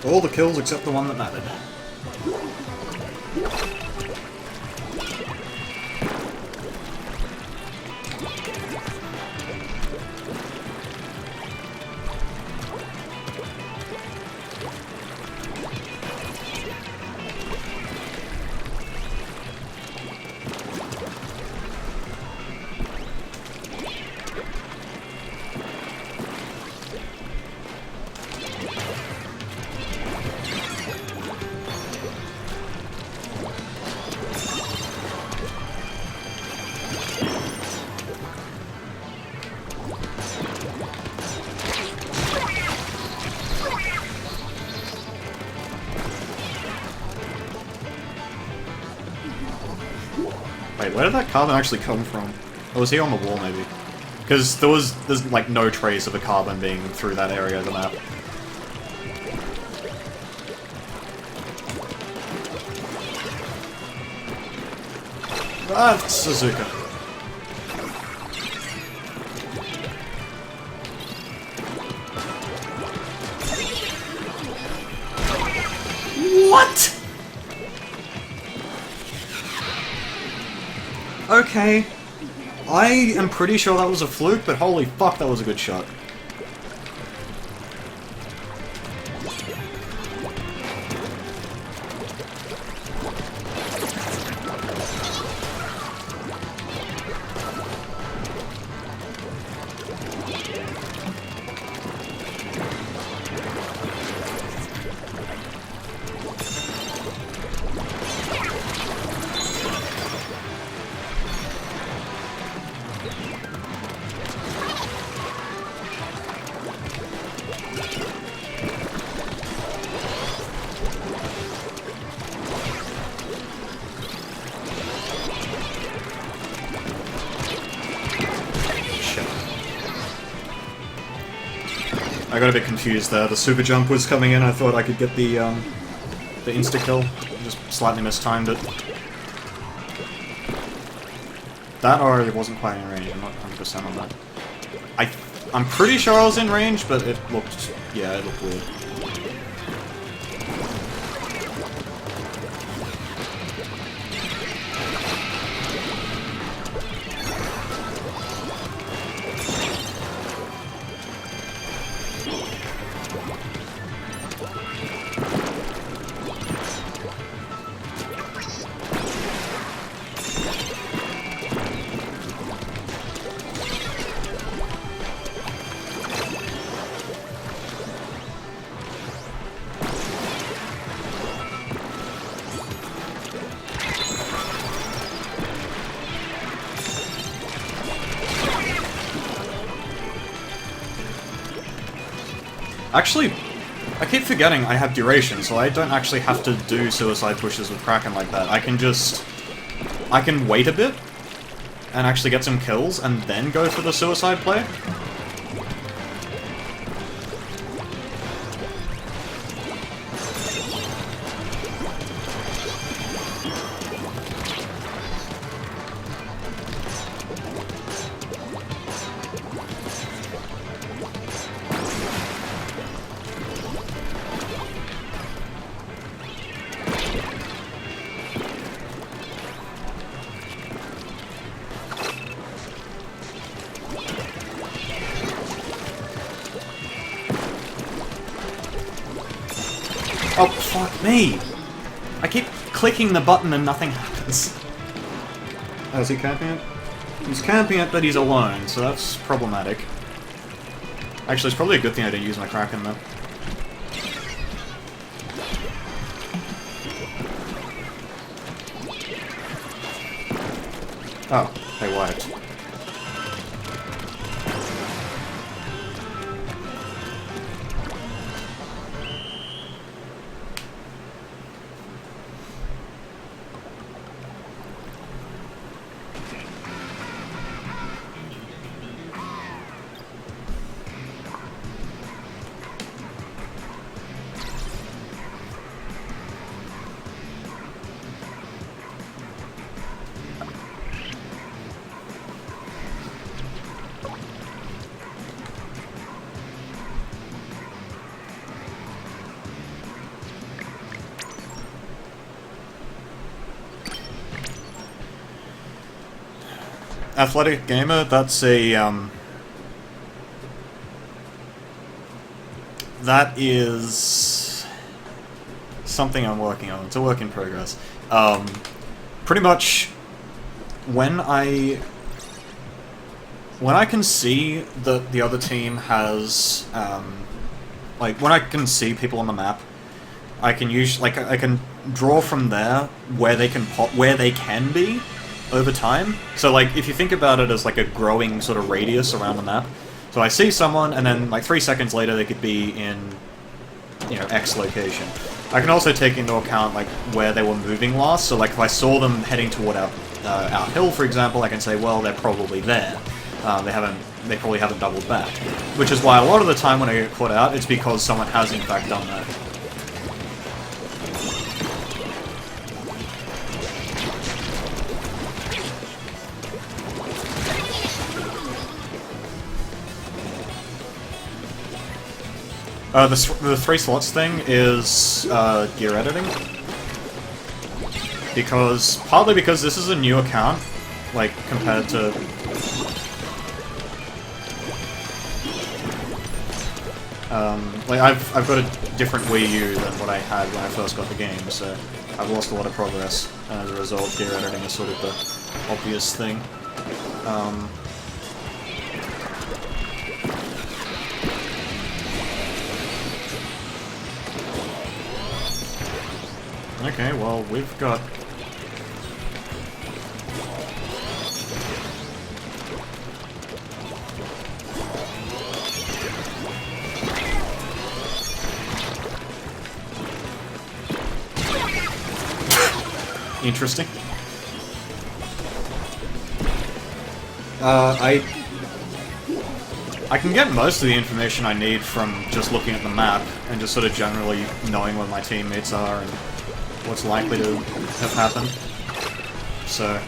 All the kills except the one that mattered. Wait, where did that carbon actually come from? Or was he on the wall, maybe? Because there's like no trace of a carbon being through that area of the map. That's Suzuka. What? Okay. I am pretty sure that was a fluke, but holy fuck, that was a good shot. I got a bit confused there. The super jump was coming in. I thought I could get the insta kill. Just slightly mistimed it. That or it wasn't quite in range. I'm not 100% on that. I'm pretty sure I was in range, but it looked, yeah, it looked weird. Actually, I keep forgetting I have duration, so I don't actually have to do suicide pushes with Kraken like that. I can wait a bit, and actually get some kills, and then go for the suicide play. Oh, fuck me! I keep clicking the button and nothing happens. Oh, is he camping it? He's camping it, but he's alone, so that's problematic. Actually, it's probably a good thing I didn't use my Kraken, though. Oh, they wiped. Athletic Gamer, that's a, that is something I'm working on. It's a work in progress. Pretty much, when I can see that the other team has, like, when I can see people on the map, I can I can draw from there where they can where they can be over time. So, like, if you think about it as, like, a growing sort of radius around the map, so I see someone, and then, like, 3 seconds later they could be in, you know, X location. I can also take into account, like, where they were moving last, so, like, if I saw them heading toward our hill, for example, I can say, well, they're probably there. They probably haven't doubled back. Which is why a lot of the time when I get caught out, it's because someone has in fact done that. The 3 slots thing is gear editing. Partly because this is a new account, like, compared to... like, I've got a different Wii U than what I had when I first got the game, so I've lost a lot of progress, and as a result, gear editing is sort of the obvious thing. Okay, well, we've got... Interesting. I can get most of the information I need from just looking at the map and just sort of generally knowing where my teammates are and what's likely to have happened. So...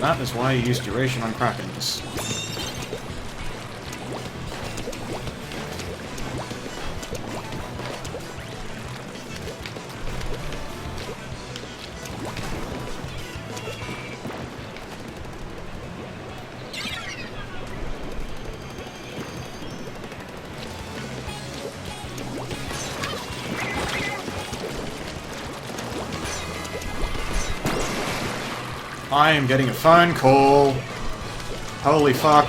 that is why you use duration on Krakens. I am getting a phone call. Holy fuck.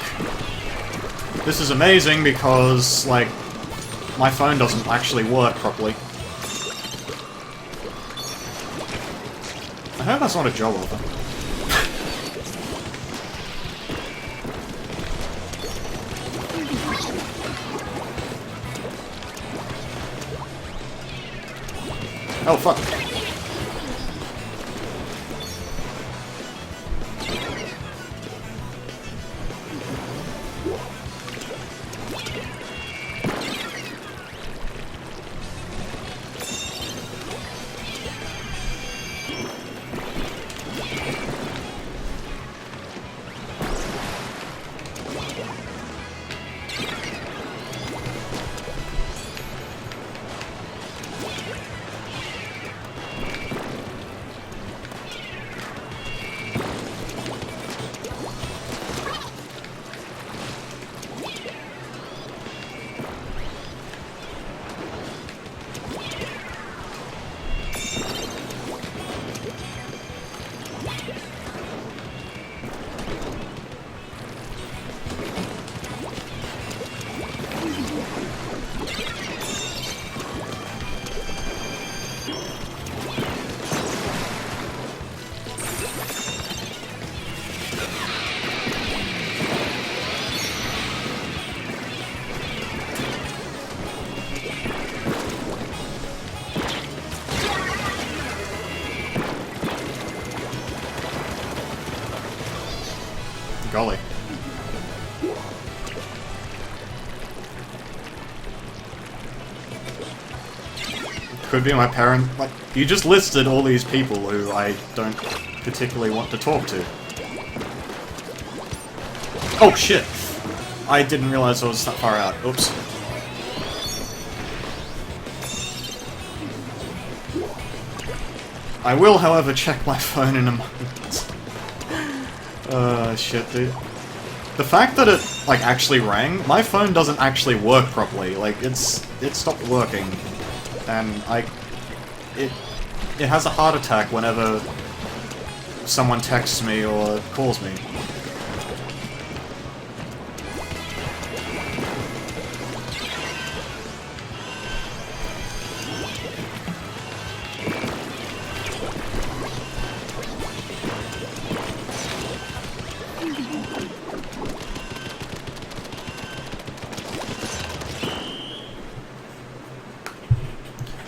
This is amazing because, like, my phone doesn't actually work properly. I hope that's not a job offer. Oh, fuck. Golly. Could be my parent. Like, you just listed all these people who I don't particularly want to talk to. Oh shit! I didn't realize I was that far out. Oops. I will, however, check my phone in a moment. Shit, dude. The fact that it, like, actually rang, my phone doesn't actually work properly. Like, it stopped working. And it has a heart attack whenever someone texts me or calls me.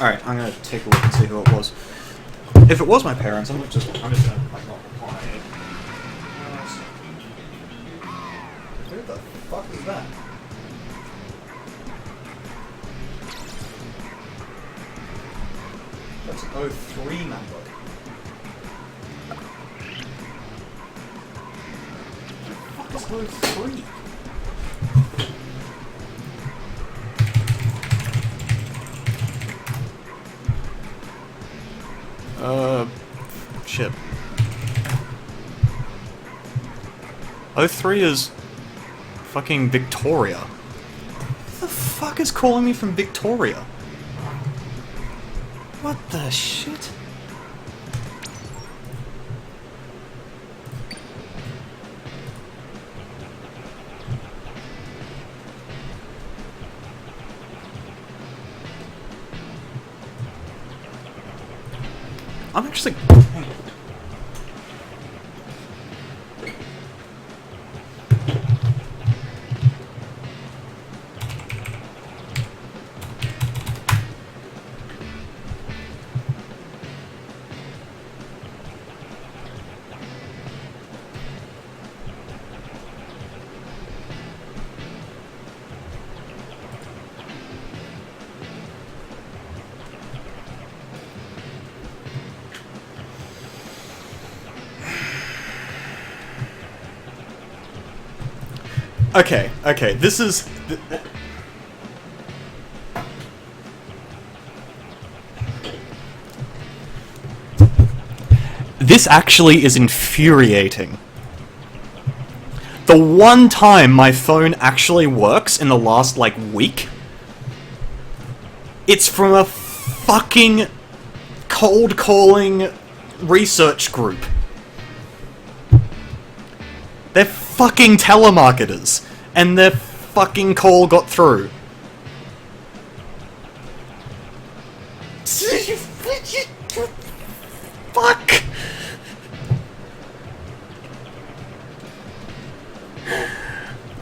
Alright, I'm gonna take a look and see who it was. If it was my parents, I'm just gonna, like, not reply. Who the fuck is that? That's an 03 number. What the fuck is 03? Shit. 03 is fucking Victoria. Who the fuck is calling me from Victoria? What the shit? I'm actually... Okay, this is... This actually is infuriating. The one time my phone actually works in the last, like, week, it's from a fucking cold calling research group. They're fucking telemarketers, and their fucking call got through. Fuck!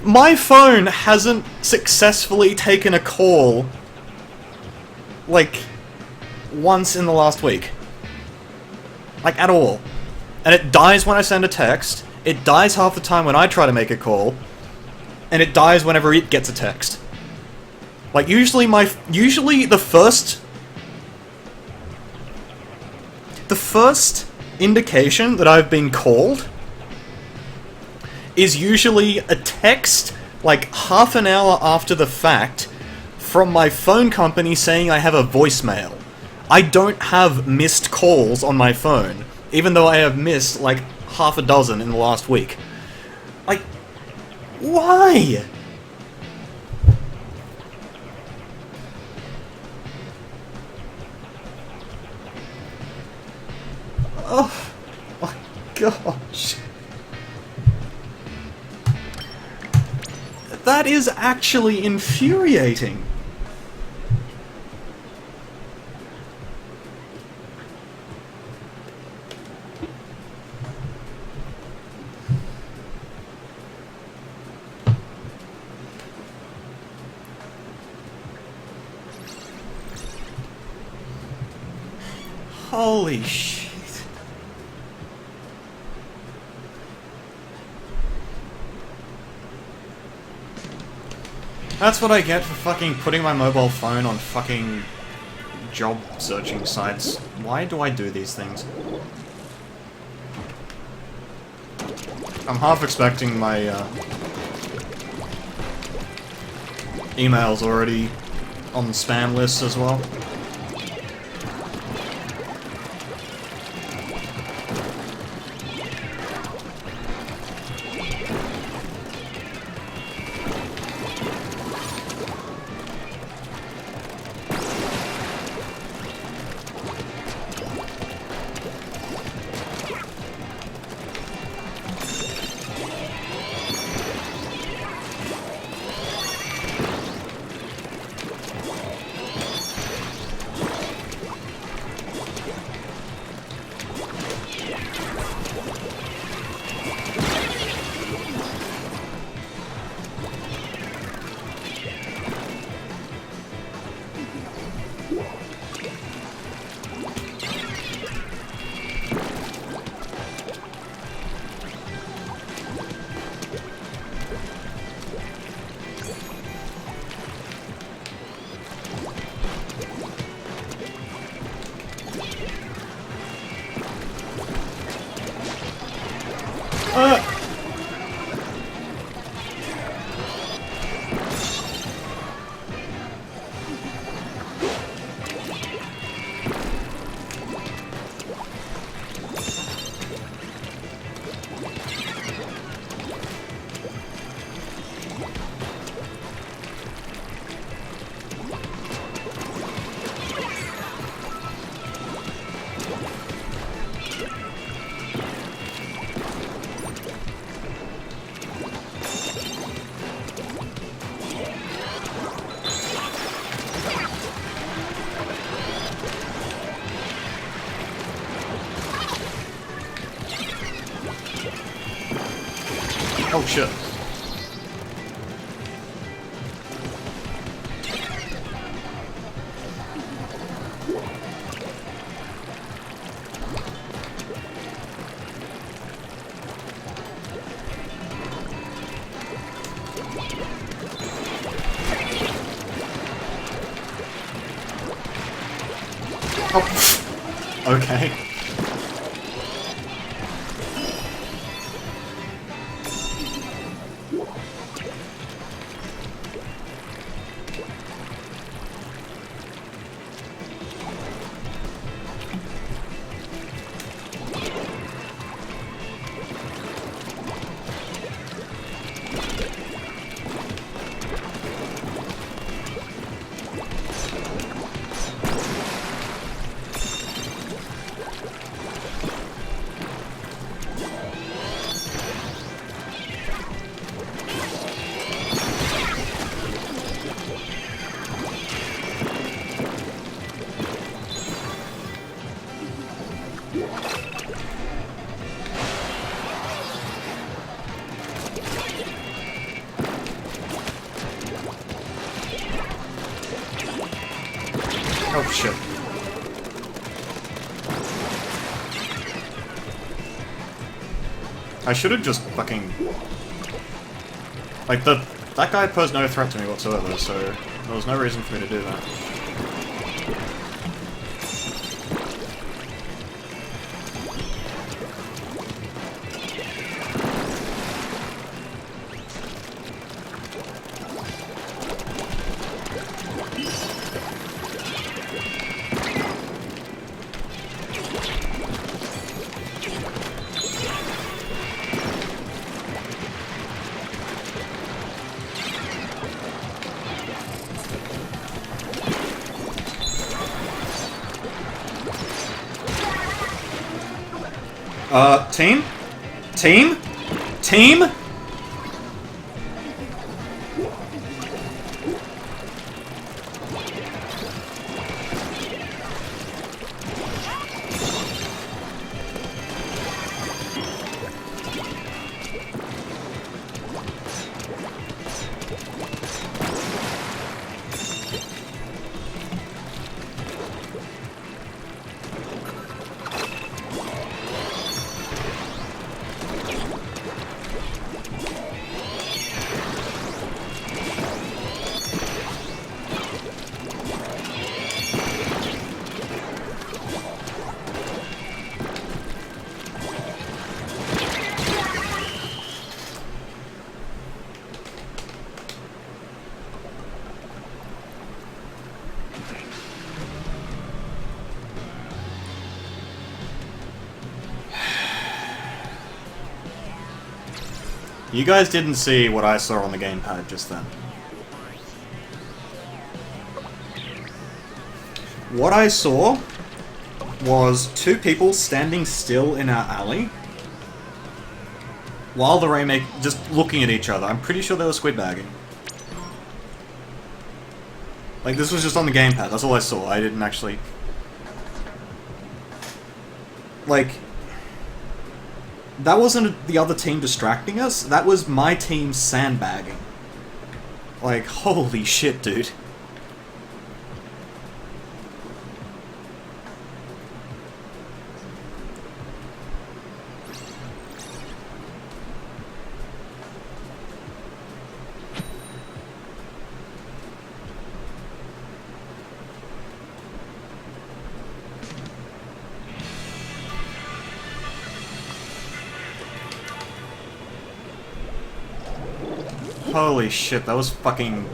My phone hasn't successfully taken a call, like, once in the last week. Like, at all. And it dies when I send a text, it dies half the time when I try to make a call, and it dies whenever it gets a text. Like, usually the first indication that I've been called is usually a text, like, half an hour after the fact, from my phone company saying I have a voicemail. I don't have missed calls on my phone, even though I have missed, like, half a dozen in the last week. Like, why? Oh my gosh. That is actually infuriating. Holy shit. That's what I get for fucking putting my mobile phone on fucking job searching sites. Why do I do these things? I'm half expecting my emails already on the spam list as well. Oh shit. Oh, okay. Oh shit. I should have just fucking... Like, that guy posed no threat to me whatsoever, so there was no reason for me to do that. Team? Team? Team? You guys didn't see what I saw on the gamepad just then. What I saw was two people standing still in our alley while the remake just looking at each other. I'm pretty sure they were squid bagging. Like, this was just on the gamepad, that's all I saw. I didn't actually... Like... That wasn't the other team distracting us, that was my team sandbagging. Like, holy shit, dude. Holy shit, that was fucking...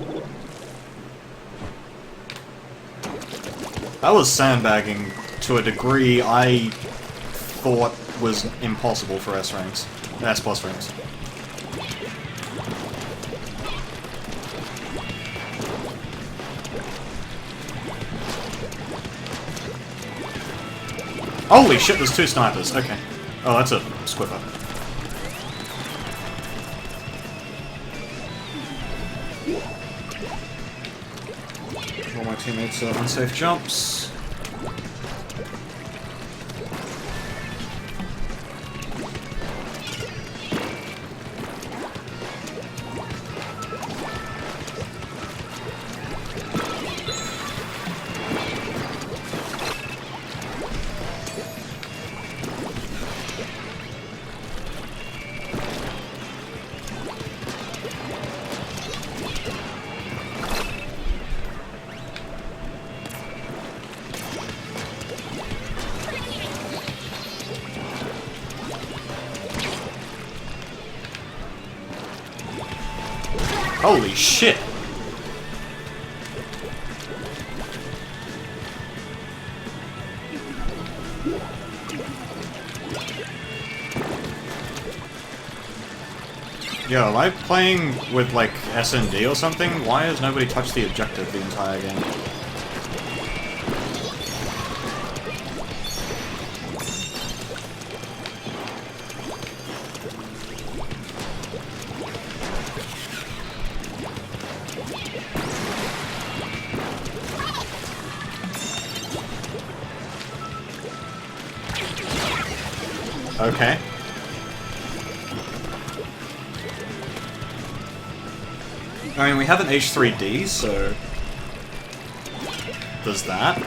That was sandbagging to a degree I thought was impossible for S ranks. S plus ranks. Holy shit, there's two snipers, okay. Oh, that's a squiffer. All my teammates are unsafe jumps. Holy shit! Yo, am I playing with, like, SND or something? Why has nobody touched the objective the entire game? Okay. I mean, we have an H3D, so... There's that.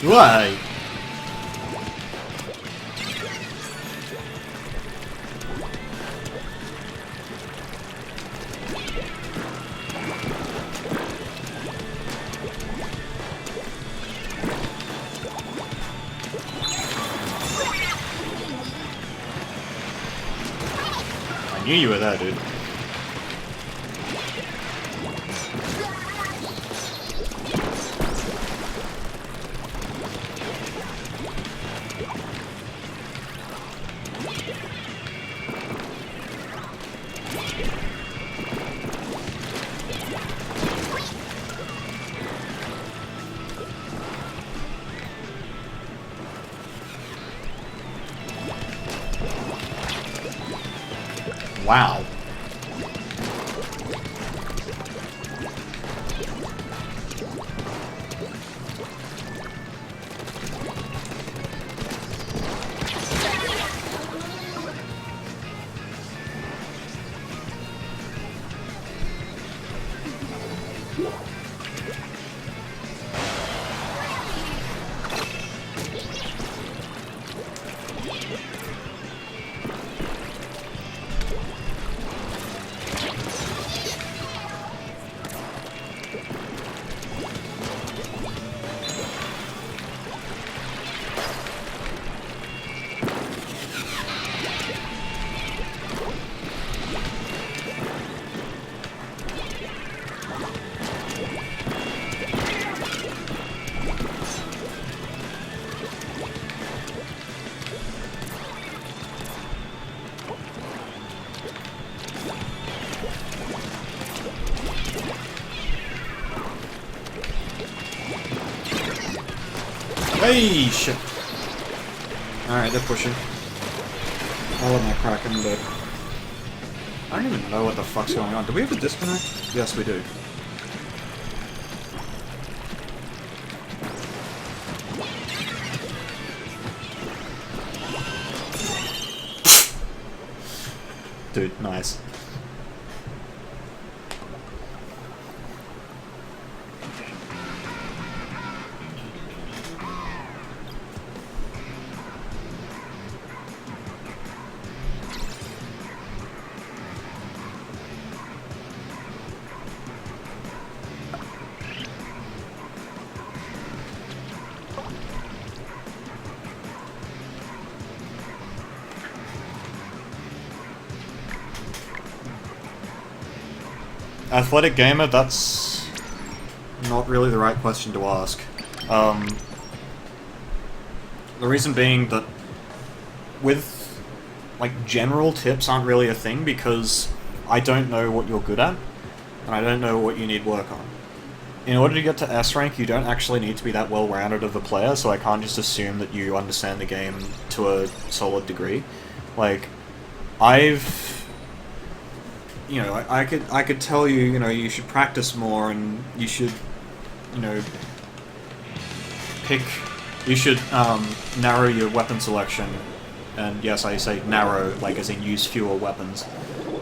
Why? I knew you were there, dude. Wow. Hey, shit. Alright, they're pushing. I'll let my Kraken, but... I don't even know what the fuck's going on. Do we have a disconnect? Yes, we do. Dude, nice. Athletic gamer, that's not really the right question to ask. The reason being that with, like, general tips aren't really a thing because I don't know what you're good at, and I don't know what you need work on. In order to get to S rank, you don't actually need to be that well-rounded of a player, so I can't just assume that you understand the game to a solid degree. Like, you know, I could tell you, you know, you should practice more and you should, you know, you should narrow your weapon selection, and yes, I say narrow, like as in use fewer weapons,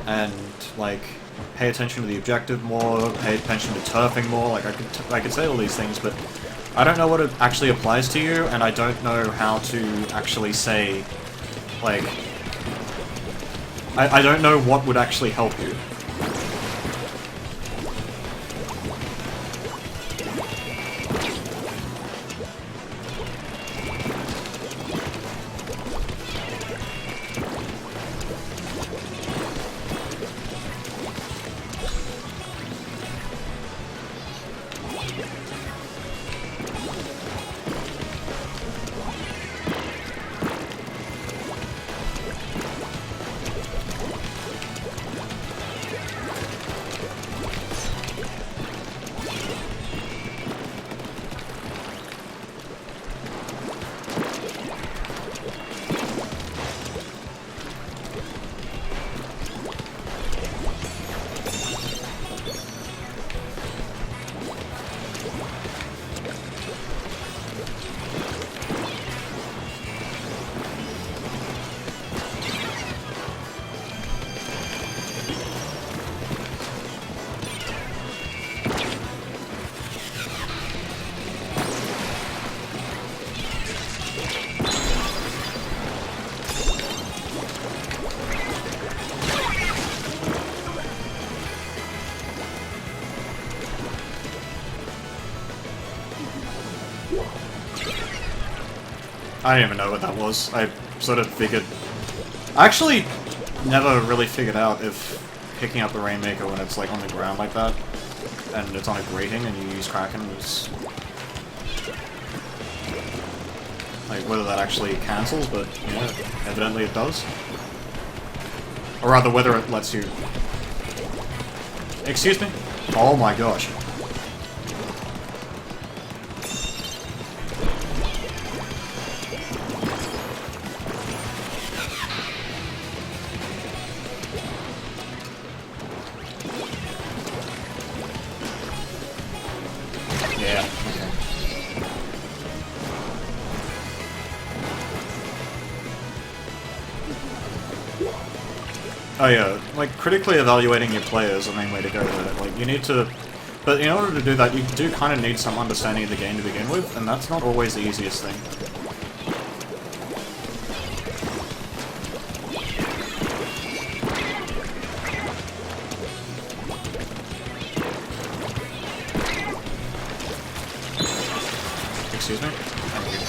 and like pay attention to the objective more, pay attention to turfing more. Like I could say all these things, but I don't know what it actually applies to you, and I don't know how to actually say, like, I don't know what would actually help you. I don't even know what that was. I sort of figured... I actually never really figured out if picking up the Rainmaker when it's like on the ground like that, and it's on a grating and you use Kraken was... like whether that actually cancels, but yeah, evidently it does. Or rather, whether it lets you... Excuse me? Oh my gosh. Yeah, okay. Oh yeah, like, critically evaluating your players is the main way to go there. Like, you need to... But in order to do that, you do kind of need some understanding of the game to begin with, and that's not always the easiest thing. Excuse me? Thank you.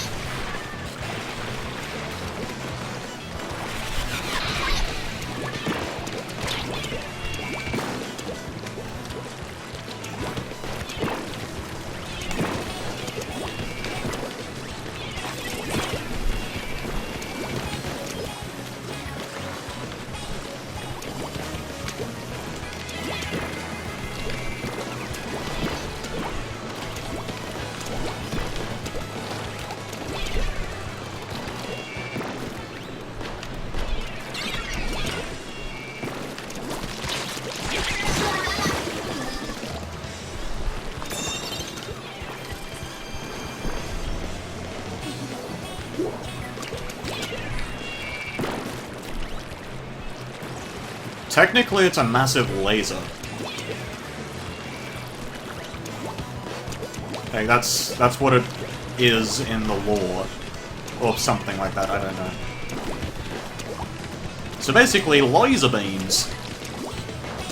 Technically, it's a massive laser. Like, that's what it is in the lore. Or something like that, I don't know. So basically, laser beams!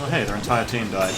Oh hey, their entire team died.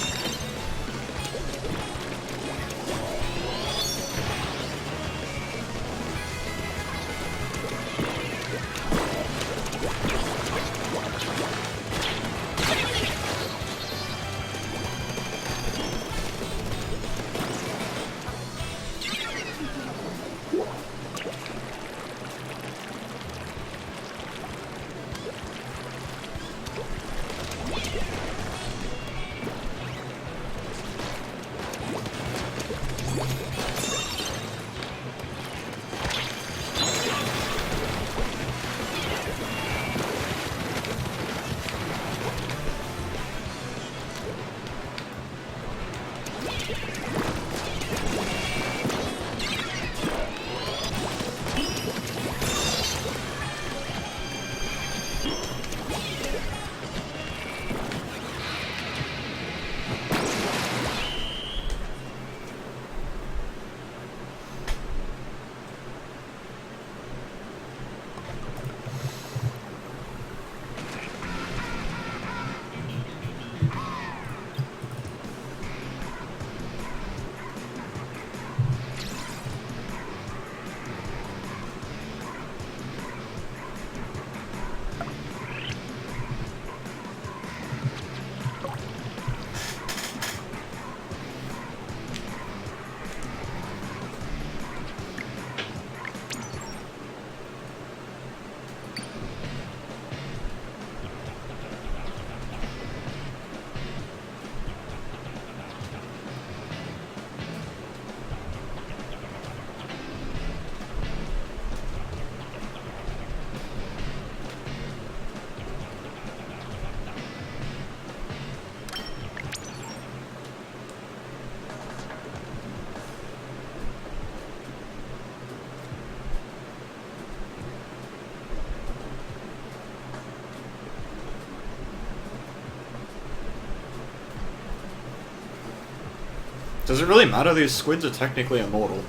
Does it really matter? These squids are technically immortal.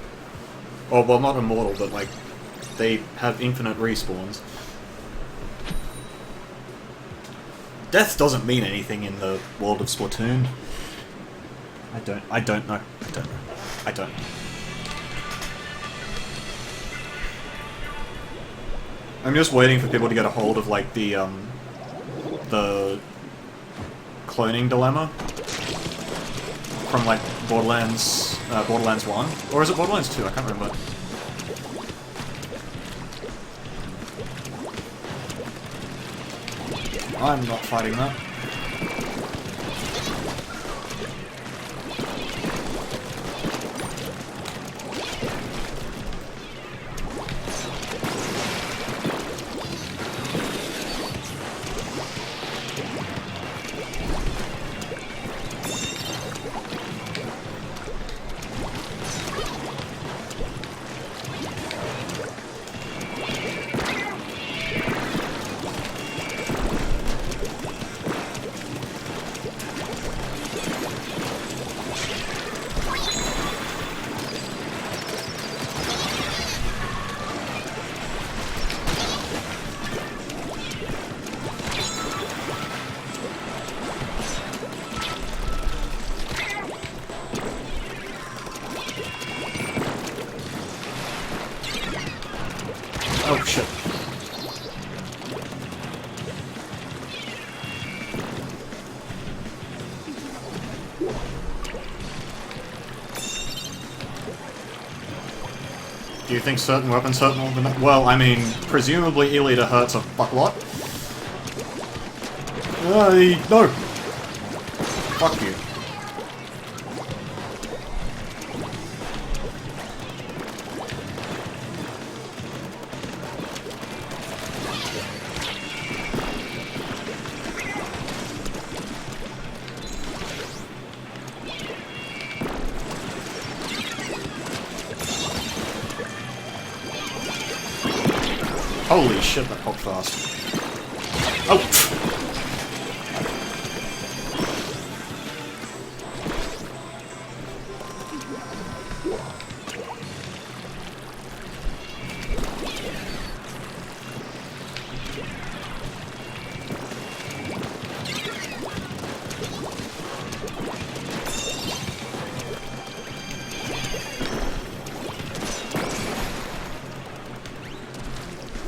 Or, well, not immortal, but, like, they have infinite respawns. Death doesn't mean anything in the world of Splatoon. I don't know. I don't. I'm just waiting for people to get a hold of, like, the cloning dilemma from, like, Borderlands 1? Or is it Borderlands 2? I can't remember. I'm not fighting that. Oh shit. Do you think certain weapons hurt more than that? Well, I mean, presumably E-Liter hurts a fucklot. No! Fuck you. Holy shit, that popped fast. Oh!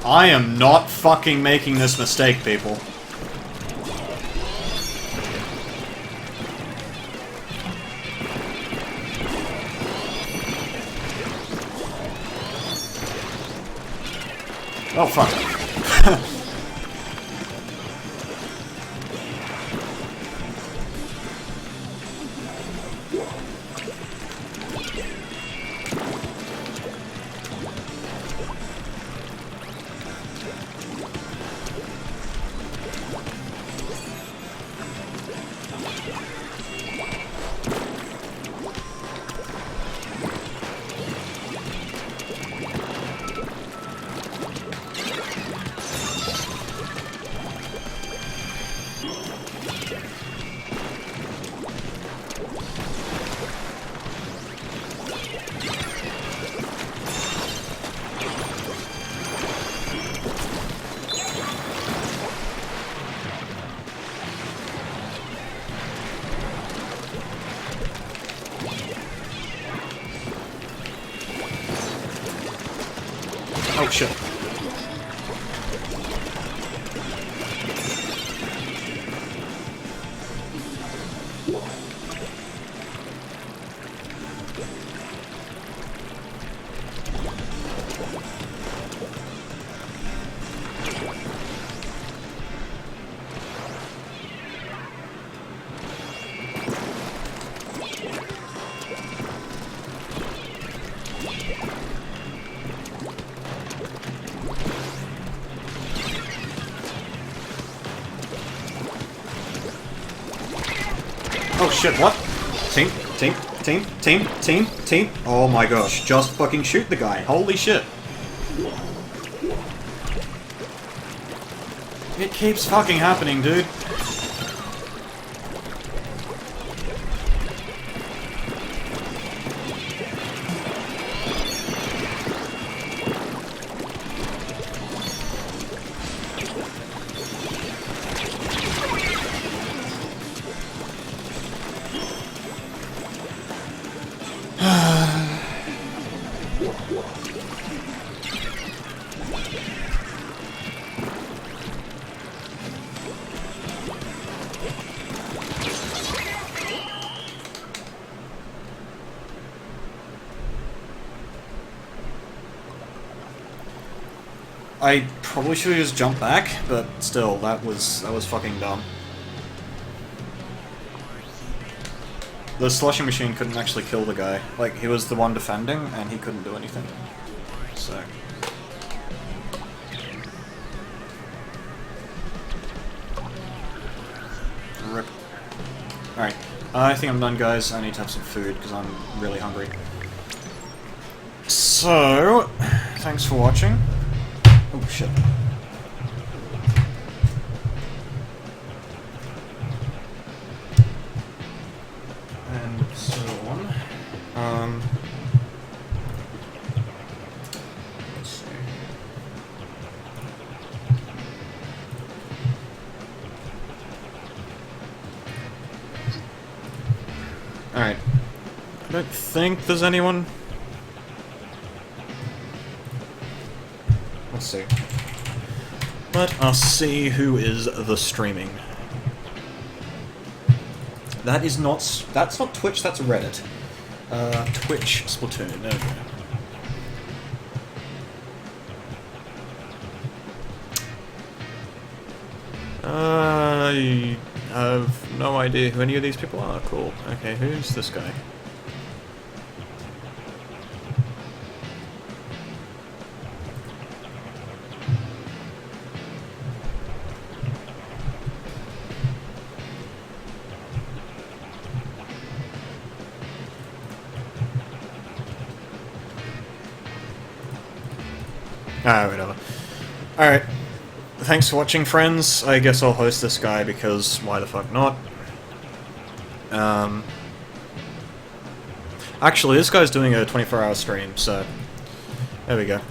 I am not fucking making this mistake, people. Oh, fuck. Oh shit. Oh shit, what? Team. Oh my gosh, just fucking shoot the guy. Holy shit. It keeps fucking happening, dude. I probably should have just jumped back, but still, that was fucking dumb. The sloshing machine couldn't actually kill the guy. Like, he was the one defending, and he couldn't do anything. So... Rip. Alright, I think I'm done, guys. I need to have some food, because I'm really hungry. So, thanks for watching. Oh, shit. And so on. Let's see. Alright. I don't think there's anyone. Let's see. Let us see who is the streaming. That is not... That's not Twitch, that's Reddit. Twitch Splatoon, there we go. I have no idea who any of these people are. Cool. Okay, who's this guy? Ah, whatever. Alright. Thanks for watching, friends. I guess I'll host this guy because why the fuck not? Actually, this guy's doing a 24-hour stream, so... There we go.